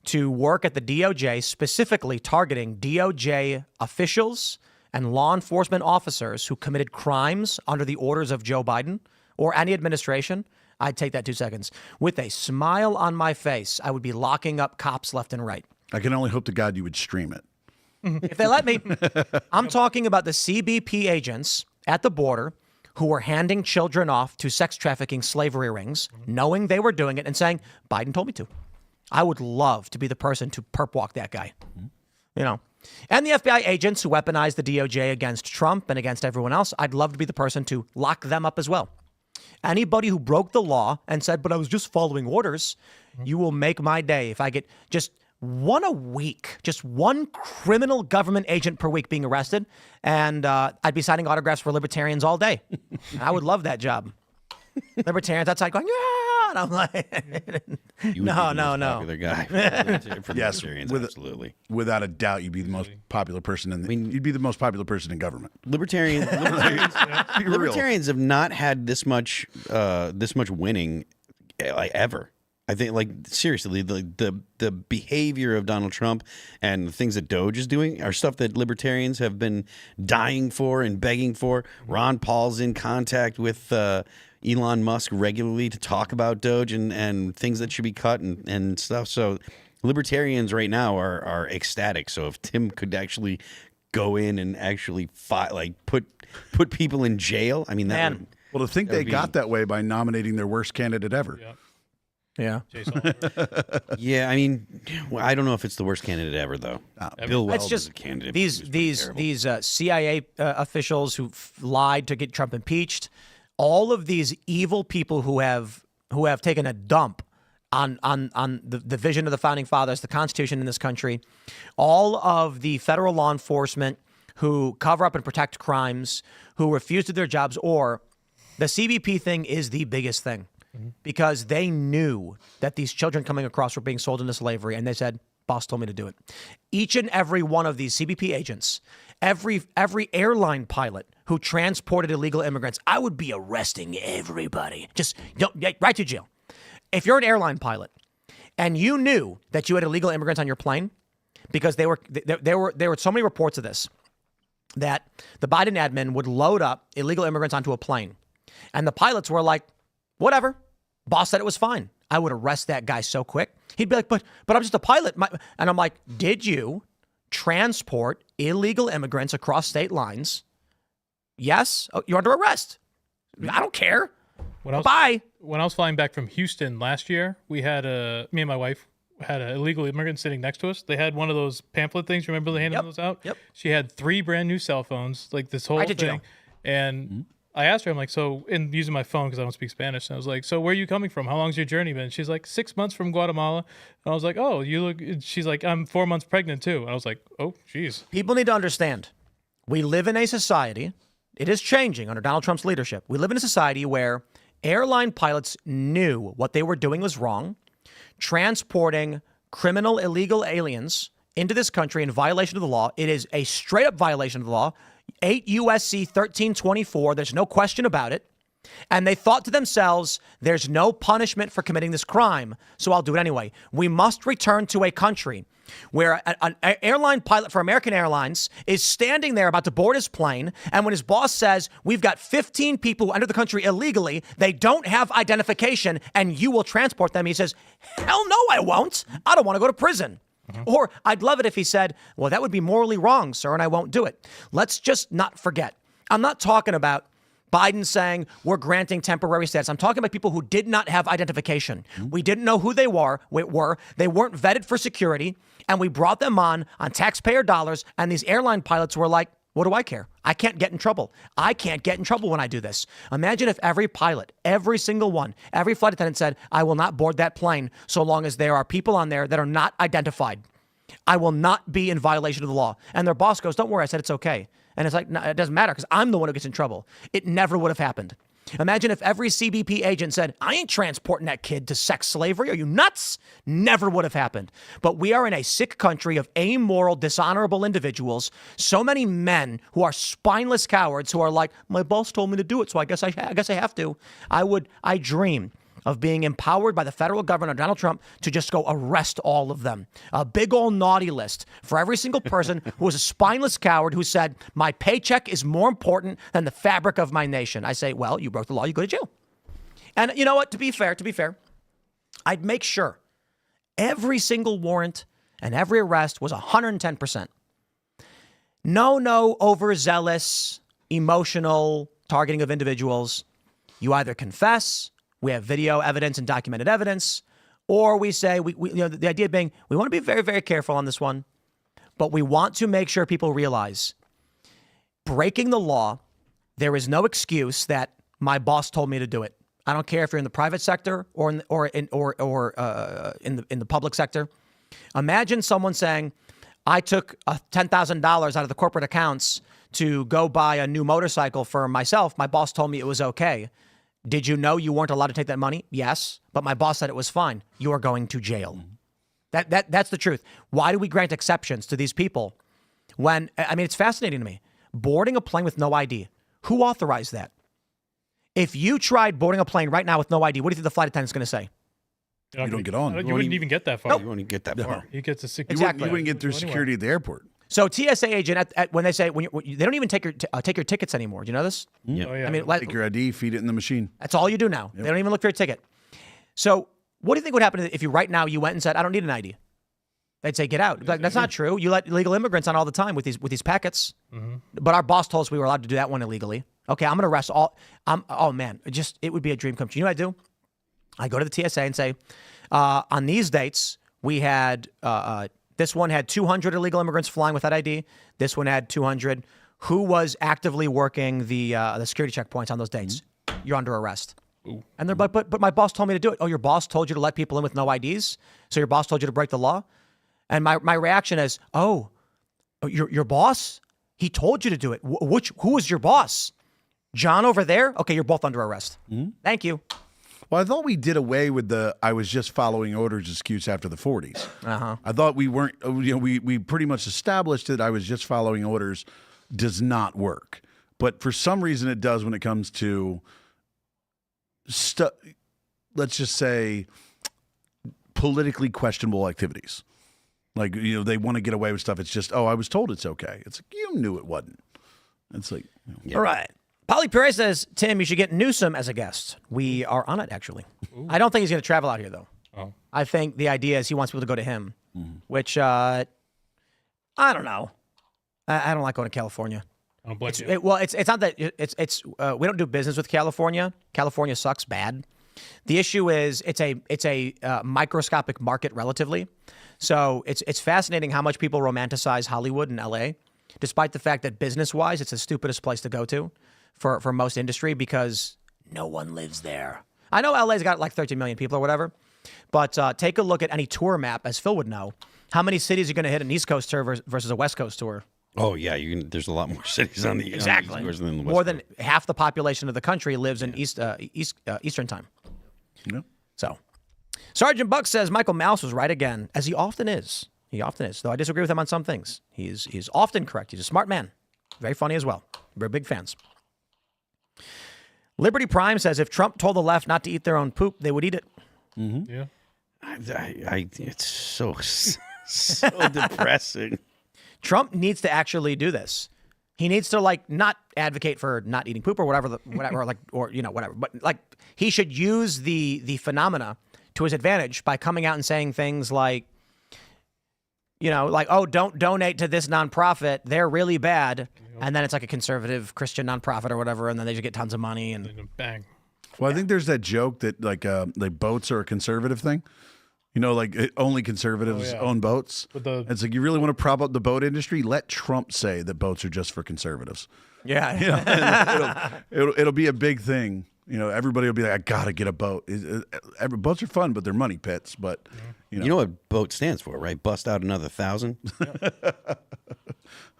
to work at the DOJ, specifically targeting DOJ officials and law enforcement officers who committed crimes under the orders of Joe Biden or any administration, I'd take that 2 seconds. With a smile on my face, I would be locking up cops left and right. I can only hope to God you would stream it. If they let me. I'm talking about the CBP agents at the border who were handing children off to sex trafficking slavery rings, knowing they were doing it and saying, Biden told me to. I would love to be the person to perp walk that guy. And the FBI agents who weaponized the DOJ against Trump and against everyone else, I'd love to be the person to lock them up as well. Anybody who broke the law and said, but I was just following orders, you will make my day if I get just one a week, just one criminal government agent per week being arrested, and I'd be signing autographs for libertarians all day. I would love that job. Libertarians outside going, yeah, and I'm like, no. Popular guy. For Yes, absolutely. Without a doubt, you'd be the most popular person you'd be the most popular person in government. Libertarians have not had this much winning like ever. I think, like, seriously, the behavior of Donald Trump and the things that Doge is doing are stuff that libertarians have been dying for and begging for. Ron Paul's in contact with Elon Musk regularly to talk about Doge and things that should be cut and stuff. So libertarians right now are ecstatic. So if Tim could actually go in and actually put people in jail, I mean, that would, well, to think they got that way by nominating their worst candidate ever. Yeah. yeah, I mean, I don't know if it's the worst candidate ever, though. Bill Weld is a candidate. These CIA officials who lied to get Trump impeached, all of these evil people who have taken a dump on the vision of the founding fathers, the Constitution in this country, all of the federal law enforcement who cover up and protect crimes, who refuse to do their jobs, or the CBP thing is the biggest thing. Because they knew that these children coming across were being sold into slavery, and they said, boss told me to do it. Each and every one of these CBP agents, every airline pilot who transported illegal immigrants, I would be arresting everybody. Just right to jail. If you're an airline pilot and you knew that you had illegal immigrants on your plane, because there were so many reports of this, that the Biden admin would load up illegal immigrants onto a plane, and the pilots were like, whatever. Boss said it was fine. I would arrest that guy so quick. He'd be like, but I'm just a pilot. And I'm like, did you transport illegal immigrants across state lines? Yes. Oh, you're under arrest. I don't care. Bye. When I was flying back from Houston last year, me and my wife had an illegal immigrant sitting next to us. They had one of those pamphlet things. Remember they handed those out? Yep. She had 3 brand new cell phones, like this whole thing. And I asked her, I'm like, so, and using my phone because I don't speak Spanish. And I was like, so where are you coming from? How long's your journey been? She's like, 6 months from Guatemala. And I was like, oh, you look, she's like, I'm 4 months pregnant too. And I was like, oh, geez. People need to understand, we live in a society, it is changing under Donald Trump's leadership. We live in a society where airline pilots knew what they were doing was wrong, transporting criminal illegal aliens into this country in violation of the law. It is a straight up violation of the law. 8 U.S.C. 1324. There's no question about it. And they thought to themselves, there's no punishment for committing this crime, so I'll do it anyway. We must return to a country where an airline pilot for American Airlines is standing there about to board his plane, and when his boss says, we've got 15 people who enter the country illegally, they don't have identification, and you will transport them, he says, hell no, I won't. I don't want to go to prison. Or I'd love it if he said, well, that would be morally wrong, sir, and I won't do it. Let's just not forget. I'm not talking about Biden saying we're granting temporary status. I'm talking about people who did not have identification. We didn't know who they were. They weren't vetted for security, and we brought them on taxpayer dollars, and these airline pilots were like, what do I care? I can't get in trouble. I can't get in trouble when I do this. Imagine if every pilot, every single one, every flight attendant said, I will not board that plane so long as there are people on there that are not identified. I will not be in violation of the law. And their boss goes, don't worry, I said it's okay. And it's like, no, it doesn't matter because I'm the one who gets in trouble. It never would have happened. Imagine if every CBP agent said, I ain't transporting that kid to sex slavery. Are you nuts? Never would have happened. But we are in a sick country of amoral, dishonorable individuals. So many men who are spineless cowards who are like, my boss told me to do it, so I guess I have to. I dream of being empowered by the federal government, Donald Trump, to just go arrest all of them. A big old naughty list for every single person who was a spineless coward who said, my paycheck is more important than the fabric of my nation. I say, well, you broke the law, you go to jail. And you know what? To be fair, I'd make sure every single warrant and every arrest was 110%. No overzealous, emotional targeting of individuals. You either confess, we have video evidence and documented evidence, or we say, the idea being, we want to be very, very careful on this one, but we want to make sure people realize breaking the law, there is no excuse that my boss told me to do it. I don't care if you're in the private sector or in the public sector. Imagine someone saying, I took $10,000 out of the corporate accounts to go buy a new motorcycle for myself. My boss told me it was okay. Did you know you weren't allowed to take that money? Yes, but my boss said it was fine. You are going to jail. That's the truth. Why do we grant exceptions to these people when, I mean, it's fascinating to me. Boarding a plane with no ID. Who authorized that? If you tried boarding a plane right now with no ID, what do you think the flight attendant's going to say? You don't get on. You wouldn't even get that far. You won't even get that far. You get to six. You wouldn't get through security at the airport. So TSA agent, when they say they don't even take your tickets anymore. Do you know this? Yep. Oh, yeah. I mean, Take your ID, feed it in the machine. that's all you do now. They don't even look for your ticket. So what do you think would happen if you right now you went and said, "I don't need an ID"? They'd say, "Get out." Like, that's not true. You let illegal immigrants on all the time with these packets. But our boss told us we were allowed to do that one illegally. Okay, I'm gonna arrest all. Oh man, it would be a dream come true. You know what I do? I go to the TSA and say, on these dates, we had this one had 200 illegal immigrants flying without ID. This one had 200. Who was actively working the security checkpoints on those dates? You're under arrest. Ooh. And they're like, but my boss told me to do it. Oh, your boss told you to let people in with no IDs? So your boss told you to break the law? And my reaction is, your boss? He told you to do it. Who was your boss? John over there? Okay, you're both under arrest. Thank you. Well, I thought we did away with the "I was just following orders" excuse after the 40s. I thought we weren't. We pretty much established that "I was just following orders" does not work, but for some reason it does when it comes to let's just say politically questionable activities. Like, they want to get away with stuff. It's just, I was told it's okay. It's like, you knew it wasn't. It's like, All right. Polly Perez says, Tim, you should get Newsom as a guest. We are on it, actually. Ooh. I don't think he's going to travel out here, though. Oh. I think the idea is he wants people to go to him, which, I don't know. I don't like going to California. I don't blame you. It's not that it's we don't do business with California. California sucks bad. The issue is it's a microscopic market relatively. So it's fascinating how much people romanticize Hollywood and LA, despite the fact that business-wise, it's the stupidest place to go to for most industry because no one lives there. I know LA's got like 13 million people or whatever, but take a look at any tour map, as Phil would know. How many cities are going to hit an East Coast tour versus a West Coast tour? Oh yeah, there's a lot more cities on the East Coast than the West More Coast. than half the population of the country lives in Eastern time. Yeah. So, Sergeant Buck says Michael Mouse was right again, as he often is. He often is, though I disagree with him on some things. He's often correct. He's a smart man. Very funny as well. We're big fans. Liberty Prime says if Trump told the left not to eat their own poop, they would eat it. Mm-hmm. Yeah. It's so depressing. Trump needs to actually do this. He needs to not advocate for not eating poop or whatever, whatever. But he should use the phenomena to his advantage by coming out and saying things like, don't donate to this nonprofit. They're really bad. And then it's like a conservative Christian nonprofit or whatever. And then they just get tons of money and bang. Well, I think there's that joke that boats are a conservative thing. Only conservatives own boats. It's like, you really want to prop up the boat industry? Let Trump say that boats are just for conservatives. Yeah. It'll be a big thing. Everybody will be like, I got to get a boat. Boats are fun, but they're money pits. But, You know what boat stands for, right? Bust out another 1,000.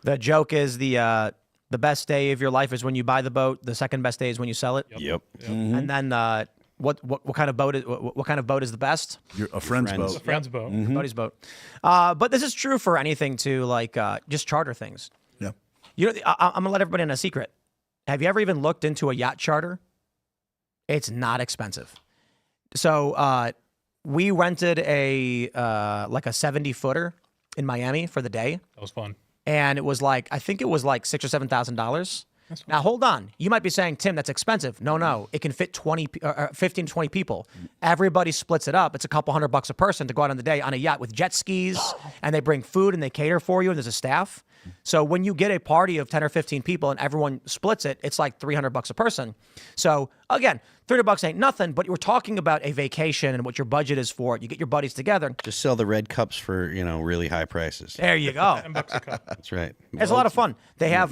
The joke is the best day of your life is when you buy the boat. The second best day is when you sell it. Yep. Mm-hmm. And then what kind of boat is the best? A friend's boat. A friend's boat. Mm-hmm. Buddy's boat. But this is true for anything too, just charter things. Yeah. I'm gonna let everybody in a secret. Have you ever even looked into a yacht charter? It's not expensive. So we rented a 70-footer in Miami for the day. That was fun. And it was I think it was $6,000 or $7,000. Now, hold on. You might be saying, Tim, that's expensive. No. It can fit 15 to 20 people. Everybody splits it up. It's a couple $100 a person to go out on the day on a yacht with jet skis, and they bring food and they cater for you, and there's a staff. So when you get a party of 10 or 15 people and everyone splits it, it's like $300 a person. So again, $300 ain't nothing, but we're talking about a vacation and what your budget is for it. You get your buddies together. Just sell the red cups for, really high prices. There you go. $10 a cup. That's right. It's a lot of fun. They have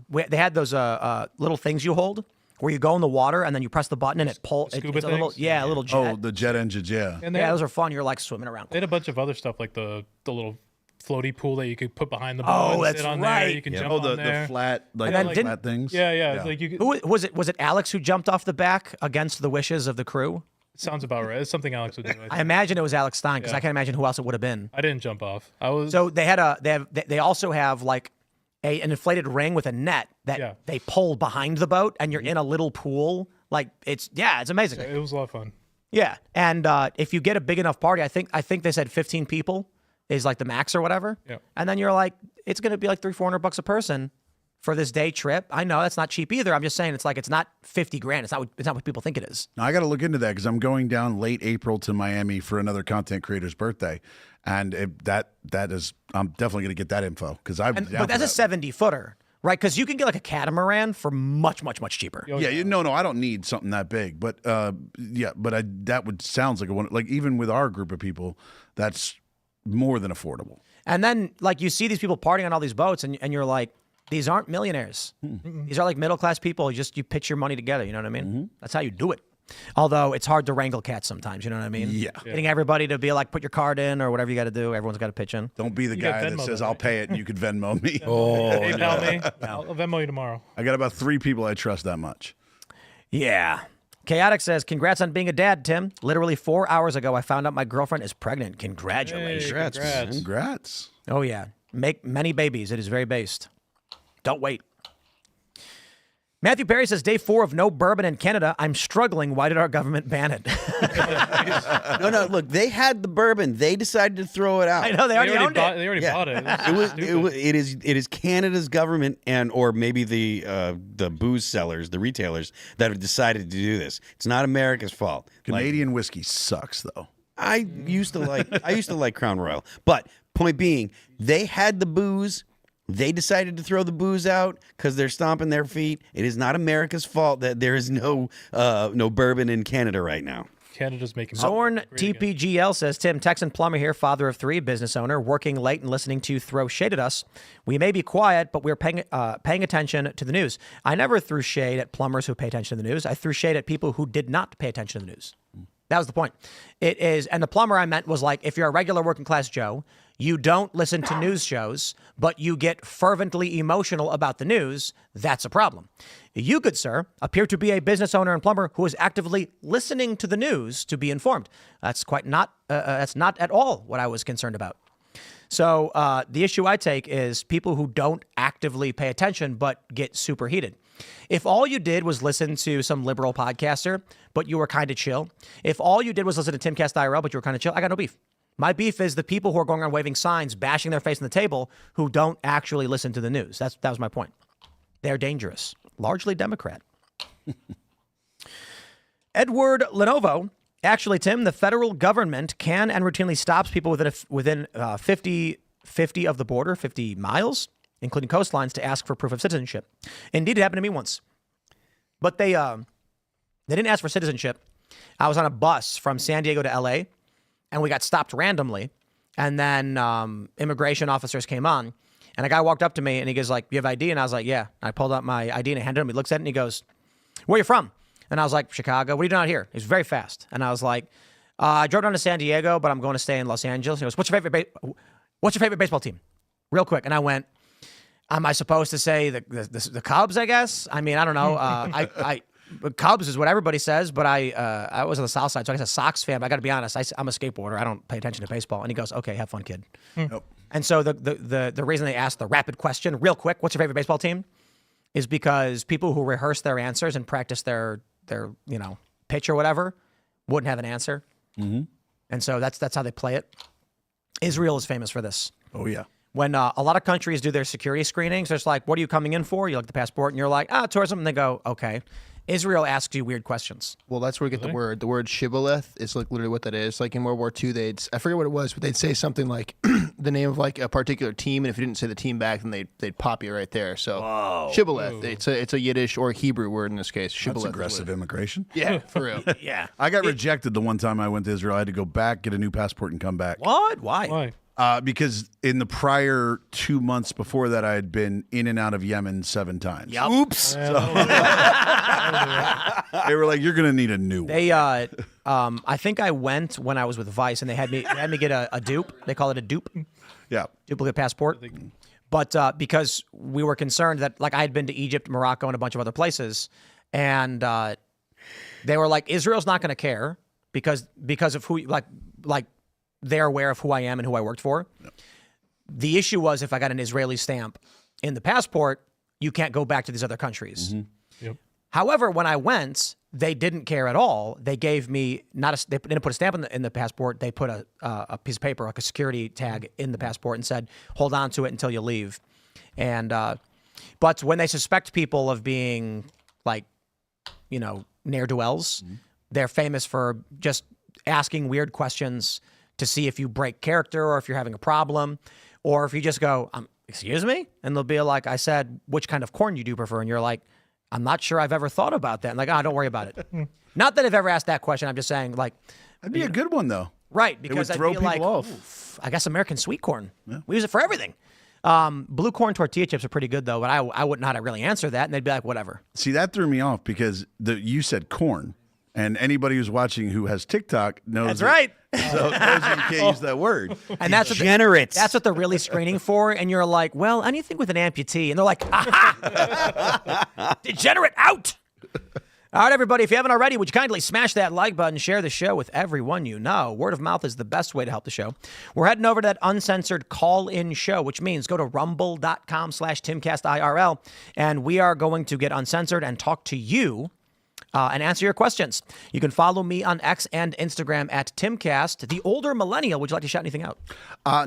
they had those little things you hold where you go in the water and then you press the button and it pulls. It's a little jet. Oh, the jet engines, yeah. And those are fun. You're swimming around. They had a bunch of other stuff like the little floaty pool that you could put behind the boat. Oh, that's sit on right. There. You can jump on there. The flat, flat things. Yeah. Like you could, Who was it? Was it Alex who jumped off the back against the wishes of the crew? sounds about right. It's something Alex would do. I imagine it was Alex Stein because I can't imagine who else it would have been. I didn't jump off. I was. So they also have like an inflated ring with a net that they pull behind the boat, and you're in a little pool. Like it's amazing. It was a lot of fun. Yeah, and if you get a big enough party, I think they said 15 people is like the max or whatever. Yep. And then you're like, it's going to be like $300-400 a person for this day trip. I know that's not cheap either. I'm just saying it's like it's not 50 grand. It's not what people think it is. Now, I got to look into that because I'm going down late April to Miami for another content creator's birthday, and I'm definitely going to get that info because But that's a 70-footer, right? Because you can get like a catamaran for much cheaper. Yeah, no, I don't need something that big, but that would sounds like a one. Like even with our group of people, that's more than affordable. And then like you see these people partying on all these boats, and you're like, these aren't millionaires. These are like middle-class people. You pitch your money together. You know what I mean? That's how you do it. Although it's hard to wrangle cats sometimes. You know what I mean? Yeah. Getting everybody to be like, put your card in or whatever you got to do. Everyone's got to pitch in. Don't be the guy that says, I'll pay it and you could Venmo me. PayPal me. I'll Venmo you tomorrow. I got about 3 people I trust that much. Yeah. Chaotic says, congrats on being a dad, Tim. Literally 4 hours ago, I found out my girlfriend is pregnant. Congratulations. Hey, Congrats. Oh, yeah. Make many babies. It is very based. Don't wait. Matthew Perry says, day 4 of no bourbon in Canada. I'm struggling. Why did our government ban it? No, look, they had the bourbon. They decided to throw it out. I know, they already owned it. They already bought it. It is Canada's government or maybe the booze sellers, the retailers that have decided to do this. It's not America's fault. Canadian whiskey sucks, though. I used to like Crown Royal, but point being, they had the booze. They decided to throw the booze out because they're stomping their feet. It is not America's fault that there is no bourbon in Canada right now. Canada's making Zorn TPGL says, Tim, Texan plumber here, father of 3, business owner, working late and listening to you throw shade at us. We may be quiet, but we're paying attention to the news. I never threw shade at plumbers who pay attention to the news. I threw shade at people who did not pay attention to the news. That was the point. It is, and the plumber I meant was like, if you're a regular working class Joe, you don't listen to news shows, but you get fervently emotional about the news, that's a problem. You, good sir, appear to be a business owner and plumber who is actively listening to the news to be informed. That's not at all what I was concerned about. So the issue I take is people who don't actively pay attention but get super heated. If all you did was listen to some liberal podcaster, but you were kind of chill, if all you did was listen to Timcast IRL, but you were kind of chill, I got no beef. My beef is the people who are going around waving signs, bashing their face on the table, who don't actually listen to the news. That was my point. They're dangerous. Largely Democrat. Edward Lenovo. Actually, Tim, the federal government can and routinely stops people within 50 of the border, 50 miles, including coastlines, to ask for proof of citizenship. Indeed, it happened to me once. But they didn't ask for citizenship. I was on a bus from San Diego to L.A., and we got stopped randomly. And then immigration officers came on. And a guy walked up to me, and he goes like, you have ID? And I was like, yeah. And I pulled out my ID, and I handed him. He looks at it, and he goes, where are you from? And I was like, Chicago. What are you doing out here? He was very fast. And I was like, I drove down to San Diego, but I'm going to stay in Los Angeles. He goes, what's your favorite baseball team? Real quick. And I went, am I supposed to say the Cubs, I guess? I mean, I don't know. Cubs is what everybody says, but I was on the South Side, so I guess a Sox fan. But I got to be honest, I'm a skateboarder. I don't pay attention to baseball. And he goes, okay, have fun, kid. Nope. And so the reason they asked the rapid question, real quick, what's your favorite baseball team, is because people who rehearse their answers and practice their pitch or whatever wouldn't have an answer. Mm-hmm. And so that's how they play it. Israel is famous for this. Oh, yeah. When a lot of countries do their security screenings, it's like, what are you coming in for? You look at the passport and you're like, tourism. And they go, okay. Israel asks you weird questions. Well, that's where we get the word. The word shibboleth is like literally what that is. Like in World War II, I forget what it was, but they'd say something like the name of like a particular team, and if you didn't say the team back, then they'd pop you right there. So shibboleth, it's a Yiddish or Hebrew word in this case. Shibboleth. That's aggressive immigration. Yeah, for real. Yeah. I got rejected the one time I went to Israel. I had to go back, get a new passport, and come back. What? Why? Because in the prior 2 months before that, I had been in and out of Yemen 7 times. Yep. Oops. They were like, "You're going to need a new one." They, I think I went when I was with Vice, and they had me get a dupe. They call it a dupe. Yeah. Duplicate passport. But because we were concerned that, like, I had been to Egypt, Morocco, and a bunch of other places, and they were like, Israel's not going to care because of who, like they're aware of who I am and who I worked for. Yep. The issue was if I got an Israeli stamp in the passport, you can't go back to these other countries. Mm-hmm. Yep. However, when I went, they didn't care at all. They gave me they didn't put a stamp in the passport. They put a piece of paper, like a security tag, in the passport and said, "Hold on to it until you leave." And but when they suspect people of being like, ne'er-do-wells, they're famous for just asking weird questions to see if you break character or if you're having a problem, or if you just go, "Excuse me," and they'll be like, "I said, which kind of corn you do prefer?" And you're like, "I'm not sure I've ever thought about that." And like, don't worry about it. Not that I've ever asked that question. I'm just saying, like, That'd be a good one though. right? Because would I'd throw be people like, off. "Oof, I guess American sweet corn. We use it for everything." Blue corn tortilla chips are pretty good though, but I wouldn't know how to really answer that, and they'd be like, "Whatever." See, that threw me off because you said corn, and anybody who's watching who has TikTok knows That's right. So knows that you can't use that word. And that's Degenerates. that's what they're really screening for. And you're like, "Well, anything with an amputee," and they're like, "Aha! Degenerate out." All right, everybody, if you haven't already, would you kindly smash that like button, share the show with everyone you know. Word of mouth is the best way to help the show. We're heading over to that uncensored call-in show, which means go to rumble.com/Timcast IRL, and we are going to get uncensored and talk to you and answer your questions. You can follow me on X and Instagram at Timcast. The Older Millennial, would you like to shout anything out?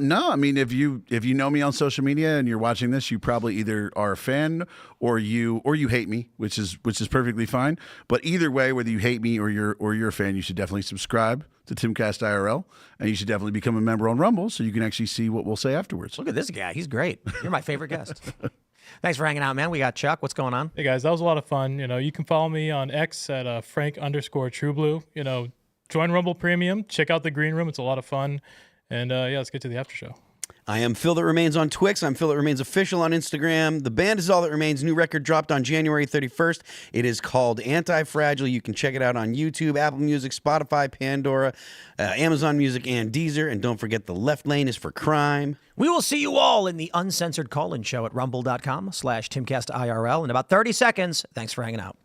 No, I mean if you know me on social media and you're watching this, you probably either are a fan or you hate me, which is perfectly fine. But either way, whether you hate me or you're a fan, you should definitely subscribe to Timcast IRL, and you should definitely become a member on Rumble so you can actually see what we'll say afterwards. Look at this guy. He's great. You're my favorite guest. Thanks for hanging out, man. We got Chuck. What's going on? Hey guys, that was a lot of fun. You can follow me on X at Frank_TrueBlue. Join Rumble Premium. Check out the Green Room. It's a lot of fun. And let's get to the after show. I am Phil That Remains on Twix. I'm Phil That Remains Official on Instagram. The band is All That Remains. New record dropped on January 31st. It is called Anti-Fragile. You can check it out on YouTube, Apple Music, Spotify, Pandora, Amazon Music, and Deezer. And don't forget, The Left Lane is for crime. We will see you all in the uncensored call-in show at rumble.com/TimcastIRL in about 30 seconds. Thanks for hanging out.